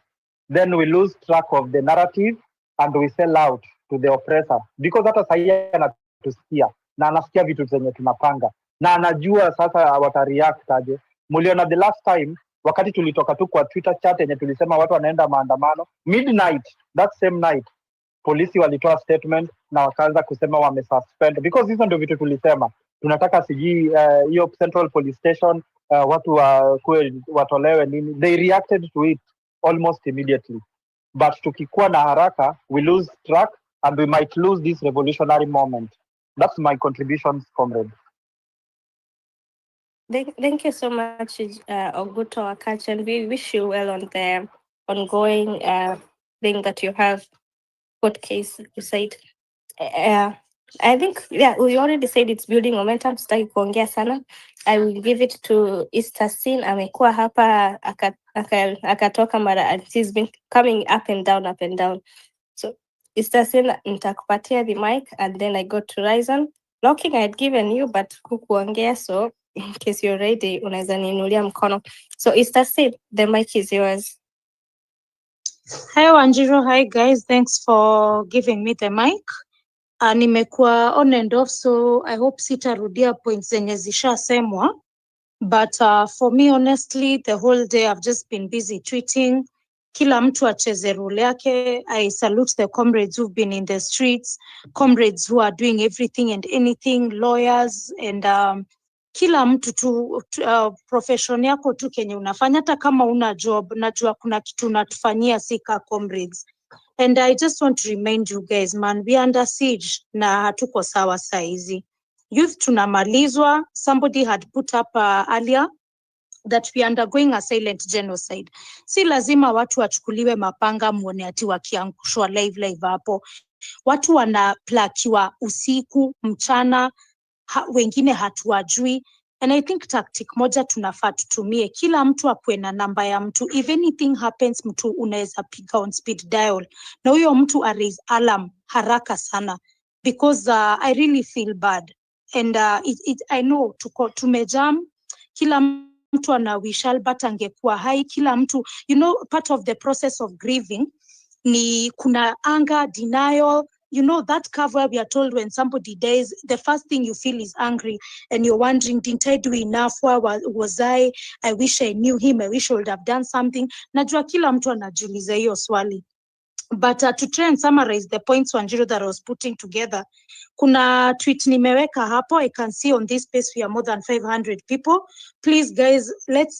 then we lose track of the narrative and we sell out to the oppressor, because hata sahi anatusikia na anasikia vitu zenye tunapanga na anajua sasa watareact aje. Muliona the last time wakati tulitoka tu kwa Twitter chat yenye tulisema watu wanaenda maandamano, midnight that same night polisi walitoa statement na wakaanza kusema wamesuspend, because hizo ndio vitu tulisema tunataka siji hiyo Central Police Station watu watolewe nini. They reacted to it almost immediately, but tukikuwa na haraka we lose track and we might lose this revolutionary moment. That's my contributions, comrade. Thank you so much, Oguto Akachi, and we wish you well on the ongoing thing that you have, court case, you said. I think, yeah, we already said it's building momentum. Sitaki kuongea sana. I will give it to Eastersin. Amekuwa hapa, akatoka mara, and he's been coming up and down, up and down. So, Eastersin, nitakupatia the mic, and then I go to Ryzen. Locking I had given you, but hukuongea, so in case you're ready, unaweza niinulia mkono. So Eastersin, the mic is yours. Hi Wanjiru, hi guys, thanks for giving me the mic. Nimekuwa on and off, so I hope sitarudia points zenye zishasemwa. But for me, honestly, the whole day I've just been busy tweeting. Kila mtu acheze role yake. I salute the comrades who've been in the streets, comrades who are doing everything and anything, lawyers, and kila mtu tu profession yako tu kenye unafanya, hata kama una job, najua kuna kitu unatufanyia sika comrades. And I just want to remind you guys, man, we under siege na hatuko sawa saizi. Youth tunamalizwa. Somebody had put up earlier that we are undergoing a silent genocide. Si lazima watu wachukuliwe mapanga muone ati wakiangushwa live hapo. Watu wanaplakiwa usiku, mchana, wengine hatuwajui. And I think tactic moja tunafaa tutumie, kila mtu akuwe na namba ya mtu. If anything happens, mtu unaweza piga on speed dial. Na huyo mtu raise alarm haraka sana. Because I really feel bad. And I know tumejam, kila mtu ana wish Albert angekuwa hai, kila mtu, you know, part of the process of grieving ni kuna anger, denial. You know, that cover we are told when somebody dies, the first thing you feel is angry and you're wondering, didn't I do enough? Where was I? I wish I knew him. I wish I would have done something. Najua kila mtu anajiuliza hiyo swali. But to try and summarize the points Wanjiru that I was putting together, kuna tweet nimeweka hapo. I can see on this space we are more than 500 people. Please guys, let's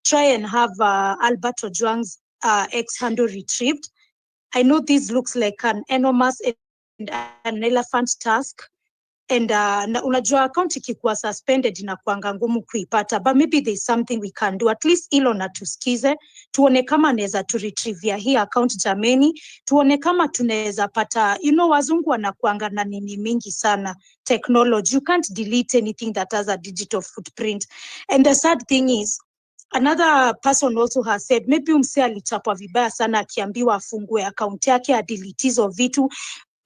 try and have Albert Ojwang's X handle retrieved. I know this looks like an enormous an elephant task. And unajua account ikikuwa suspended inakuanga ngumu kuipata, but maybe there's something we can do. At least ilo na tusikize, tuone kama naweza tu retrieve hii account jameni, tuone kama tunaweza pata, wazungu wanakuanga na nini mingi sana, technology. You can't delete anything that has a digital footprint. And the sad thing is, another person also has said, maybe umse alichapwa vibaya sana akiambiwa afungue account yake, adelete hizo vitu.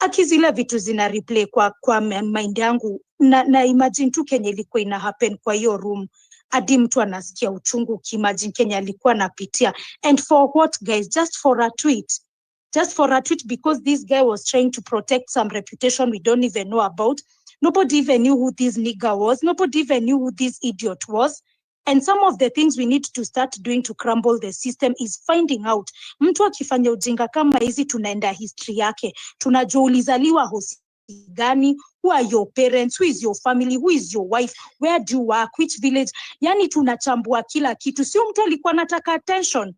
Akizile vitu zina replay kwa mind yangu na imagine tu kenye ilikuwa ina happen kwa hiyo room, hadi mtu anasikia uchungu kimagine kenye alikuwa napitia. And for what, guys? Just for a tweet because this guy was trying to protect some reputation we don't even know about. Nobody even knew who this nigger was. Nobody even knew who this idiot was. And some of the things we need to start doing to crumble the system is finding out. Mtu akifanya ujinga kama hizi tunaenda history yake. Tunajua ulizaliwa hosi gani, who are your parents, who is your family, who is your wife, where do you work, which village. Yani tunachambua kila kitu. Sio mtu alikuwa anataka attention.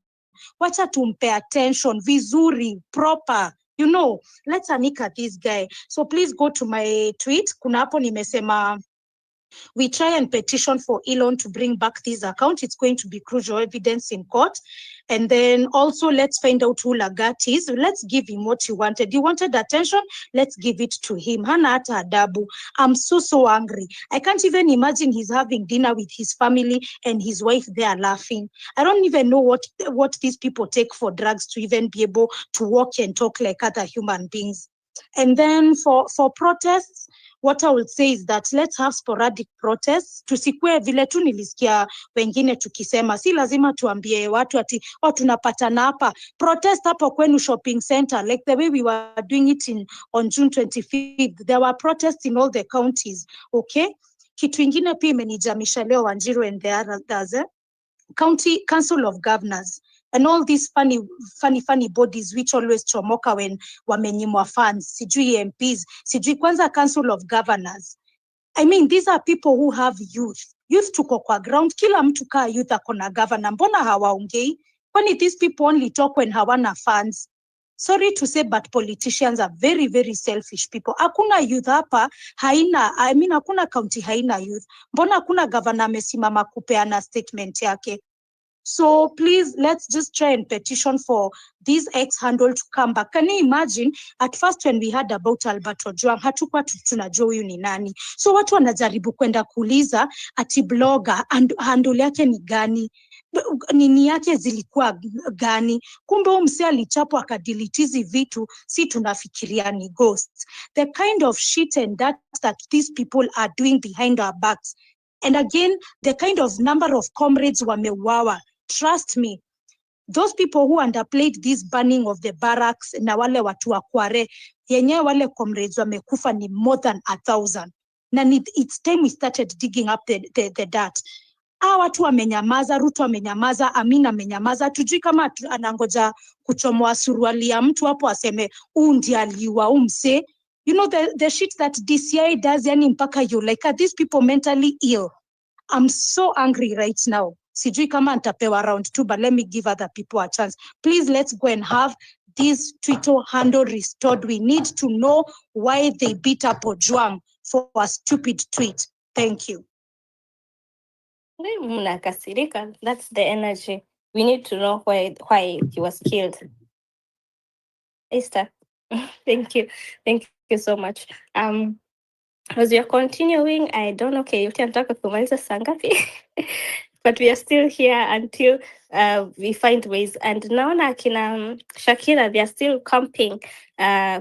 Wacha tumpe attention vizuri, proper. Let's anika this guy. So please go to my tweet. Kuna hapo nimesema, we try and petition for Elon to bring back this account. It's going to be crucial evidence in court. And then also let's find out who Langat is. Let's give him what he wanted. He wanted attention. Let's give it to him. Hana hata adabu. I'm so angry. I can't even imagine he's having dinner with his family and his wife there laughing. I don't even know what these people take for drugs to even be able to walk and talk like other human beings. And then for protests, what I would say is that let's have sporadic protests. Tusikue vile tu nilisikia wengine tukisema, si lazima tuambie watu ati tunapatana hapa. Protest hapo kwenu shopping center, like the way we were doing it on June 25th. There were protests in all the counties, okay? Kitu ingine pia imenijamisha leo Wanjiru and the others, County Council of Governors. And all these funny bodies which always chomoka when wamenyimwa funds, sijui MPs, sijui kwanza Council of Governors. I mean, these are people who have youth. Youth tuko kwa ground, kila mtu kaa youth akona governor. Mbona hawaongei? Kwani these people only talk when hawana funds? Sorry to say, but politicians are very, very selfish people. Hakuna youth hapa, hakuna county haina youth. Mbona hakuna governor amesimama kupeana statement yake? So please, let's just try and petition for this ex-handle to come back. Can you imagine, at first when we heard about Albert Ojwang, hatukuwa tunajua huyu ni nani. So watu wanajaribu kwenda kuuliza ati blogger, handle yake ni gani? Nini yake zilikuwa gani? Kumbe mse alichapwa akadelete vitu, si tunafikiria ni ghosts. The kind of shit and that these people are doing behind our backs. And again, the kind of number of comrades wameuawa. Trust me, those people who underplayed this burning of the barracks na wale watu wa Kware, yenye wale comrades wamekufa ni more than 1,000. Na it's time we started digging up the dirt. Watu wamenyamaza, Ruto wamenyamaza, Amina amenyamaza. Tujui kama anangoja kuchomoa suruali ya mtu hapo aseme ndiye aliua umse. The shit that DCI does, yani mpaka you like, are these people mentally ill? I'm so angry right now. Sijui kama nitapewa round 2, but let me give other people a chance. Please, let's go and have this Twitter handle restored. We need to know why they beat up Ojwang for a stupid tweet. Thank you. Mnakasirika. That's the energy. We need to know why he was killed. Esther, thank you so much. As we are continuing, I don't know, okay, utanataka kumaliza saa ngapi? But we are still here until we find ways. And naona kina Shakira, they are still camping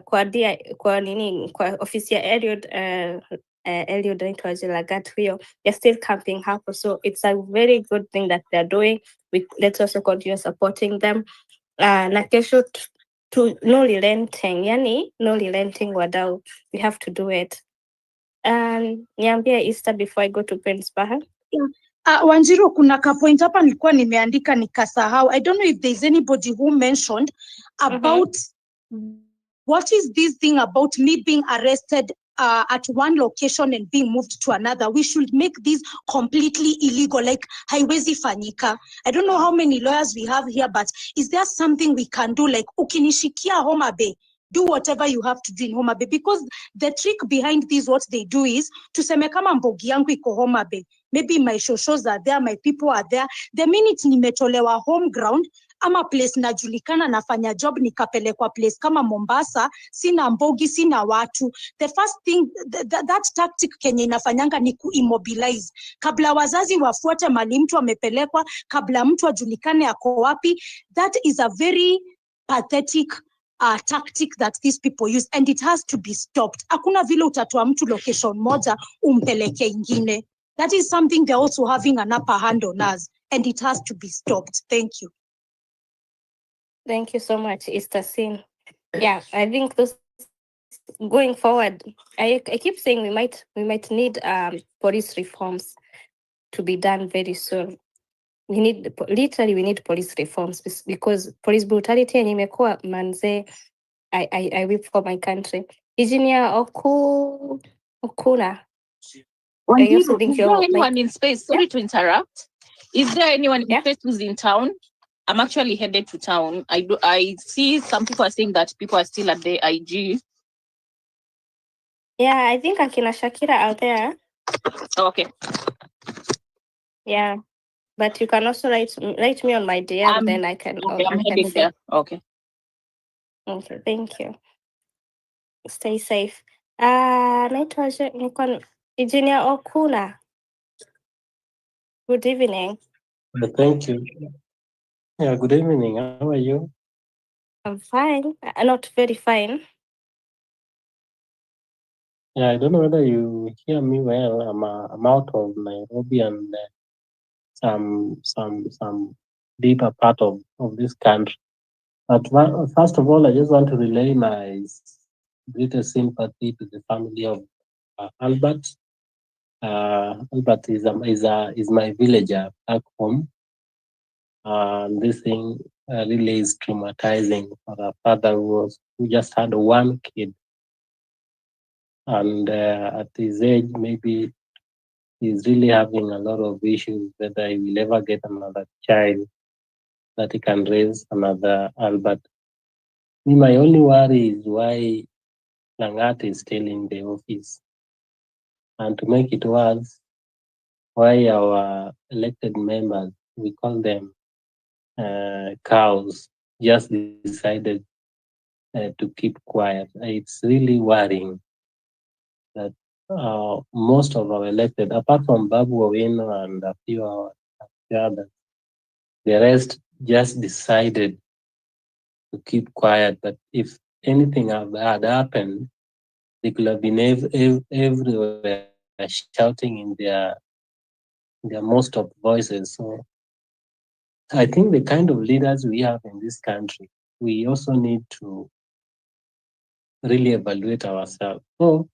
kwa ofisi ya Eliud naitwaje Langat huyo. They are still camping hapo. So it's a very good thing that they are doing. Let's also continue supporting them. Na kesho no relenting, no relenting wadau. We have to do it. Niambia Easter before I go to Prince Baha. Wanjiru, kuna ka point hapa nilikuwa nimeandika nikasahau. I don't know if there's anybody who mentioned about what is this thing about me being arrested at one location and being moved to another. We should make this completely illegal, like haiwezi fanyika. I don't know how many lawyers we have here, but is there something we can do? Like ukinishikia Homa Bay, do whatever you have to do in Homa Bay, because the trick behind this, what they do is, tuseme kama mbogi yangu iko Homa Bay, maybe my shoshos are there, my people are there, the minute nimetolewa home ground, ama place najulikana nafanya job nikapelekwa place kama Mombasa, sina mbogi, sina watu, the first thing, that tactic Kenya inafanyanga ni kuimmobilize. Kabla wazazi wafuate mali mtu amepelekwa, kabla mtu ajulikane ako wapi, that is a very pathetic tactic that these people use, and it has to be stopped. Hakuna vile utatoa mtu location moja umpeleke ingine. That is something they're also having an upper hand on us, and it has to be stopped. Thank you. Thank you so much, Sin. Yeah, I think those going forward, I keep saying we might need police reforms to be done very soon. We need police reforms because police brutality and imekuwa manze. I weep for my country. Engineer Okuna. I also Wanjiru, think is there you're anyone in space? Sorry to interrupt. Is there anyone in space who's in town? I'm actually headed to town. I see some people are saying that people are still at the IG. Yeah, I think Akina Shakira out there. Okay. Yeah, but you can also write me on my DM, then I can. Okay, I'm I can heading see. there. Okay. Okay, thank you. Stay safe. Naitwaje? Niko Engineer Okuna. Good evening. Thank you. Yeah, good evening. How are you? I'm fine. Not very fine. Yeah, I don't know whether you hear me well. I'm out of Nairobi and some deeper part of this country. But first of all, I just want to relay my greatest sympathy to the family of Albert. Albert is my villager back home. This thing really is traumatizing for a father who just had one kid. And at his age, maybe he's really having a lot of issues whether he will ever get another child that he can raise another Albert. My only worry is why Langat is still in the office. And to make it worse, why our elected members, we call them cows, just decided to keep quiet. It's really worrying that most of our elected, apart from Babu Owino and a few others, the rest just decided to keep quiet. But if anything had happened, they could have been everywhere shouting in their most of voices. So I think the kind of leaders we have in this country, we also need to really evaluate ourselves. So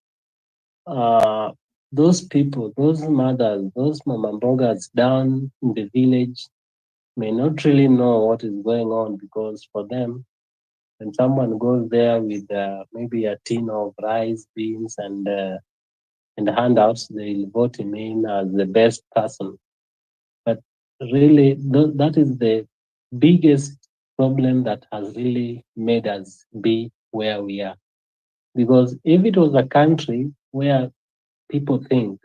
those people, those mothers, those mamambogas down in the village may not really know what is going on, because for them, when someone goes there with maybe a tin of rice, beans, and handouts, they'll vote him in as the best person. But really, that is the biggest problem that has really made us be where we are. Because if it was a country where people think,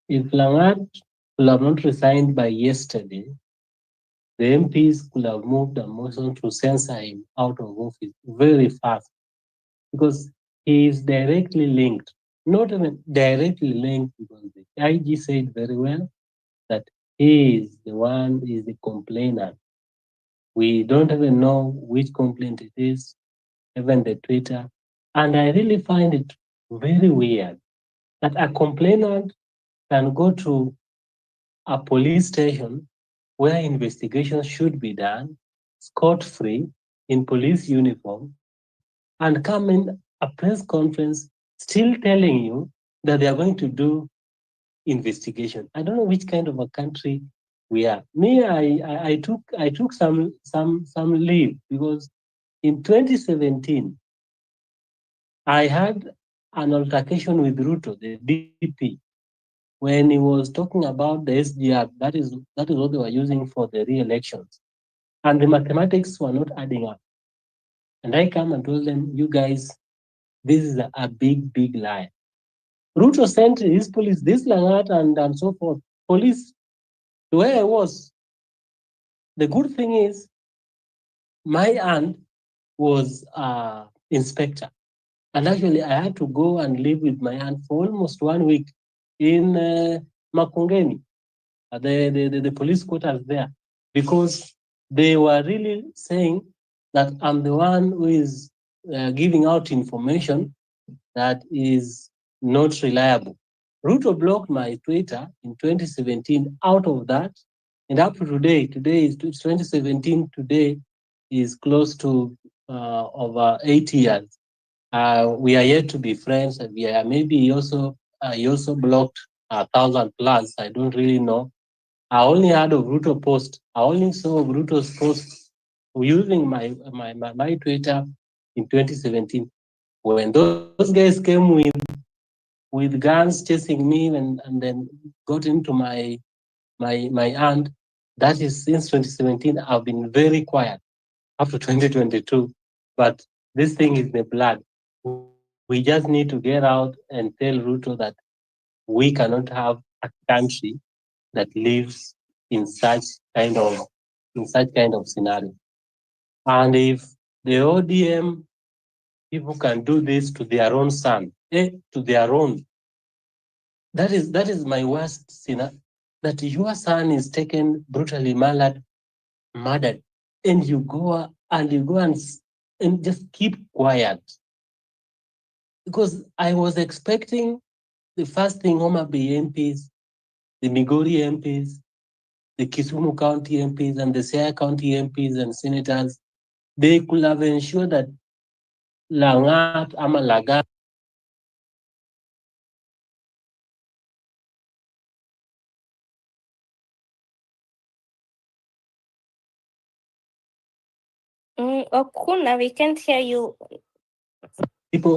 if Langat could have not resigned by yesterday, the MPs could have moved a motion to censor him out of office very fast, because he is directly linked, not even directly linked, because the IG said very well that he is the complainant. We don't even know which complaint it is, even the Twitter. And I really find it very weird that a complainant can go to a police station where investigations should be done scot-free in police uniform and come in a press conference still telling you that they are going to do investigation. I don't know which kind of a country we are. Me, I took some leave, because in 2017 I had an altercation with Ruto, the DP, when he was talking about the SGR. That is what they were using for the re-elections, and the mathematics were not adding up. And I come and told them, you guys, this is a big, big lie. Ruto sent his police, this Langat and so forth, police to where I was. The good thing is, my aunt was inspector. And actually, I had to go and live with my aunt for almost 1 week in Makongeni, the police quarters there, because they were really saying that I'm the one who is giving out information that is not reliable. Ruto blocked my Twitter in 2017. Out of that, and up to today is 2017, today is close to over 8 years. We are yet to be friends. And we are maybe he also blocked 1,000 plus. I don't really know. I only heard of Ruto post. I only saw Ruto's post using my Twitter in 2017. When those guys came with guns chasing me and then got into my aunt, that is since 2017. I've been very quiet up to 2022. But this thing is the blood. We just need to get out and tell Ruto that we cannot have a country that lives in such kind of scenario. And if the ODM people can do this to their own son, to their own, that is my worst scenario. That your son is taken brutally murdered, and you go and just keep quiet. Because I was expecting the first thing Homa Bay MPs, the Migori MPs, the Kisumu County MPs, and the Siaya County MPs and senators, they could have ensured that Langat ama Lagat Okuna, we can't hear you.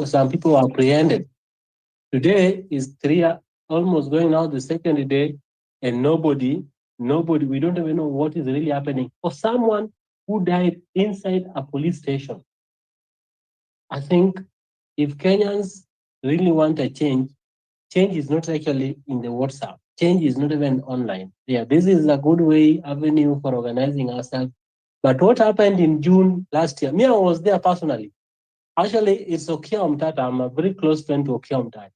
some people were apprehended. Today is almost going out the second day, and nobody, we don't even know what is really happening. For someone who died inside a police station, I think if Kenyans really want a change is not actually in the WhatsApp. Change is not even online. Yeah, this is a good avenue for organizing ourselves. But what happened in June last year? Me, I was there personally. Actually, it's Okia Omtata. I'm a very close friend to Okia Omtata.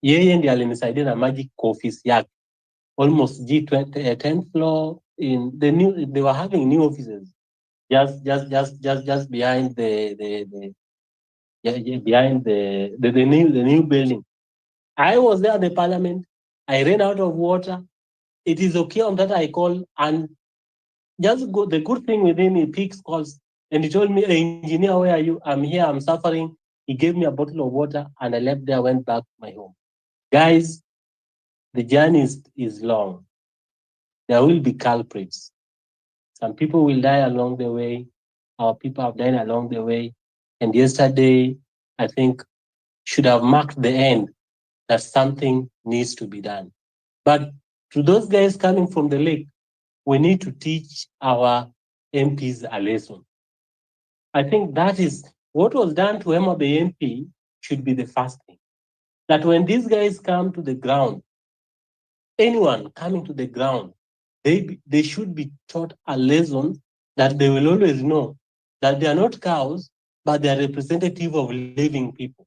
Yeye ndiye alinisaidia na maji kwa ofisi yake. Almost G20, 10th floor in the new. They were having new offices just behind the new building. I was there at the parliament. I ran out of water. It is okay on that I call, and just go. The good thing with him, he picks calls, and he told me, hey, engineer, where are you? I'm here, I'm suffering. He gave me a bottle of water, and I left there, went back to my home. Guys, the journey is long. There will be culprits. Some people will die along the way. Our people have died along the way. And yesterday, I think, should have marked the end that something needs to be done. But to those guys coming from the lake, we need to teach our MPs a lesson. I think that is what was done to Homa Bay MP should be the first thing. That when these guys come to the ground, anyone coming to the ground, they should be taught a lesson that they will always know that they are not cows, but they are representative of living people.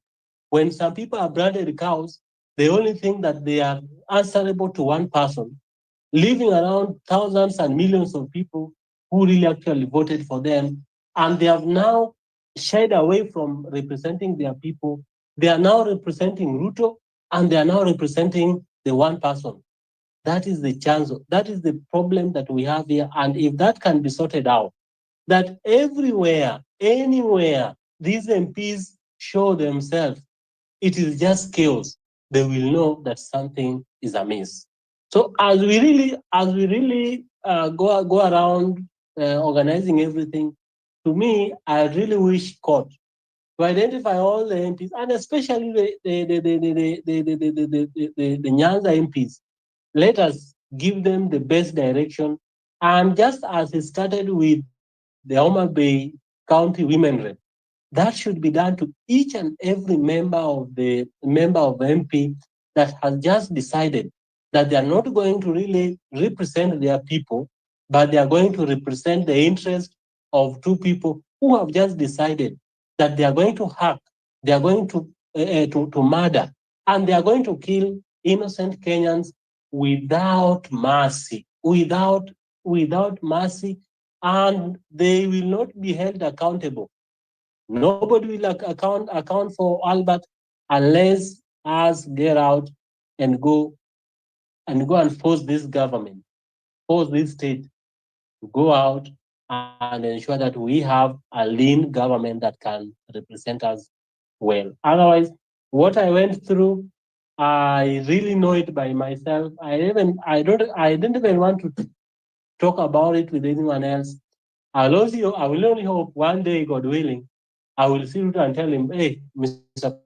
When some people are branded cows, they only think that they are answerable to one person, leaving around thousands and millions of people who really actually voted for them. And they have now shied away from representing their people. They are now representing Ruto, and they are now representing the one person. That is the chance. That is the problem that we have here. And if that can be sorted out, that everywhere, anywhere, these MPs show themselves, it is just chaos. They will know that something is amiss. So as we really go around organizing everything, to me, I really wish court to identify all the MPs, and especially the Nyanza MPs. Let us give them the best direction. And just as it started with the Homa Bay county women rep. That should be done to each and every member of MP that has just decided that they are not going to really represent their people, but they are going to represent the interest of two people who have just decided that they are going to hack, they are going to murder, and they are going to kill innocent Kenyans without mercy, without mercy, and they will not be held accountable. Nobody will account for Albert unless us get out and go and force this government, force this state to go out and ensure that we have a lean government that can represent us well. Otherwise, what I went through, I really know it by myself. I didn't even want to talk about it with anyone else. I will only hope one day, God willing, I will see Ruto and tell him, hey, Mr.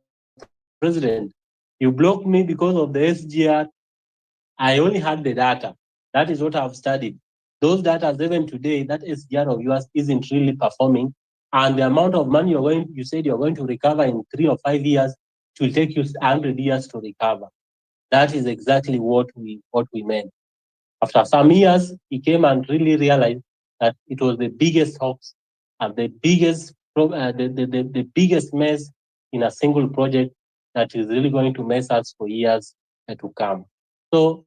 President, you blocked me because of the SGR. I only had the data. That is what I've studied. Those data, even today, that SGR of yours isn't really performing. And the amount of money you said you're going to recover in 3 or 5 years, it will take you 100 years to recover. That is exactly what we meant. After some years, he came and really realized that it was the biggest hoax and the biggest mess in a single project that is really going to mess us for years to come. So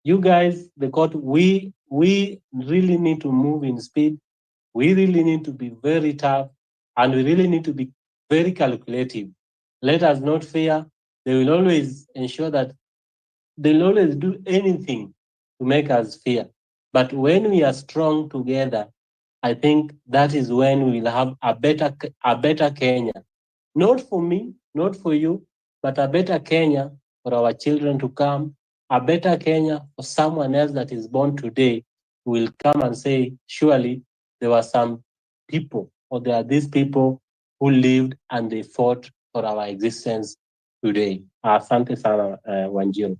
you guys, the court, we really need to move in speed. We really need to be very tough, and we really need to be very calculative. Let us not fear. They will always ensure that they'll always do anything to make us fear. But when we are strong together, I think that is when we will have a better Kenya. Not for me, not for you, but a better Kenya for our children to come, a better Kenya for someone else that is born today who will come and say, surely there were some people, or there are these people who lived and they fought for our existence today. Asante sana, Wanjiru.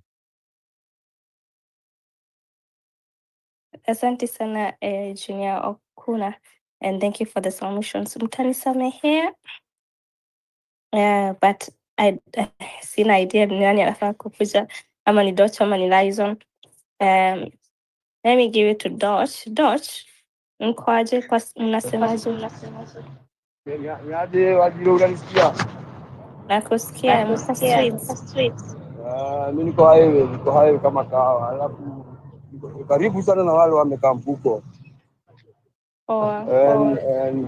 Asante sana Junior Okuna, and thank you for the solutions. Mtanisamehe, but I sina idea ni nani anafaa kukuja, ama ni Dodge ama ni Liaison. Let me give it to Dodge. Dodge, mkwaje, mnasemaje? Niaje Wanjiru, unanisikia? Nakusikia, mko streets. Mimi niko highway kama kawa, alafu niko karibu sana na wale wamekaa mfuko.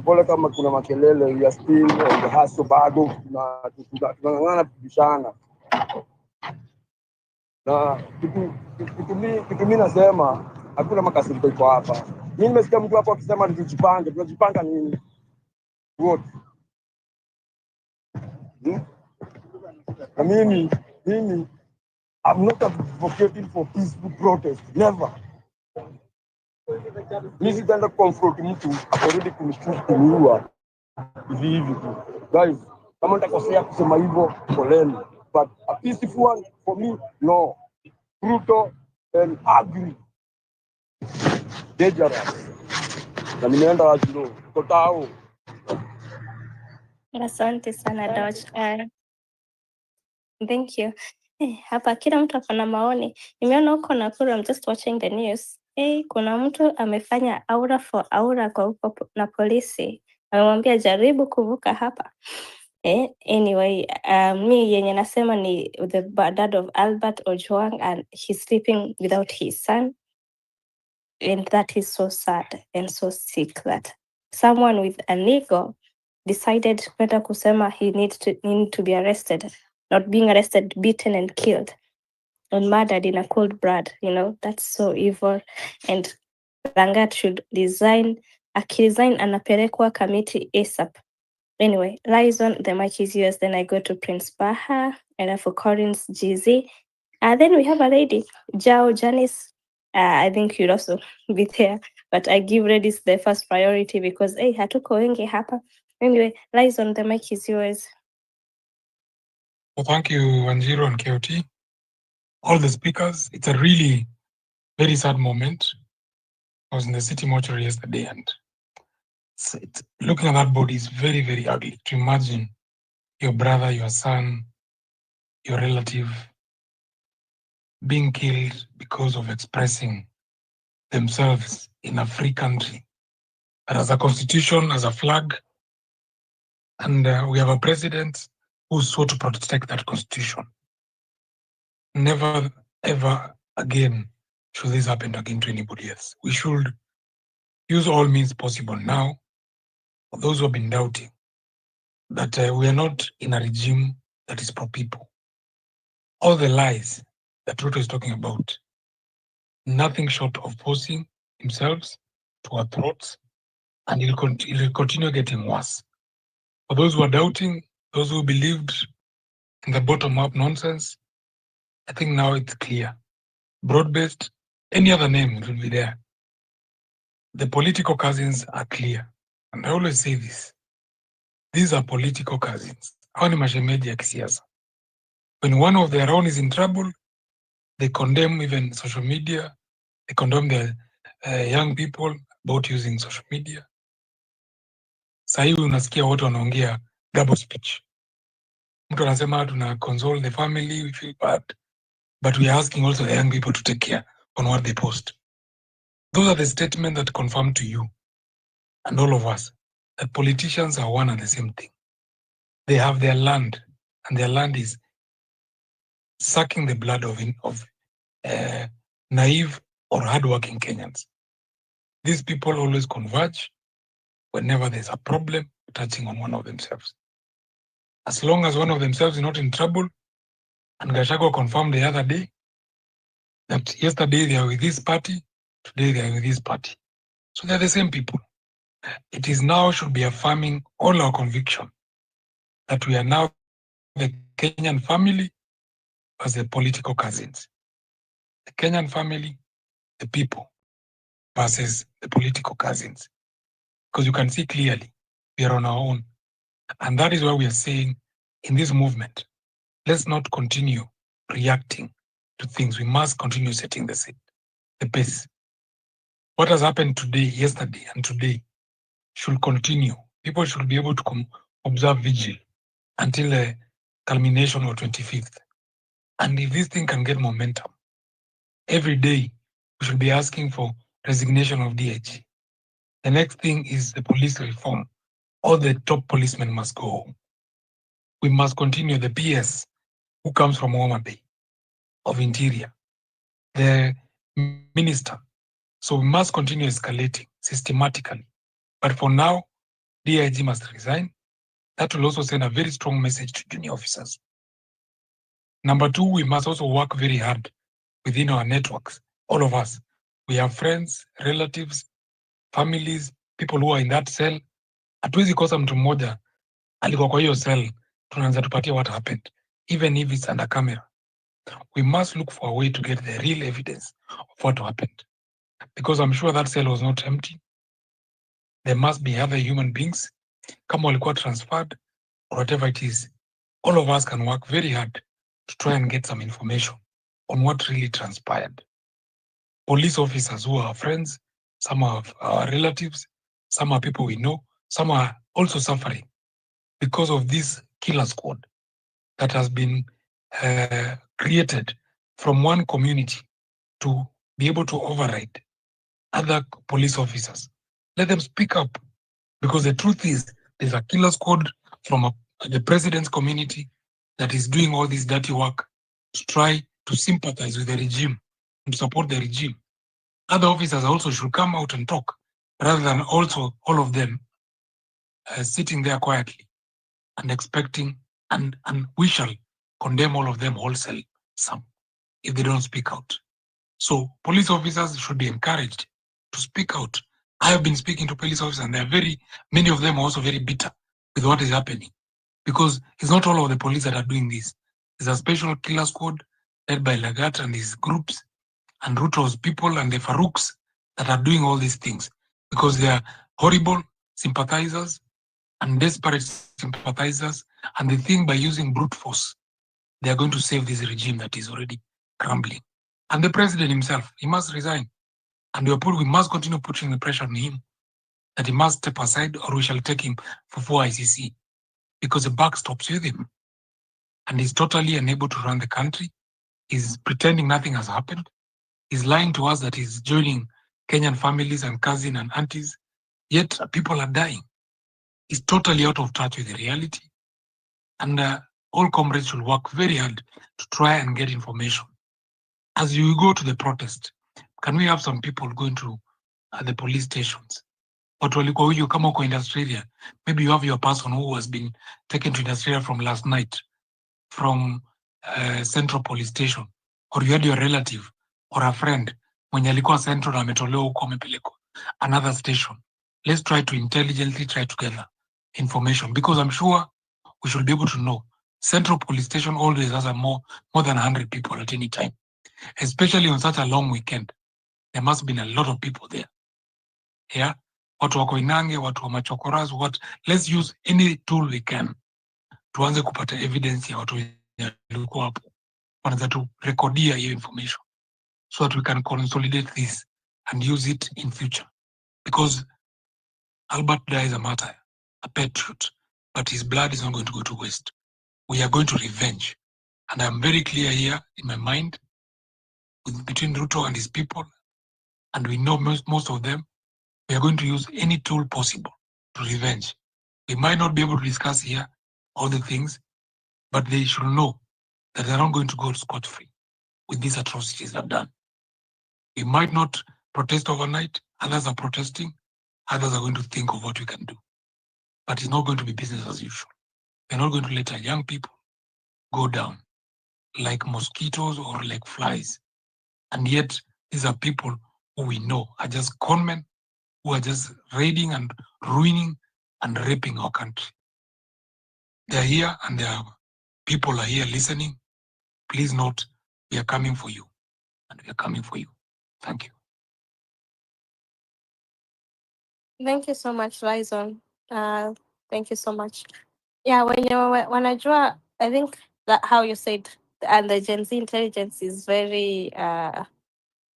Pole kama kuna makelele, we are still on the hustle, bado tunang'ang'ana kubishana. Na kitu mimi nasema hakuna makasiriko iko hapa. Mimi nimesikia mtu hapo akisema tujipange, tunajipanga nini? What? Na mimi I'm not advocating for peaceful protest, never. Mimi sitaenda confront mtu already kunishoot kuniua hivi tu. Guys, kama nitakosea kusema hivyo, poleni. But a peaceful one for me, no. Brutal and ugly. Dangerous. Na nimeenda Wanjiru, kotao. Asante sana Dodge. Thank you. Hapa kila mtu ako na maoni. Nimeona huko Nakuru, I'm just watching the news. Kuna mtu amefanya aura for aura kwa huko na polisi. Amemwambia jaribu kuvuka hapa. Anyway, mi yenye nasema ni the dad of Albert Ojwang, and he's sleeping without his son. And that is so sad and so sick that someone with an ego decided kwenda kusema he need to be arrested, not being arrested, beaten and killed and murdered in a cold blood. That's so evil. And Langat should resign. Akiresign anapelekwa committee ASAP. Anyway, Liaison, the mic is yours. Then I go to Prince Baha and for Collins GZ. Then we have a lady, Janice. I think you'd also be there, but I give ladies the first priority because hatuko wengi hapa. Anyway, Liaison, the mic is yours. Well, thank you, Wanjiru and KOT, all the speakers. It's a really very sad moment. I was in the city mortuary yesterday, and looking at that body is very, very ugly. To imagine your brother, your son, your relative being killed because of expressing themselves in a free country. But as a constitution, as a flag, and we have a president who sought to protect that constitution. Never, ever again should this happen again to anybody else. We should use all means possible now, for those who have been doubting, that we are not in a regime that is pro-people. All the lies that Ruto is talking about, nothing short of forcing himself to our throats, and it will continue getting worse. For those who are doubting, those who believed in the bottom-up nonsense, I think now it's clear. Broad-based, any other name will be there. The political cousins are clear. And I always say this. These are political cousins. Hawa ni mashemeji ya kisiasa. When one of their own is in trouble, they condemn even social media. They condemn the young people about using social media. Sasa hivi unasikia watu wanaongea double speech. Mtu anasema tuna console the family, we feel bad. But we are asking also the young people to take care on what they post. Those are the statements that confirm to you and all of us that politicians are one and the same thing. They have their land, and their land is sucking the blood of naive or hardworking Kenyans. These people always converge whenever there's a problem touching on one of themselves. As long as one of themselves is not in trouble, and Gachagua confirmed the other day that yesterday they are with this party, today they are with this party. So they're the same people. It is now should be affirming all our conviction that we are now the Kenyan family as the political cousins. The Kenyan family, the people, versus the political cousins. Because you can see clearly we are on our own. And that is why we are saying in this movement, let's not continue reacting to things. We must continue setting the pace. What has happened today, yesterday, and today should continue. People should be able to observe vigil until the culmination of 25th. And if this thing can get momentum, every day we should be asking for resignation of DIG. The next thing is the police reform. All the top policemen must go home. We must continue the PS who comes from Homa Bay of Interior, the minister. So we must continue escalating systematically. But for now, DIG must resign. That will also send a very strong message to junior officers. Number two, we must also work very hard within our networks. All of us. We have friends, relatives, families, people who are in that cell. Hatuwezi kosa mtu mmoja alikuwa kwa hiyo cell, tunaanza tupatia what happened, even if it's under camera. We must look for a way to get the real evidence of what happened. Because I'm sure that cell was not empty. There must be other human beings. Kama walikuwa transferred, or whatever it is, all of us can work very hard to try and get some information on what really transpired. Police officers who are our friends, some are our relatives, some are people we know, some are also suffering because of this killer squad that has been created from one community to be able to override other police officers. Let them speak up, because the truth is there's a killer squad from the president's community that is doing all this dirty work to try to sympathize with the regime and support the regime. Other officers also should come out and talk, rather than also all of them sitting there quietly and expecting, and we shall condemn all of them wholesale, some, if they don't speak out. So police officers should be encouraged to speak out. I have been speaking to police officers, and many of them are also very bitter with what is happening, because it's not all of the police that are doing this. There's a special killer squad led by Langat and his groups, and Ruto's people and the Farouks that are doing all these things, because they are horrible sympathizers and desperate sympathizers, and they think by using brute force, they are going to save this regime that is already crumbling. And the president himself, he must resign. And we must continue putting the pressure on him that he must step aside or we shall take him for 4 ICC because the buck stops with him. And he's totally unable to run the country. He's pretending nothing has happened. He's lying to us that he's joining Kenyan families and cousins and aunties, yet people are dying. He's totally out of touch with the reality. And all comrades should work very hard to try and get information. As you go to the protest, can we have some people going to the police stations? But walikuwa huyu kama uko Industrial, maybe you have your person who has been taken to Industrial from last night, from Central Police Station, or you had your relative or a friend mwenye alikuwa Central na ametolewa huko amepelekwa another station. Let's try to intelligently try to gather information, because I'm sure we should be able to know. Central Police Station always has more than 100 people at any time, especially on such a long weekend. There must have been a lot of people there. Yeah, watu wa Koinange, watu wa Machokoras, let's use any tool we can. Tuanze kupata evidence ya watu walikuwa hapo. Wanaweza tu recordia hiyo information so that we can consolidate this and use it in future. Because Albert Dyer is a martyr, a patriot, but his blood is not going to go to waste. We are going to revenge. And I'm very clear here in my mind between Ruto and his people, and we know most of them, we are going to use any tool possible to revenge. We might not be able to discuss here all the things, but they should know that they're not going to go scot-free with these atrocities they've done. We might not protest overnight. Others are protesting. Others are going to think of what we can do. But it's not going to be business as usual. We're not going to let our young people go down like mosquitoes or like flies. And yet, these are people who we know are just conmen, who are just raiding and ruining and raping our country. They're here and people are here listening. Please note, we are coming for you. And we are coming for you. Thank you. Thank you so much, Lyson. Thank you so much. Yeah, when I draw, I think that how you said, and the Gen Z intelligence is very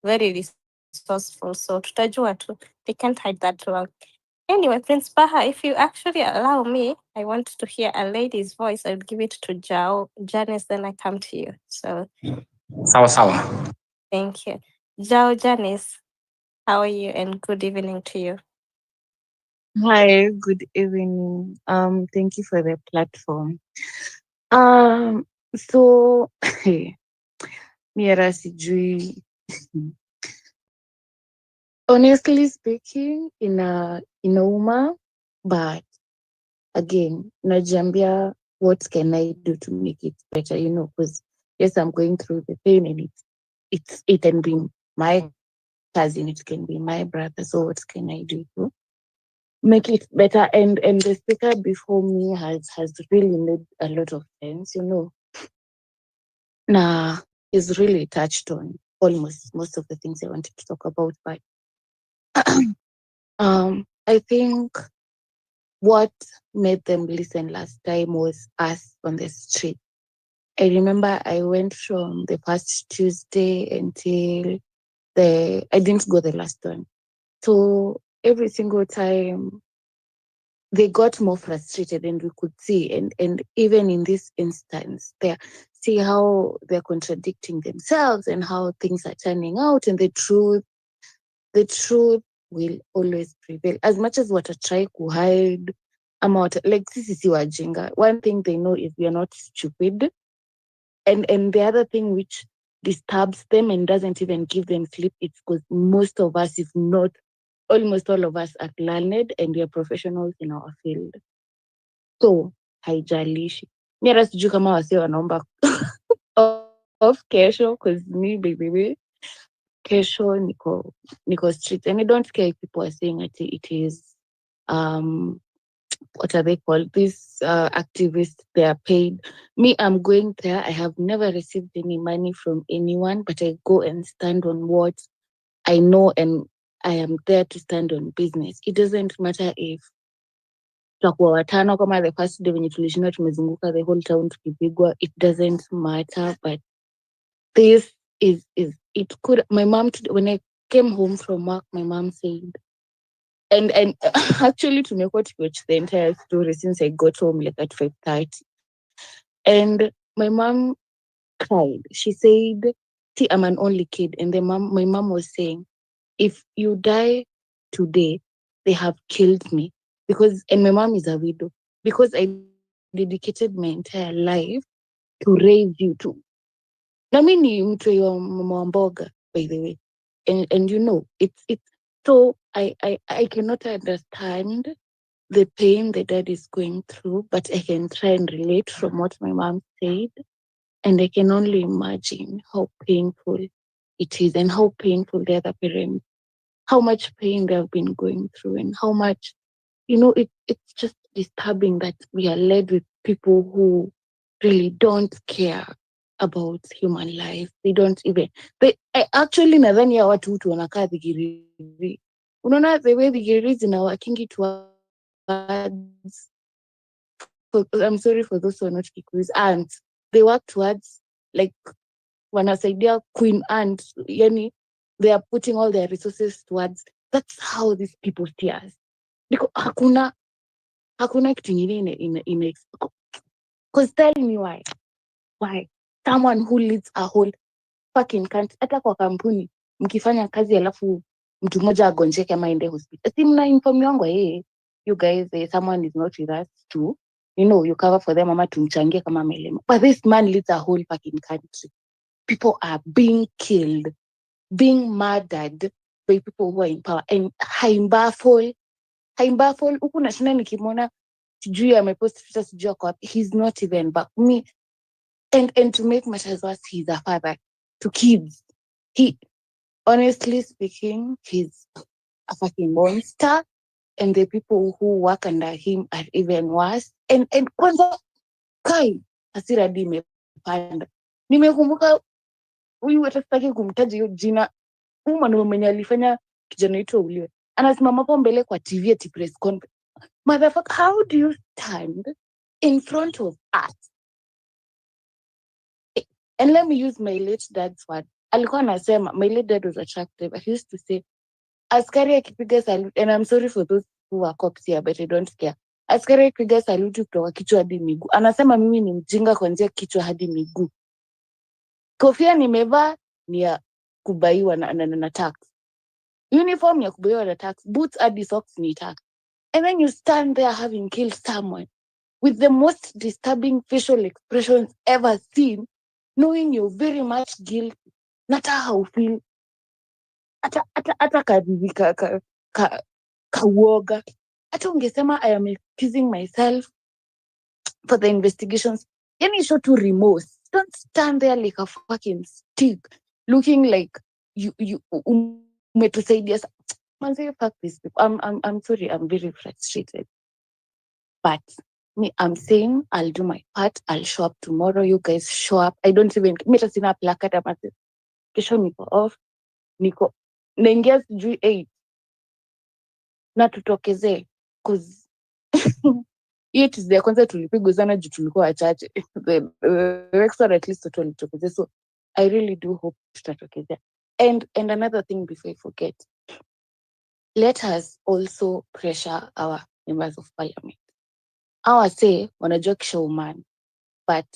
resourceful. So tutajua tu, they can't hide that long. Anyway, Prince Baha, if you actually allow me, I want to hear a lady's voice. I'll give it to Janice, then I come to you. So Sawa. thank you. Janice, how are you? And good evening to you. Hi, good evening. Thank you for the platform. So Mira sijui. Honestly speaking, inauma, but again, najiambia, what can I do to make it better? Because yes, I'm going through the pain, and it can be my cousin, it can be my brother. So what can I do to make it better? And the speaker before me has really made a lot of sense, Nah, he's really touched on almost most of the things I wanted to talk about, but I think what made them listen last time was us on the street. I remember I went from the first Tuesday until I didn't go the last one. So every single time they got more frustrated, and we could see, and even in this instance, see how they're contradicting themselves and how things are turning out, and the truth will always prevail. As much as what I try to hide, like this is wajinga. One thing they know is we are not stupid, and the other thing which disturbs them and doesn't even give them sleep, it's because most of us, if not almost all of us, are learned and we are professionals in our field. So haijalishi. Mira sijui kama wase wanaomba off kesho, because me baby kesho niko street, and I don't care if people are saying it is what are they called, these activists, they are paid. Me, I'm going there. I have never received any money from anyone, but I go and stand on what I know, and I am there to stand on business. It doesn't matter if tutakuwa watano kama the first day when tulishinda tumezunguka the whole town tukipigwa. It doesn't matter, but this is it could. My mom, when I came home from work, my mom said, And actually tumekuwa tukiwatch the entire story since I got home like at 5:30. And my mom cried. She said, see, I'm an only kid. And my mom was saying, if you die today, they have killed me. And my mom is a widow. Because I dedicated my entire life to raise you two. Na mimi ni mtu wa mama mboga, by the way. And you know, it's so I cannot understand the pain the dad is going through, but I can try and relate from what my mom said. And I can only imagine how painful it is and how painful the other parents, how much pain they have been going through and how much, it's just disturbing that we are led with people who really don't care about human life. They don't even, actually nadhani ya watu wanakaa dhigiriri. Unaona the way dhigiriri zinawakingi towards, I'm sorry for those who are not Kikuyus, aunts. They work towards like wanasaidia queen aunt, yani they are putting all their resources towards, that's how these people see us. Hakuna kitu ingine because tell me why someone who leads a whole fucking country, hata kwa kampuni mkifanya kazi alafu mtu mmoja agonjeke ama aende hospital, si mna inform yangu you guys, someone is not with us too, you cover for them ama tumchangie kama melema. But this man leads a whole fucking country. People are being killed, being murdered by people who are in power, and haimbaffle huku nashinda nikimwona sijui amepost picha sijui kwa wapi, he's not even back me. And to make matters worse, he's a father to kids. He, honestly speaking, he's a fucking monster, and the people who work under him are even worse. And kwanza kai hasira dimepanda. Nimekumbuka huyu watasitaki kumtaja hiyo jina. Huyu mwanaume mwenye alifanya kijana wetu uliwe. Anasimama hapo mbele kwa TV ati press conference. Motherfucker, how do you stand in front of us? And let me use my late dad's word. Alikuwa anasema, my late dad was attractive. He used to say, askari akipiga salute, and I'm sorry for those who are cops here, but I don't care. Askari akipiga salute kutoka kichwa hadi miguu. Anasema mimi ni mjinga kuanzia kichwa hadi miguu. Kofia nimevaa ni ya kubaiwa na tax. Uniform ya kubaiwa na tax. Boots hadi socks ni tax. And then you stand there having killed someone with the most disturbing facial expressions ever seen, knowing you're very much guilty. Nata how feel. Ata kauoga. Ata ungesema I am excusing myself for the investigations. Yani show to remorse. Don't stand there like a fucking stick, looking like you umetusaidia. Manze, fuck these people. I'm sorry, I'm very frustrated. But me, I'm saying I'll do my part. I'll show up tomorrow. You guys show up. I don't even meta sina placard ama kesho niko off. Niko naingia sijui 8 na tutokezee cause it is the kwanza tulipigwa sana juu tulikuwa wachache. The next one at least tutatokezea. So I really do hope tutatokezea. And another thing before I forget, let us also pressure our members of parliament. Our say wanajua kisha umani, but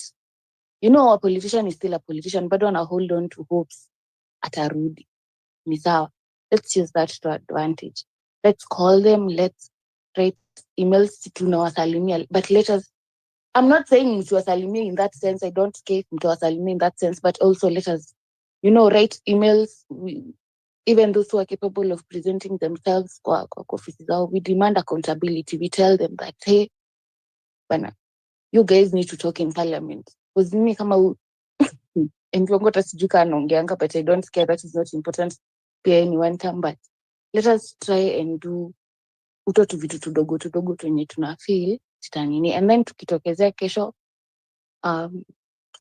our politician is still a politician, but wana hold on to hopes atarudi. Ni sawa. Let's use that to advantage. Let's call them, let's write emails tunawasalimia, but let us, I'm not saying msiwasalimia in that sense, I don't care mtawasalimia in that sense, but also let us, write emails, even those who are capable of presenting themselves kwa offices zao, we demand accountability. We tell them that, hey, bana, you guys need to talk in parliament. Because mimi kama ngota sijuka anaongeanga, but I don't care, that is not important pia any one time, but let us try and do utoto vitu tudogo twenye tuna feel titanini, and then tukitokezea kesho,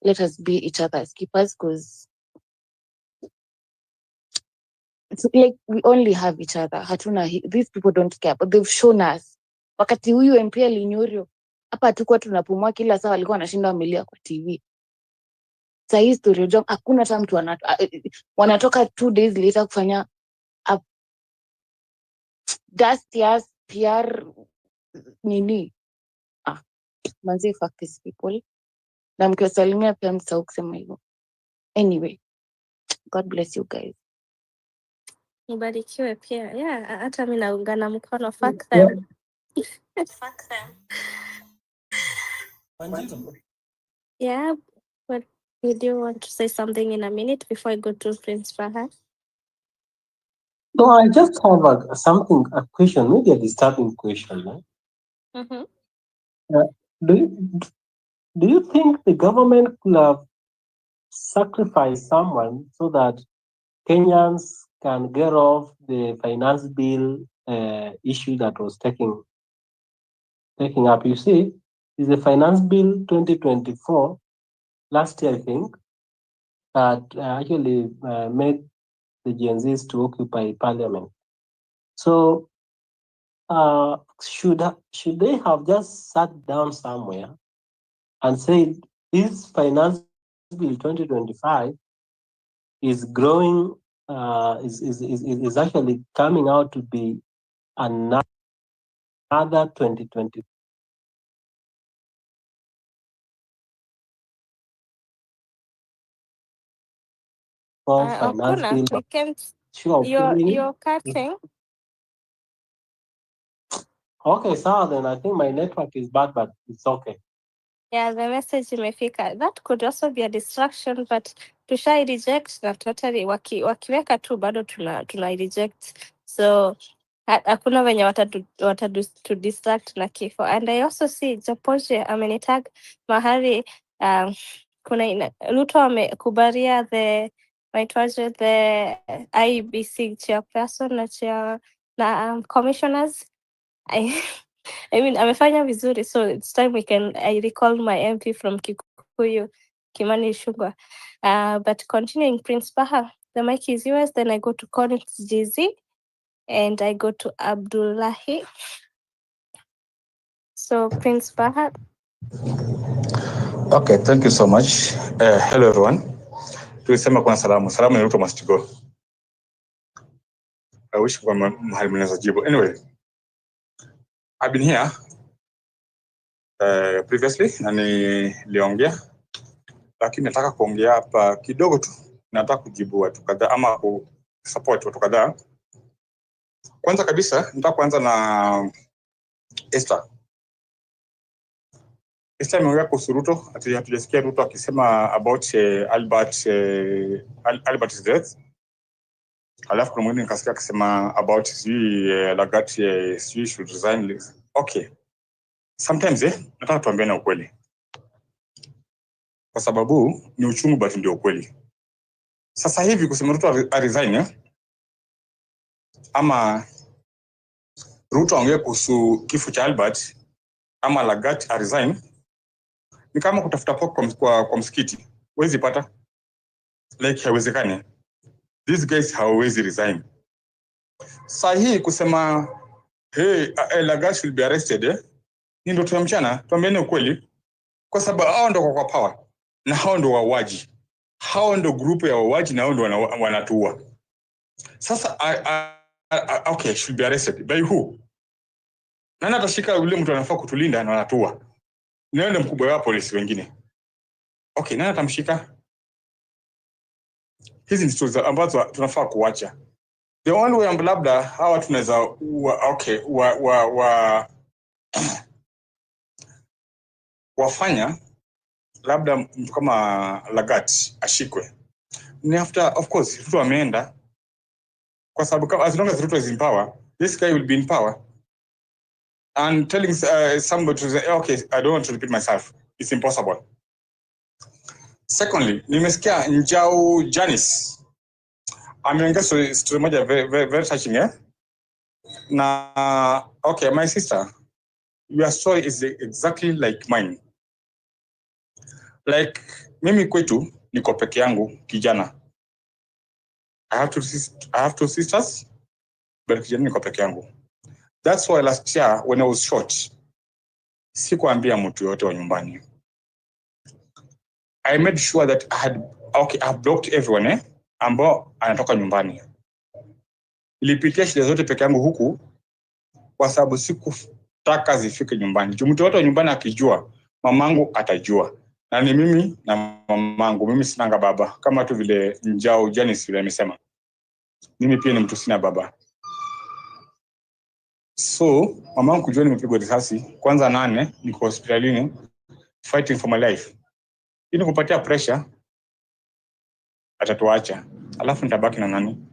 let us be each other's keepers, because it's like we only have each other. Hatuna, these people don't care, but they've shown us. Wakati huyu MP alinyurio hapa tukua tunapumua kila saa, walikuwa wanashinda wamelia kwa TV. Sasa hii story Ojwang hakuna hata mtu wanatoka 2 days later kufanya just yes, PR nini. Manzi, fuck these people. Na mkiwasalimia pia msahau kusema hivyo. Anyway, God bless you guys. Mbarikiwe pia. Yeah, hata mimi naungana mkono. Fuck them. Fuck them. Yeah, but did you want to say something in a minute before I go to Prince Fahad? No, I just have a question, maybe a disturbing question. Mm-hmm. Do you think the government could have sacrificed someone so that Kenyans can get off the finance bill issue that was taking up? You see, is the finance bill 2024 last year, I think, that actually made the Gen Zs to occupy parliament. So should they have just sat down somewhere and said this finance bill 2025 is growing, is actually coming out to be another 2020. Finance Okuna, bill. we can't. Sure. You're cutting. Okay, so then I think my network is bad, but it's okay. Yeah, the message imefika. That could also be a distraction, but tushai reject na totally wakiweka tu bado tuna reject. So hakuna wenye watadu to distract na kifo. And I also see Japoshe amenitag mahali kuna Ruto amekubaria the IEBC chairperson na commissioners. I mean, amefanya vizuri, so it's time I recall my MP from Kikuyu, Kimani Ichung'wah. But continuing, Prince Baha, the mic is yours. Then I go to Collins GZ, and I go to Abdullahi. So Prince Baha. Okay, thank you so much. Hello everyone. Tulisema kuna salamu. Salamu ni Ruto must go. I wish kwa mahali mnaweza jibu. Anyway, I've been here previously na niliongea, lakini nataka kuongea hapa kidogo tu. Nataka kujibu watu kadhaa ama kusupport watu kadhaa. Kwanza kabisa nataka kuanza na Esther. Esther ameongea kuhusu Ruto, ati hatujasikia Ruto akisema about Albert's death. Alafu kuna mwingine nikasikia akisema about Langat should resign. Okay. Sometimes nataka tuambiane ukweli. Kwa sababu ni uchungu but ndio ukweli. Sasa hivi kusema Ruto resign ama Ruto aongee kuhusu kifo cha Albert ama Langat resign ni kama kutafuta popcorn kwa msikiti. Huwezi pata. Like haiwezekani. These guys hawawezi resign. Sasa hii kusema hey, Langat should be arrested ni ndoto ya mchana. Tuambiane ukweli. Kwa sababu hao ndio kwa power na hao ndio wauaji. Hao ndio group ya wauaji na hao ndio wanatuua. Sasa okay, should be arrested by who? Nani atashika yule mtu anafaa kutulinda na wanatuua? Nani mkubwa wa polisi wengine? Okay, nani atamshika? Hizi ni stories ambazo tunafaa kuacha. The only way labda hawa tunaweza okay wafanya labda mtu kama Langat ashikwe. Ni after of course Ruto ameenda. Kwa sababu as long as Ruto is in power, this guy will be in power. And telling somebody to say, okay, I don't want to repeat myself. It's impossible. Secondly, nimesikia Njau Janice. Ameongea story moja very touching, Na okay, my sister, your story is exactly like mine. Like mimi kwetu niko peke yangu kijana. I have two sisters, but kijana niko peke yangu. That's why last year when I was shot, sikuambia mtu yote wa nyumbani. I made sure that I blocked everyone ambao anatoka nyumbani. Nilipitia shida zote peke yangu huku kwa sababu sikutaka zifike nyumbani. Juu mtu wote nyumbani akijua, mamangu atajua. Na ni mimi na mamangu, mimi sinanga baba. Kama tu vile Njao Janice vile amesema. Mimi pia ni mtu sina baba. So, mamangu kujua nimepigwa risasi, kwanza 8 niko hospitalini fighting for my life. Ili kupatia pressure atatuacha. Alafu nitabaki na nani?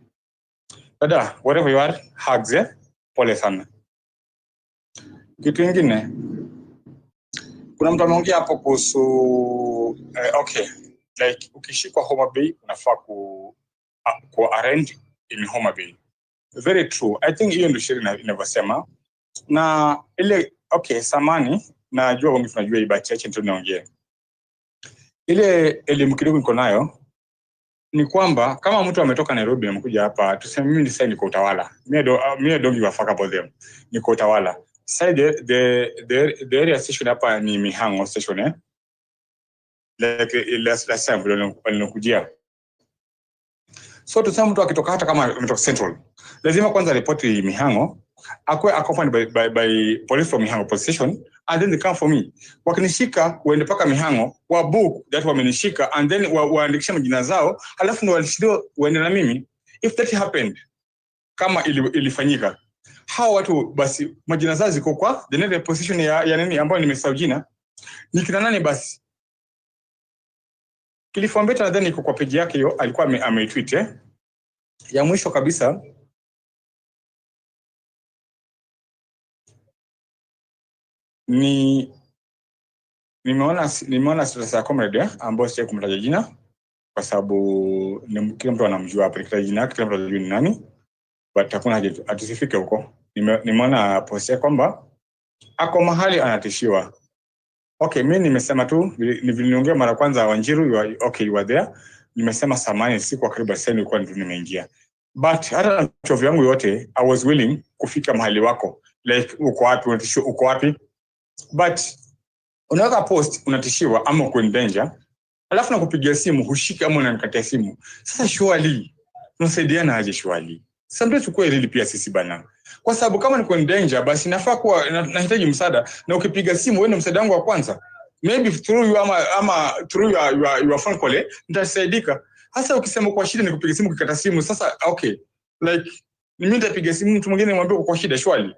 Dada, whatever you are, hugs, pole sana. Kitu kingine, kuna mtu ameongea hapo kuhusu okay, like ukishikwa Homa Bay unafaa ku arrange in Homa Bay. Very true. I think hiyo ndio sheria inavyosema. Na ile okay, samani najua wengi tunajua hii chache ndio naongea. Ile elimu kidogo niko nayo ni kwamba kama mtu ametoka Nairobi amekuja hapa, tuseme mimi sasa niko Utawala. Mimi don't give a fuck about them. Niko Utawala. Sasa the area station hapa ni Mihango station like last time vile nilikujia. So tuseme mtu akitoka hata kama ametoka Central, lazima kwanza ripoti Mihango, akwe accompanied by police from Mihango police station, and then they come for me. Wakinishika waende paka Mihango, wa book that wamenishika, and then waandikisha majina zao, halafu ndio walishido waende na mimi. If that happened, kama ilifanyika, hawa watu basi majina zao ziko kwa the next position ya nini ambayo nimesahau jina, nikina nani basi. Kilifombeta then iko kwa page yake hiyo, alikuwa ametweet ya mwisho kabisa. Nimeona status ya comrade ambayo sija kumtaja jina kwa sababu kila mtu anamjua hapa, kila jina yake kila mtu anajua ni nani, but hakuna haja atusifike huko. Nimeona post ya kwamba ako mahali anatishiwa. Okay, mimi nimesema tu niliongea mara kwanza Wanjiru, you were there. Nimesema samani siku karibu sana nilikuwa nimeingia. But hata chovu yangu yote I was willing kufika mahali wako. Like uko wapi unatishiwa, uko wapi? But unaweka post unatishiwa ama uko in danger. Alafu nakupigia simu hushiki ama unanikatia simu. Sasa surely tunasaidiana aje surely? Sometimes tukue really pia sisi bana. Kwa sababu kama niko in danger basi nafaa kuwa nahitaji msaada, na ukipiga simu wewe ni msaada wangu wa kwanza. Maybe through you ama through your phone call nitasaidika. Hasa ukisema kwa shida nikupiga simu ukikata simu, sasa okay. Like mimi nitapiga simu mtu mwingine nimwambie kwa shida surely.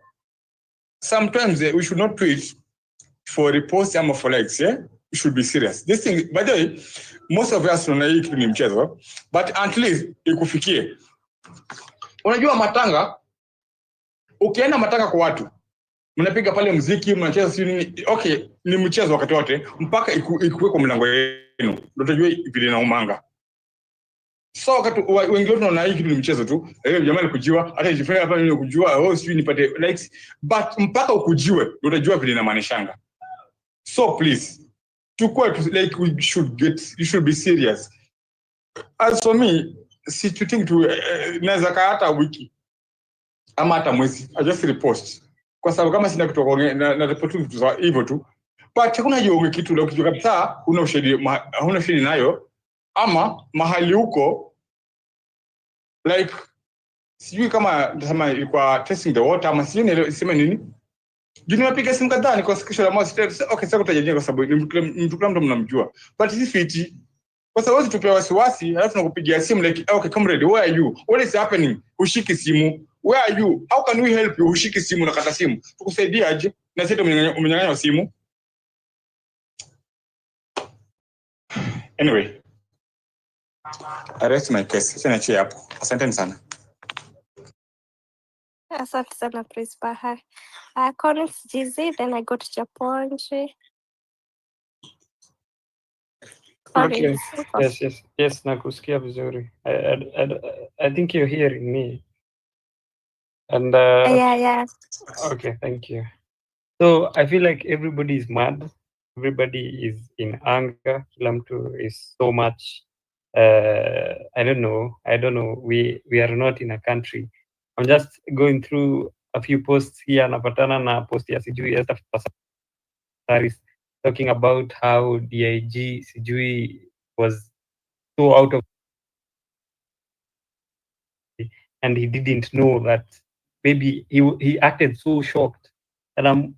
Sometimes we should not tweet for repost ama for likes, yeah? We should be serious. This thing, by the way, most of us tunaona hii kitu ni mchezo, but at least ikufikie. Unajua matanga, ukienda matanga kwa watu, mnapiga pale muziki, mnacheza si nini, okay, ni mchezo wakati wote mpaka ikuwe kwa mlango wenu. Ndio utajua vile na umanga. So wakati wengi wetu tunaona hii kitu ni mchezo tu. Jamani kujiwa, hata jifanya hapa mimi kujua, sijui nipate likes, but mpaka ukujiwe ndio utajua vile inamaanishanga. So please, like you should be serious. As for me, si you think to naweza kaa hata wiki ama hata mwezi, I just repost. Kwa sababu kama sina kitu kuongea na report vitu za hivyo tu. But hakuna hiyo kitu leo kitu kabisa, una ushahidi nayo ama mahali huko, like sijui kama ilikuwa testing the water ama sijui sema nini. Juu nimepiga simu kadhaa niko sikisho la mouse. Okay, sasa kutajia kwa sababu mtu kama mtu mnamjua. But si fiti. Kwa sababu tupewa wasiwasi, alafu tunakupigia simu like, okay comrade, where are you? What is happening? Ushiki simu. Where are you? How can we help you? Ushiki simu na kata simu. Tukusaidia aje? Na sisi umenyang'anywa simu. Anyway, I rest my case. Sasa niachie hapo. Asanteni sana. Asante sana Prince Bahar. Collins GZ, then I go to Japonji. Okay. Yes, nakusikia vizuri. I think you're hearing me. And Yeah. okay, thank you. So I feel like everybody is mad. Everybody is in anger. Kila mtu is so much. I don't know. We are not in a country. I'm just going through a few posts here. Napatana na post ya sijui Saris talking about how DIG sijui was so out of, and he didn't know that maybe he acted so shocked, and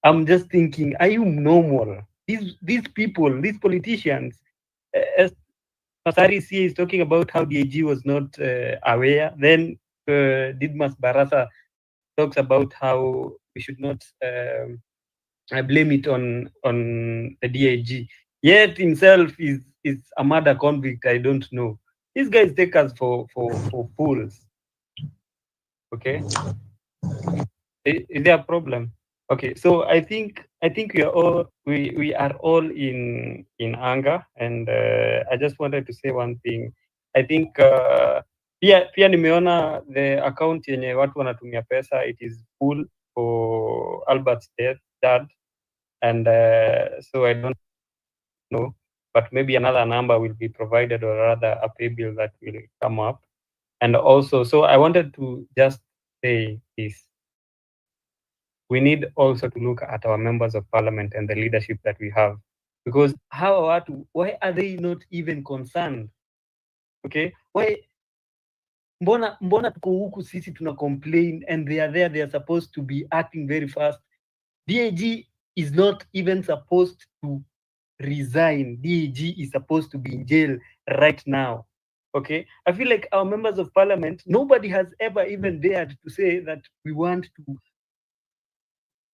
I'm just thinking, are you normal? These people, these politicians, as Masaris here is talking about how DAG was not aware. Then Didmas Barasa talks about how we should not blame it on the DAG. Yet himself is a murder convict. I don't know. These guys take us for fools. Okay, is there a problem? Okay, so I think we are all in anger, and I just wanted to say one thing. I think pia nimeona the account yenye watu wanatumia pesa, it is full for Albert's dad, and so I don't know, but maybe another number will be provided, or rather a pay bill that will come up. And also, so I wanted to just say this. We need also to look at our members of parliament and the leadership that we have, because why are they not even concerned? Okay, why mbona tuko huku sisi tuna complain and they are there, they are supposed to be acting very fast. DAG is not even supposed to resign. DAG is supposed to be in jail right now. Okay, I feel like our members of parliament, nobody has ever even dared to say that we want to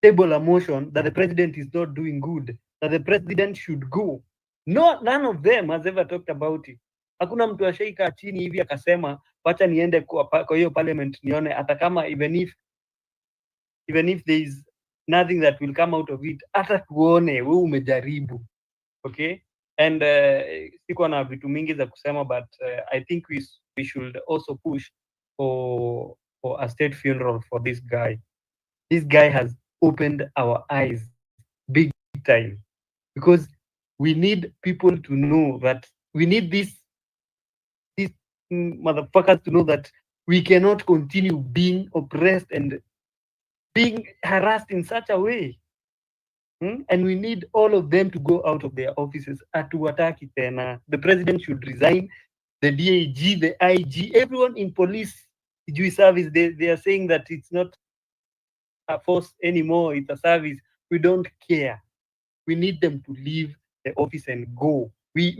table a motion that the president is not doing good, that the president should go. No, none of them has ever talked about it. Hakuna mtu ashaika chini hivi akasema wacha niende kwa hiyo parliament nione, hata kama even if there is nothing that will come out of it, hata tuone wewe umejaribu. Okay, and siko na vitu mingi za kusema, but I think we should also push for a state funeral for this guy. This guy has opened our eyes big time, because we need people to know that we need these motherfuckers to know that we cannot continue being oppressed and being harassed in such a way. And we need all of them to go out of their offices. Atuwataki tena. The president should resign. The DAG, the IG, everyone in police service, they are saying that it's not a force anymore, it's a service. We don't care. We need them to leave the office and go. We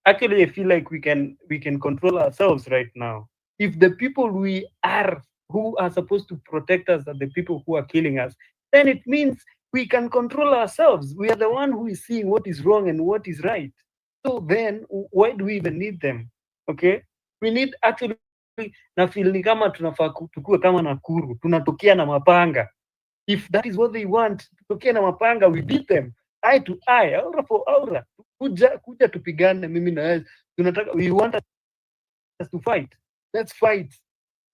actually, I feel like we can control ourselves right now. If the people who are supposed to protect us are the people who are killing us, then it means we can control ourselves. We are the one who is seeing what is wrong and what is right. So then why do we even need them? Okay, we need actually, na feel ni kama tunafaa tukue kama Nakuru, tunatokea na mapanga. If that is what they want, tutokea na mapanga, we beat them eye to eye, aura for aura. Kuja tupigane mimi na wewe. Tunataka, we want us to fight. Let's fight.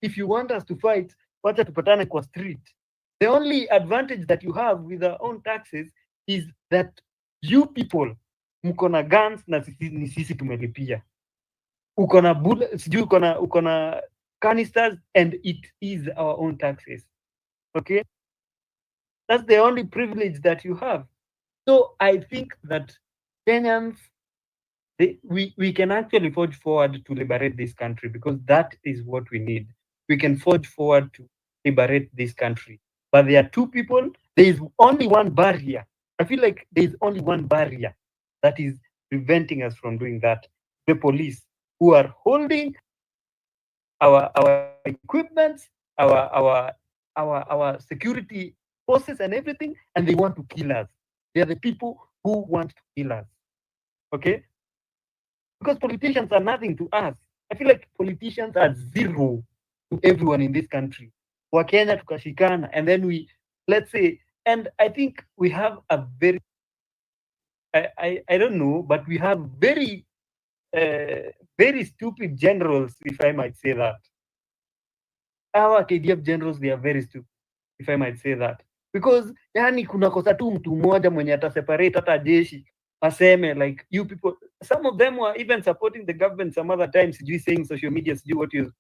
If you want us to fight, wacha tupatane kwa street. The only advantage that you have with our own taxes is that you people mko na guns na ni sisi tumelipia. Uko na bullets, uko na canisters, and it is our own taxes. Okay? That's the only privilege that you have. So I think that Kenyans, we can actually forge forward to liberate this country, because that is what we need. We can forge forward to liberate this country. But there are two people, there is only one barrier. I feel like there is only one barrier that is preventing us from doing that. The police, who are holding our equipment, our security forces and everything, and they want to kill us. They are the people who want to kill us. Okay? Because politicians are nothing to us. I feel like politicians are zero to everyone in this country. Wakenya tukashikana, and then let's say, and I think we have a very, I don't know, but we have very stupid generals, if I might say that. Our KDF generals, they are very stupid, if I might say that. Because yani kuna kosa tu mtu mmoja mwenye ataseparate hata jeshi aseme, like, you people, some of them were even supporting the government some other times, saying social media, what you're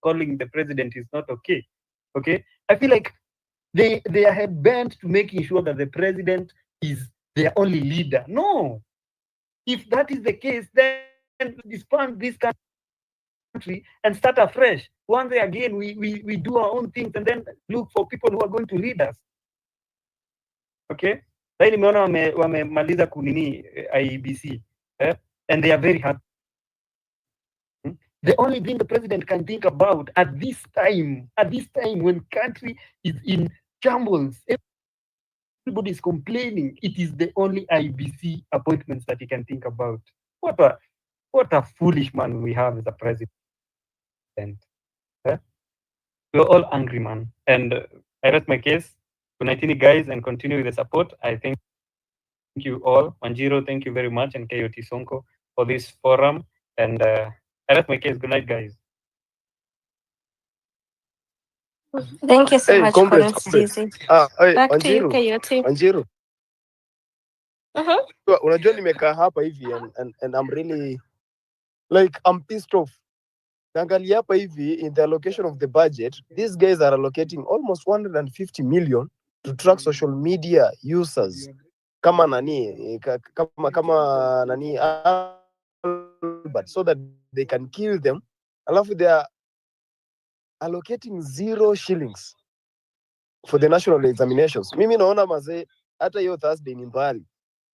calling the president is not okay. Okay, I feel like they are bent to making sure that the president is their only leader. No, if that is the case, then disband this country and start afresh. one day again we do our own things and then look for people who are going to lead us. Okay, sasa nimeona wamemaliza kunini IEBC and they are very happy. The only thing the president can think about at this time when country is in shambles, everybody is complaining, it is the only IBC appointments that he can think about. What a foolish man we have as a president. We're all angry, man. And I rest my case. Good night, guys, and continue with the support. I thank you all. Wanjiru, thank you very much, and KOT Sonko for this forum. And I rest my case. Good night, guys. Thank you so Hey, much, comrades, Collins comrades. TZ. Hey, Back to you, Wanjiru, KOT. Wanjiru. Uh-huh. Unajua nimekaa hapa hivi and I'm really like I'm pissed off. Naangalia hapa hivi in the allocation of the budget, these guys are allocating almost 150 million to track social media users. Kama nani, kama nani, but so that they can kill them. Alafu they are allocating 0 shillings for the national examinations. Mimi naona mazee hata hiyo Thursday ni mbali.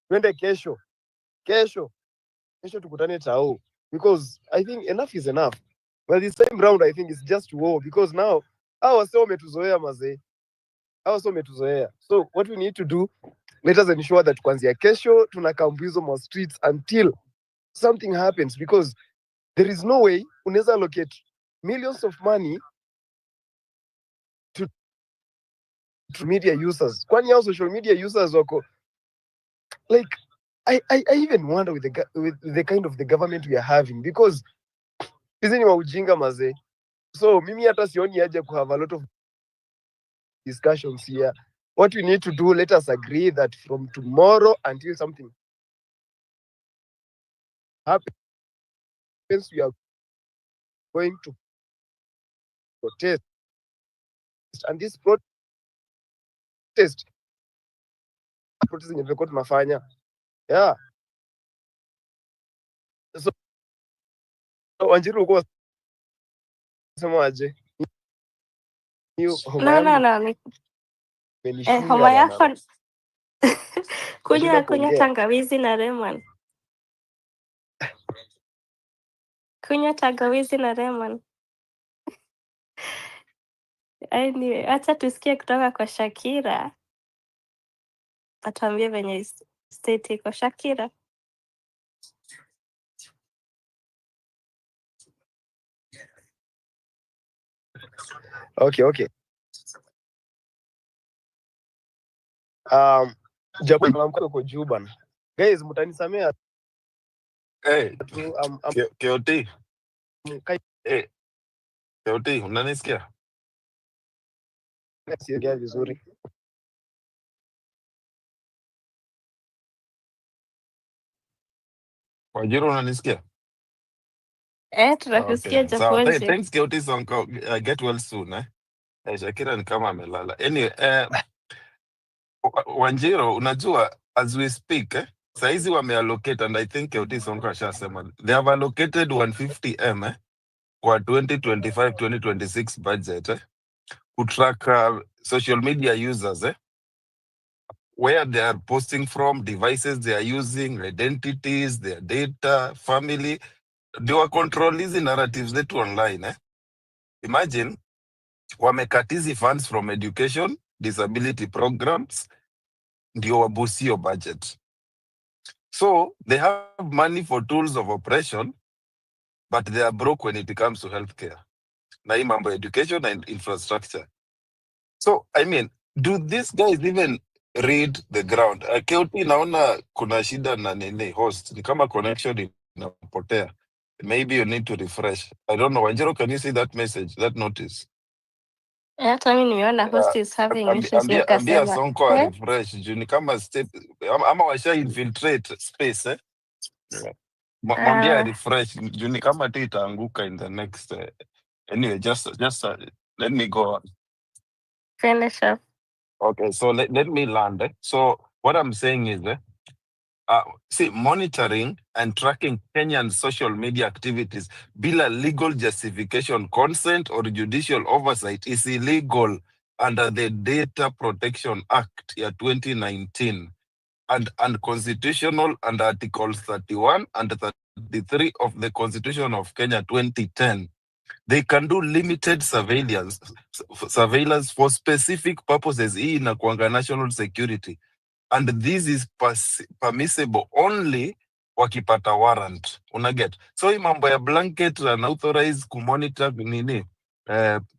Twende kesho tukutane tao, because I think enough is enough. But this time round I think it's just war, because now hawa sio wametuzoea mazee, so what we need to do, let us ensure that kuanzia kesho tunakambizo more streets until something happens, because there is no way unaweza allocate millions of money to media users. Kwani hao social media users wako like I even wonder with the kind of the government we are having, because hizi ni ujinga mazee. So mimi hata sioni haja ku have a lot of discussions here. What we need to do, let us agree that from tomorrow until something happens, we are going to protest. And this protest yenye tulikuwa tunafanya. Yeah. So Wanjiru uko sema aje? No. Homa yako kunywa tangawizi na lemon. Kunywa tangawizi na lemon. Anyway, acha tusikie kutoka kwa Shakira. Atuambie venye state iko. Shakira. Okay. Japo mko kwa juu bana. Guys, mtanisamea. Hey, KOT. Hey, KOT, unanisikia? Sikia vizuri. Wanjiru, unanisikia? Tunakusikia So, Japonji. thanks KOT Sonko. Get well soon, Shakira ni kama amelala. Anyway, Wanjiru, unajua as we speak, saizi wameallocate, and I think KOT Sonko ashasema, they have allocated 150 M kwa 2025-2026 budget to track social media users, where they are posting from, devices they are using, identities, their data, family. They were control hizi narratives zetu online. Imagine wamekatizi funds from education, disability programs, ndio wabusi your budget. So they have money for tools of oppression, but they are broke when it comes to healthcare. Na hii mambo education and infrastructure. So, I mean, do these guys even read the ground? KOT naona kuna shida na nini host. Ni kama connection inapotea. Maybe you need to refresh. I don't know. Wanjiru, can you see that message, that notice? Hata mimi nimeona host is having issues Ambia nikasema. Sonko a refresh. Juu ni kama step ama washa infiltrate space. Mwambia refresh. Juu ni kama tu itaanguka in the next. Anyway, just let me go on. Finish up. Okay, so let me land. So what I'm saying is, see, monitoring and tracking Kenyan social media activities bila legal justification, consent, or judicial oversight is illegal under the Data Protection Act ya 2019 and unconstitutional under Articles 31 and 33 of the Constitution of Kenya 2010. They can do limited surveillance for specific purposes. Hii inakuanga national security. And this is permissible only wakipata warrant. Unaget? So hii mambo ya blanket unauthorized kumonitor nini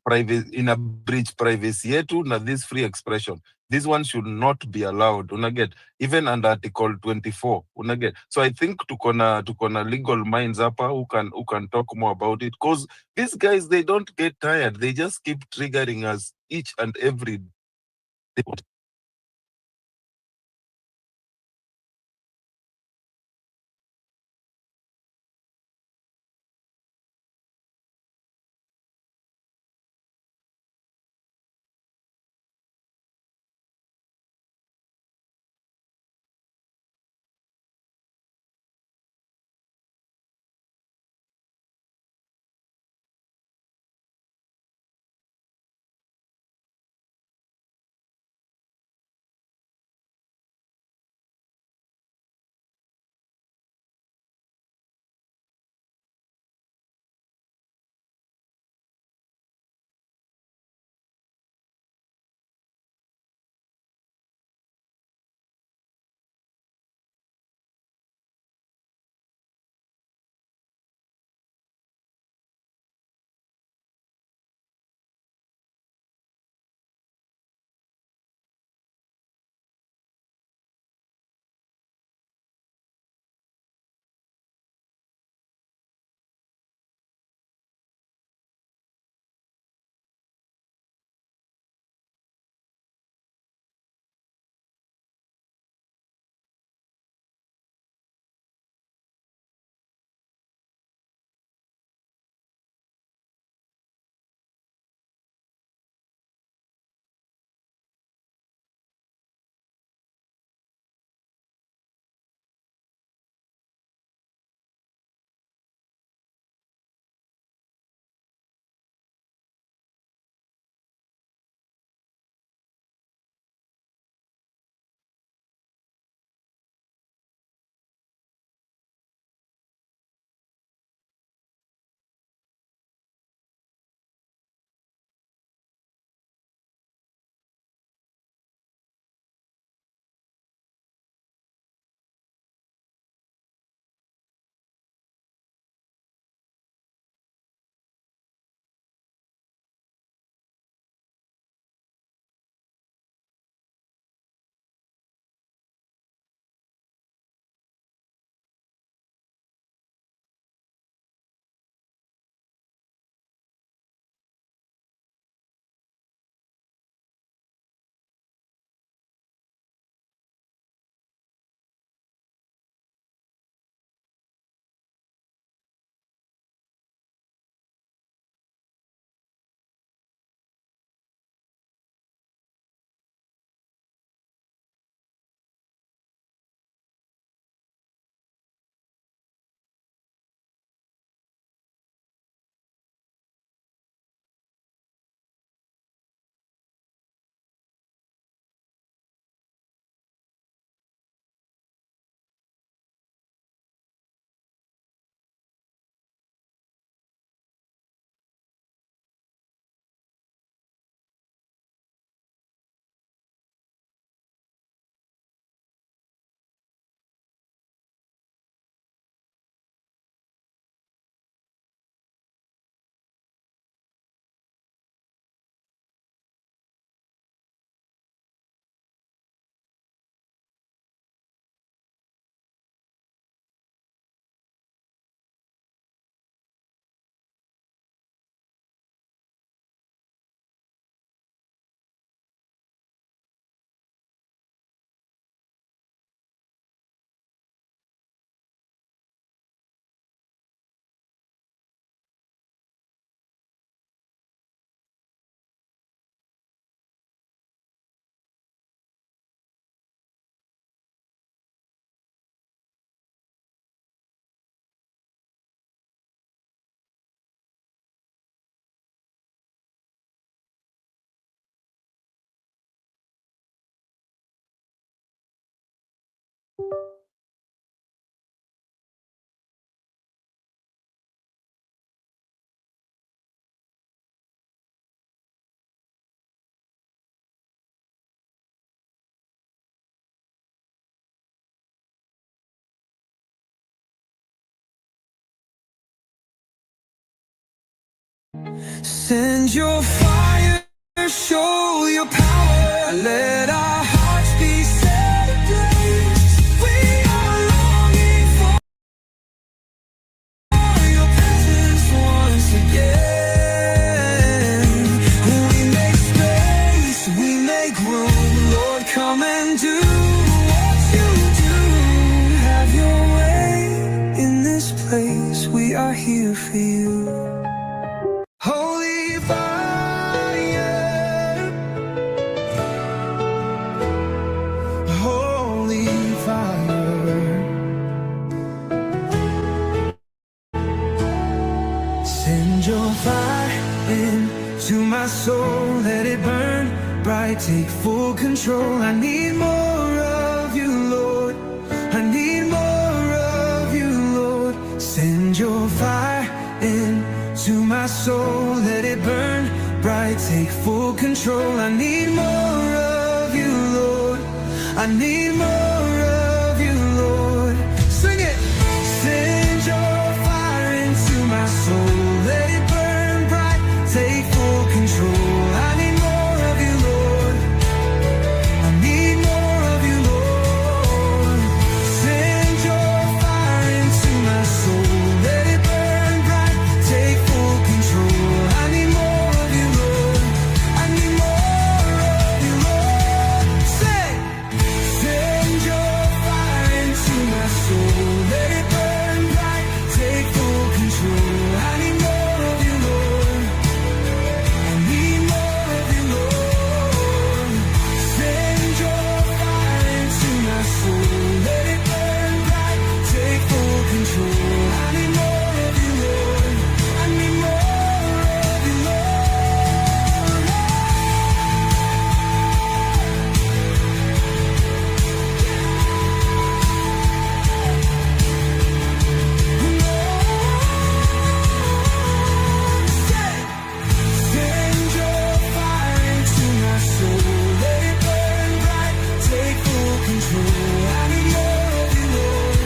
privacy, ina breach privacy yetu na this free expression. This one should not be allowed. Unaget? Even under Article 24. Unaget? So I think tuko na legal minds hapa who can talk more about it, because these guys, they don't get tired. They just keep triggering us each and every day. Send your fire, show your power. Let our hearts be set ablaze. We are longing for your presence once again. We make space, we make room. Lord, come and do what you do. Have your way in this place. We are here for you. Holy fire, holy fire. Send your fire into my soul, let it burn bright, take full control. I need more of you, Lord. I need more of you, Lord. Send your fire into my soul, let it burn bright, take full control. I need more of you, Lord. I need more of you, Lord. Sing it. Send your fire into my soul, let it burn bright, take full control. I need more of you, Lord. I need more of you, Lord. Send your fire into my soul, let it burn bright, take full control. I need more of you, Lord. I need more of you, Lord. Say, send your fire into my soul, let it burn bright, take full control. I need more of you, Lord. I need more of you, Lord. Send your fire into my soul, let it burn bright, take full control. I need more of you, Lord. I need more of you, Lord. Send your fire into my soul, let it burn bright, take full control. I need more of you, Lord.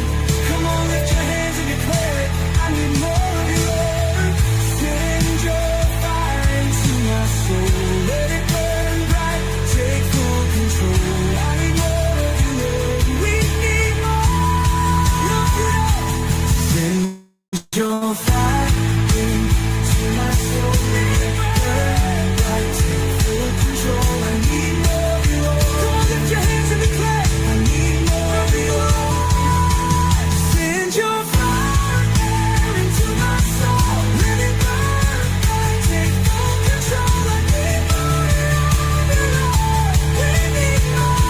Come on, lift your hands and declare it. I need more of you, Lord. Send your fire into my soul, let it burn bright, take full control. I need more of you, Lord. We need more of you, Lord. Send your fire into my soul, let it burn bright, take full control. I need more of you, Lord. Come on, lift your hands and declare, I need more of you, Lord. Send your fire into my soul, let it burn bright, take full control. I need more of you, Lord. We need more.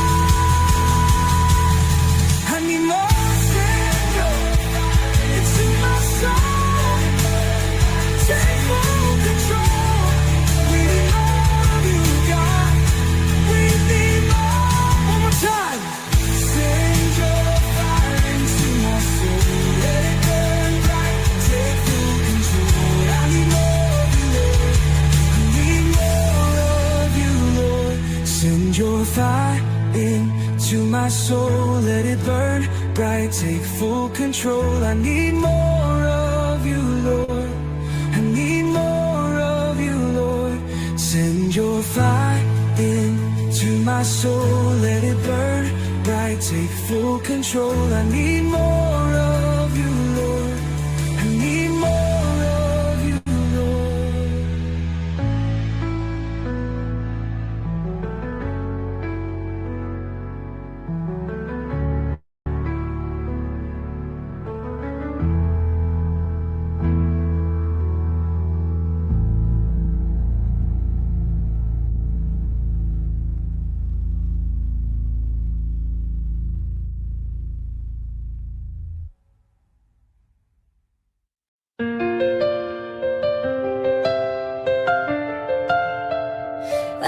I need more. Send your fire into my soul, take full control. We need more of you, God. We need more. One more time. Send your fire into my soul, let it burn bright, take full control. I need more of you, Lord. I need more of you, Lord. Send your fire into my soul, let it burn bright, take full control. I need more of you, Lord. I need more of you, Lord. Send your fire into my soul, let it burn bright, take full control. I need more of you, Lord. I need more of you, Lord.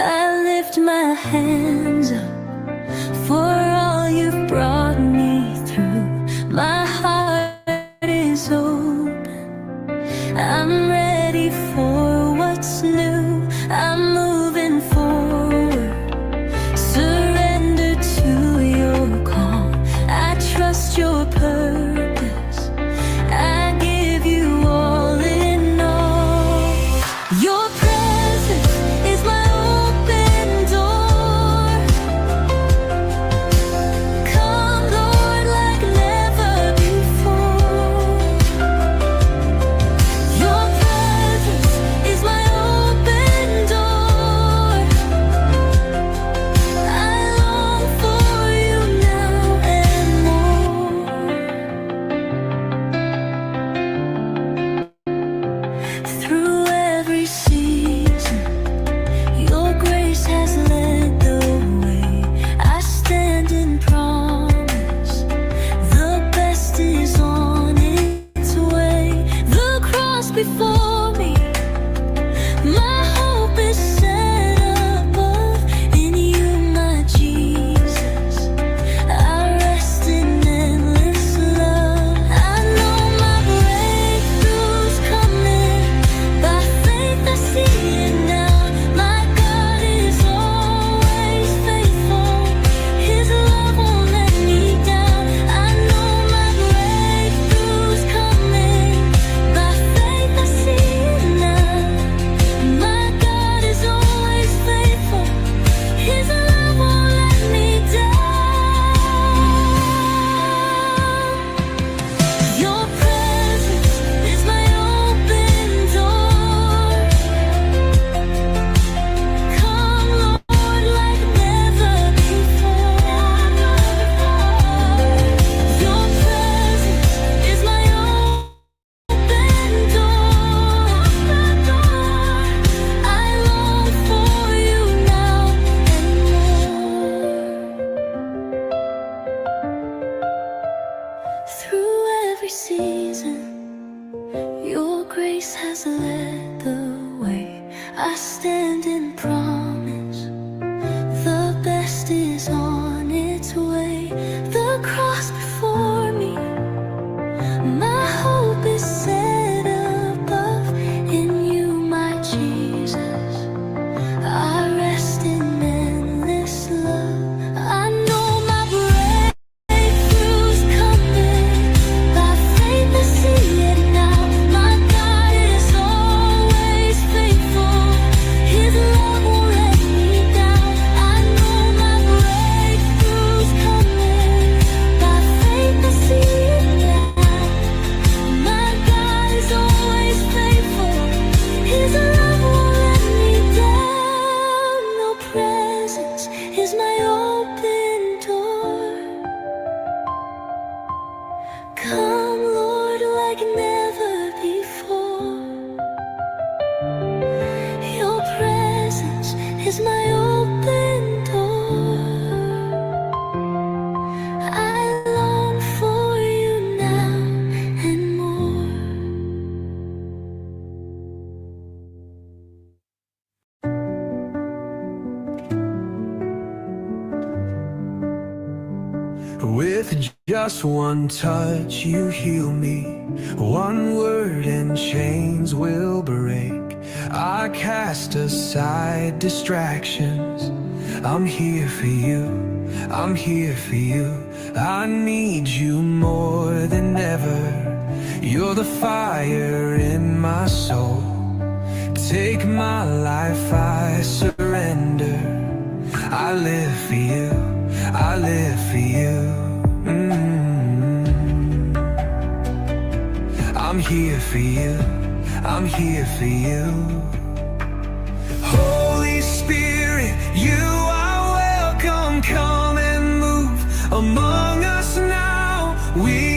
I lift my hands up for all you've brought me through. My heart is open. I'm ready for what's new. I'm moving forward. Surrender to your call. I trust your purpose. I give you all in all. Your every season. Your grace has led the way. I stand in promise. The best is on its way. The cross before me. My hope is set above in you, my Jesus. I rest in endless love. I know my breakthrough's coming. By faith I see it now. My God is always faithful. His love won't let me down. I know my breakthrough's coming. By faith I see it now. My God is always faithful. His love won't let me down. Your presence is my open door. Come, Lord, like never before. Your presence is my open door. I long for you now and more. With just one touch you heal me. One word and chains will break. I cast aside distractions. I'm here for you. I'm here for you. I need you more than ever. You're the fire in my soul. Take my life, I surrender. I live for you. I live for you. I'm here for you. I'm here for you. Holy Spirit, you are welcome. Come and move among us now. We